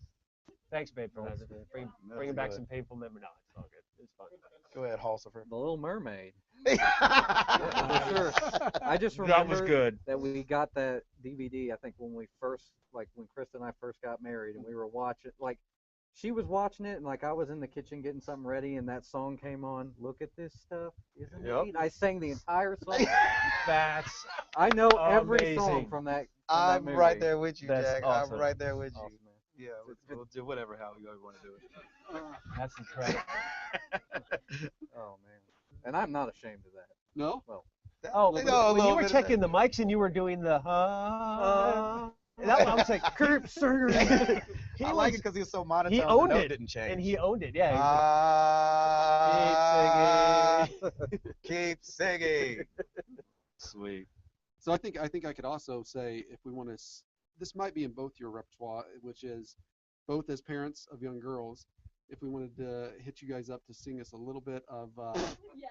Thanks, babe, for that. Bringing back good. some painful memory. No, it's all good. It's fun. Go ahead, Halsifer. The Little Mermaid. For sure. I just remember That was good. that we got that DVD, I think, when Krista and I first got married, and we were watching, like, she was watching it, and, like, I was in the kitchen getting something ready, and that song came on, Look at This Stuff, Isn't Yep. It Neat? I sang the entire song. That's I know every song amazing. from that I'm movie. right there with you, That's Jack. awesome. I'm right there with you. Awesome, man. Yeah, we'll do whatever how you want to do it. that's incredible. Oh, man. And I'm not ashamed of that. No? Oh, They when know a when little you were bit of checking the mics and you were doing the that one, I was like, Kurt Singer. He I like was- it because he was so monotone. he the owned note it, didn't change. and he owned it. Yeah. He was Keep singing. Sweet. So I think I could also say if we want to, this might be in both your repertoire, which is both as parents of young girls. If we wanted to hit you guys up to sing us a little bit of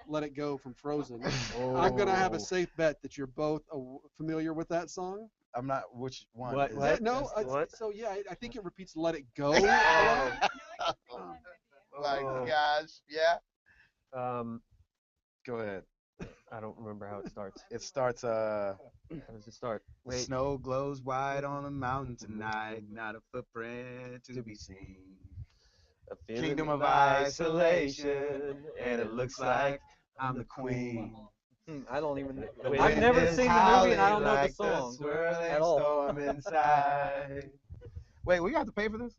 "Let It Go" from Frozen, I'm gonna have a safe bet that you're both familiar with that song. I'm not. Which one? What- is what? it? No, What? so yeah, I think it repeats "Let It Go." Oh my gosh. Yeah. Go ahead. I don't remember how it starts. It starts. How does it start? The Wait. snow glows white on the mountain tonight, not a footprint to be seen. A feeling Kingdom of isolation, and it looks like I'm the queen. I don't even. The I've wind never is seen the movie, and I howling don't know the like song swirling at all. storm inside. Wait, we have to pay for this?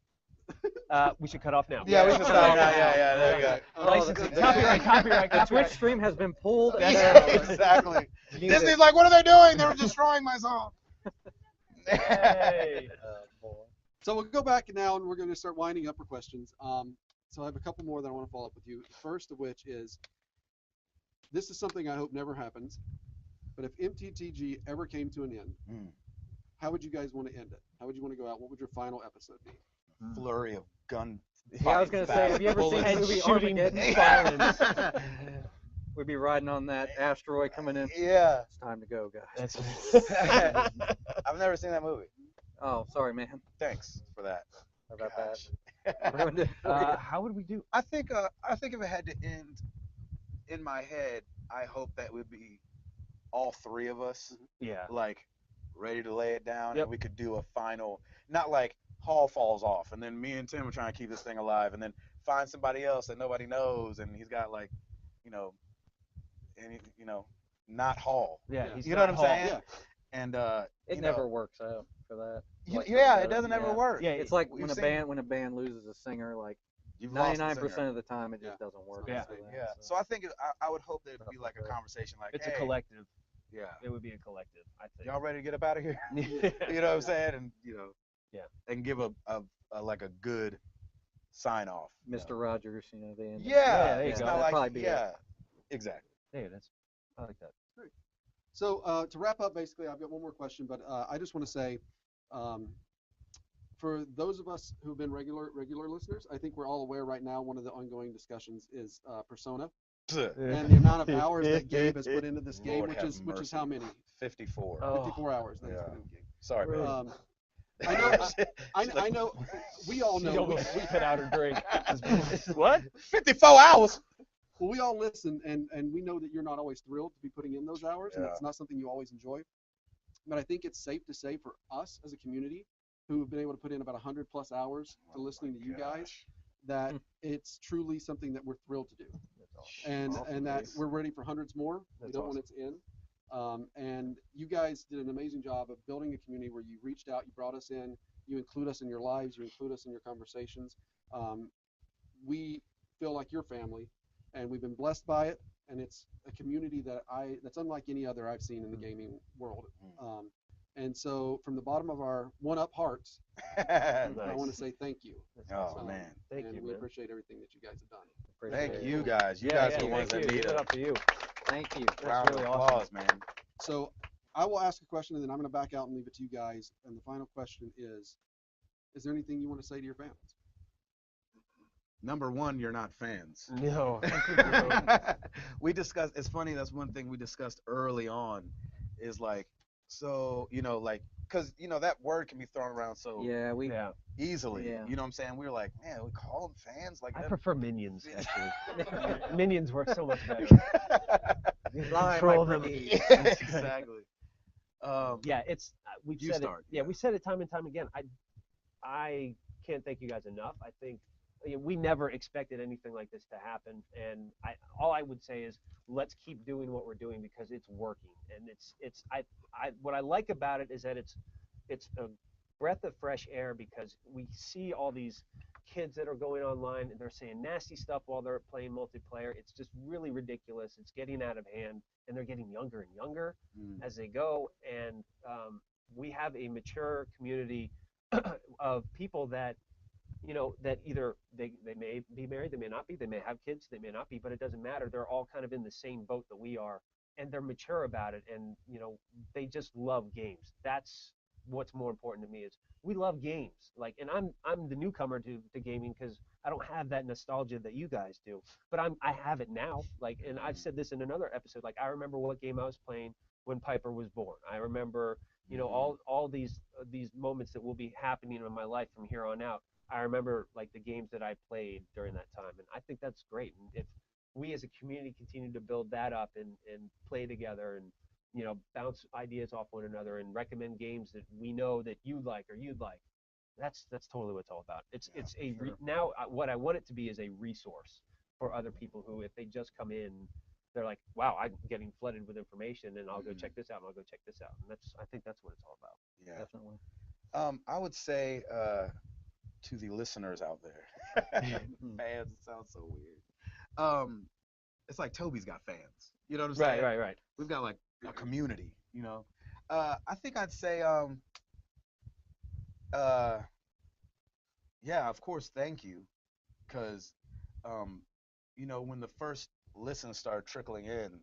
We should cut off now. Yeah, we should stop. Yeah, there you go. Licensing. the- Copyright. The Twitch stream has been pulled. Yeah, exactly. Disney's like, what are they doing? They're destroying my song. Hey. So we'll go back now, and we're going to start winding up for questions. So I have a couple more that I want to follow up with you. First of which is, this is something I hope never happens, but if MTTG ever came to an end, how would you guys want to end it? How would you want to go out? What would your final episode be? Flurry of gun. Yeah, I was gonna say, have you ever seen the movie Armageddon? violence? We'd be riding on that asteroid coming in. Yeah. It's time to go, guys. I've never seen that movie. Oh, sorry, man. Thanks for that. How about Gosh. that? Ruined it for you. How would we do? I think if it had to end in my head, I hope that would be all three of us, Yeah. like, ready to lay it down, Yep. and we could do a final, not like Hall falls off, and then me and Tim are trying to keep this thing alive, and then find somebody else that nobody knows, and he's got like, not Hall. Yeah. You know what I'm saying? Yeah. And It never works out for that. Like, yeah, for it doesn't ever yeah. work. Yeah. It's like We've when a seen- band loses a singer, like You've lost the 99% singer. of the time it just doesn't work. Yeah. after that, Yeah. So I think I would hope that it'd be like a Right. conversation, like, It's hey, a collective. Yeah. It would be a collective, I think. Y'all ready to get up out of here? Yeah. You know what I'm saying? And Yeah. and give a like a good sign off. Mr. Rogers, the end. Yeah, there you it's go. not That'd like probably be it. yeah, exactly. Hey, I like that. So to wrap up, basically, I've got one more question, but I just want to say, for those of us who've been regular listeners, I think we're all aware right now one of the ongoing discussions is Persona and the amount of hours that Gabe has put into this game, Lord which have is mercy. how many? 54. Oh. 54 hours. That he's Yeah. put into the game. Sorry, man. I know. We all know. She almost spit out her drink. What? 54 hours. Well, we all listen, and we know that you're not always thrilled to be putting in those hours, and Yeah. it's not something you always enjoy. But I think it's safe to say for us as a community who have been able to put in about 100 plus hours to listening to you guys, that it's truly something that we're thrilled to do. And that we're ready for hundreds more. We don't want it to end. And you guys did an amazing job of building a community where you reached out, you brought us in, you include us in your lives, you include us in your conversations. We feel like your family, and we've been blessed by it. And it's a community that's unlike any other I've seen in the gaming world. And so from the bottom of our one-up hearts, I want to say thank you. Oh man, Thank and you, we man. appreciate everything that you guys have done. thank you guys. You Yeah, guys are the ones thank that you. need Give it a up to you. Thank you. round really of awesome. applause, man. So I will ask a question, and then I'm going to back out and leave it to you guys. And the final question is there anything you want to say to your fans? Number one, you're not fans. No. We discussed, it's funny, that's one thing we discussed early on is like, so, because, that word can be thrown around so Yeah, Yeah. easily. Yeah. You know what I'm saying? We were like, man, we call them fans? Like, I that- prefer minions, actually. Minions work so much better. You Lie, control my them. pretty. exactly. Yeah, it's we've You said start, it. Yeah, we said it time and time again. I can't thank you guys enough. I think we never expected anything like this to happen, and all I would say is let's keep doing what we're doing because it's working, and what I like about it is that it's a breath of fresh air because we see all these kids that are going online and they're saying nasty stuff while they're playing multiplayer. It's just really ridiculous. It's getting out of hand, and they're getting younger and younger as they go. And we have a mature community of people that, that either they may be married, they may not be, they may have kids, they may not be, but it doesn't matter. They're all kind of in the same boat that we are, and they're mature about it, and they just love games. That's what's more important to me is we love games. And I'm the newcomer to gaming because I don't have that nostalgia that you guys do, but I have it now. And I've said this in another episode. I remember what game I was playing when Piper was born. I remember, all these moments that will be happening in my life from here on out. I remember the games that I played during that time, and I think that's great. And if we as a community continue to build that up and play together and bounce ideas off one another and recommend games that we know that you'd like or you'd like. That's totally what it's all about. Now what I want it to be is a resource for other people who, if they just come in, they're like, wow, I'm getting flooded with information, and I'll go check this out, and I'll go check this out. And I think that's what it's all about. Yeah. Definitely. I would say to the listeners out there, fans, it sounds so weird. It's like Toby's got fans. You know what I'm saying? Right. We've got a community, I think I'd say, yeah, of course, thank you. because, when the first listens started trickling in,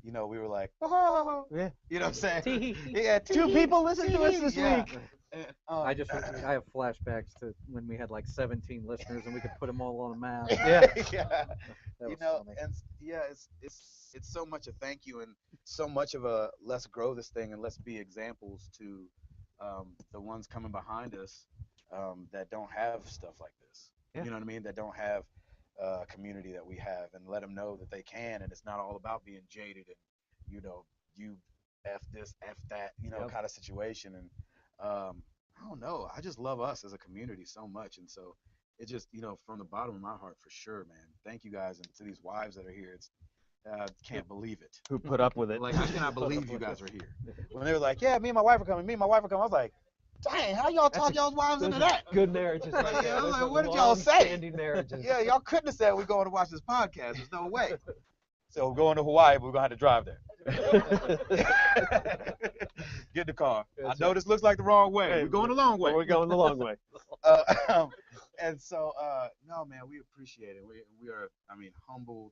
we were like, oh, Yeah. you know what I'm saying? Tee. Yeah, 2 people listened to us this yeah. week. And, I have flashbacks to when we had like 17 listeners and we could put them all on a map. Yeah. yeah. That was funny. And yeah, it's so much a thank you and so much of a let's grow this thing and let's be examples to the ones coming behind us that don't have stuff like this. Yeah. You know what I mean? That don't have a community that we have, and let them know that they can, and it's not all about being jaded and you f this f that Yep. kind of situation. And I don't know, I just love us as a community so much, and so it just from the bottom of my heart, for sure, man, thank you guys, and to these wives that are here. It's can't believe it. Who put up with it? Like, I cannot believe you guys are here. When they were like, yeah, me and my wife are coming, I was like, dang, how y'all talk y'all's wives into that? Good marriages. Right Yeah, there. I was Those like, are what did y'all say? long-standing marriages. Yeah, y'all couldn't have said we're going to watch this podcast. There's no way. So we're going to Hawaii, but we're going to have to drive there. Get in the car. That's I know this looks like the wrong way. Hey, We're going the long way. We're going the long way. And so, no, man, we appreciate it. We are, humbled,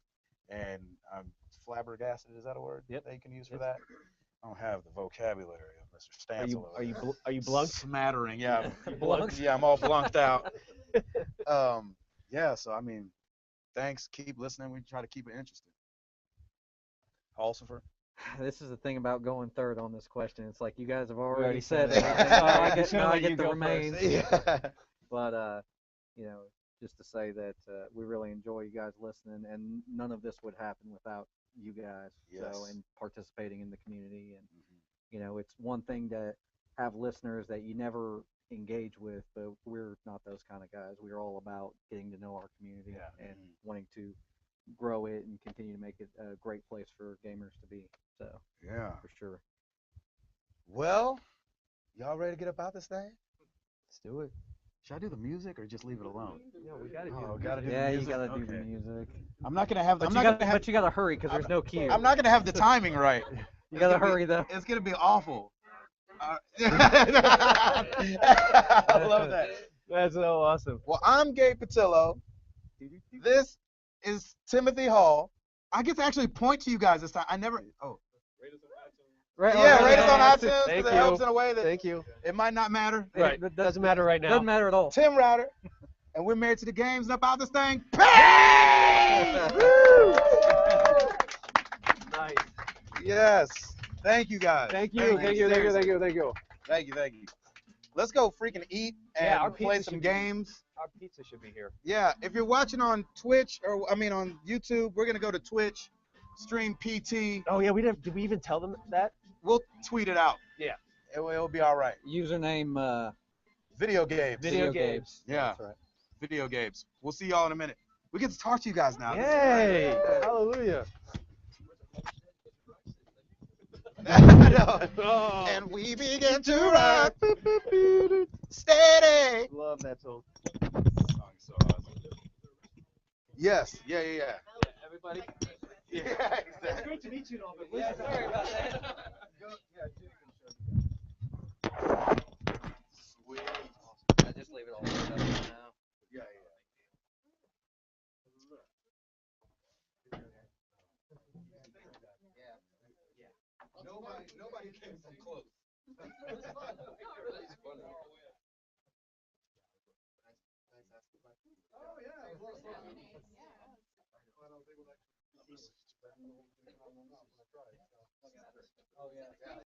and I'm flabbergasted. Is that a word Yep. that you can use for that? I don't have the vocabulary of Mr. Stancil. Are you blunked? Smattering, yeah. You blunked? Yeah, I'm all blunked out. Yeah, so thanks. Keep listening. We try to keep it interesting. Halsifer. This is the thing about going third on this question. It's like you guys have already already said said it. it. Now I You get the go remains. first. Yeah. But just to say that we really enjoy you guys listening, and none of this would happen without you guys. Yes. So, and participating in the community, and it's one thing to have listeners that you never engage with, but we're not those kind of guys. We're all about getting to know our community and wanting to grow it and continue to make it a great place for gamers to be. So Yeah. for sure. Well, y'all ready to get about this thing? Let's do it. Should I do the music or just leave it alone? Yeah, we gotta do Oh, it. gotta do Yeah, the you music? gotta do the Okay. music. I'm not gonna have the. But you gotta hurry because there's no cue. I'm not gonna have the timing right. You gotta hurry though. It's gonna be awful. I love that. That's so awesome. Well, I'm Gabe Patillo. This is Timothy Hall. I get to actually point to you guys this time. I never. Oh. Right, Yeah, rate us on that's iTunes Thank because it you. helps in a way that Thank you. it might not matter. Right. That Doesn't matter right now. Doesn't matter at all. Tim Router, and we're married to the games and about this thing. Peace! Nice. Yes. Thank you guys. Thank you. Seriously. Thank you. Let's go freaking eat and Yeah, our play pizza some should be- games. Our pizza should be here. Yeah, if you're watching on Twitch or on YouTube, we're gonna go to Twitch, stream PT. Oh yeah, did we even tell them that? We'll tweet it out. Yeah. It'll be all right. Username Video games. Video games. Yeah. That's right. Video games. We'll see y'all in a minute. We get to talk to you guys now. Yay! Hallelujah. I know. Oh, And we begin to rock. Steady. love that song. Yes. Yeah. Everybody. Yeah, It's exactly. great to meet you and all, but Sorry about that. Sweet. I just leave it all set up now. Yeah. Nobody came from close. Oh yeah. Oh yeah.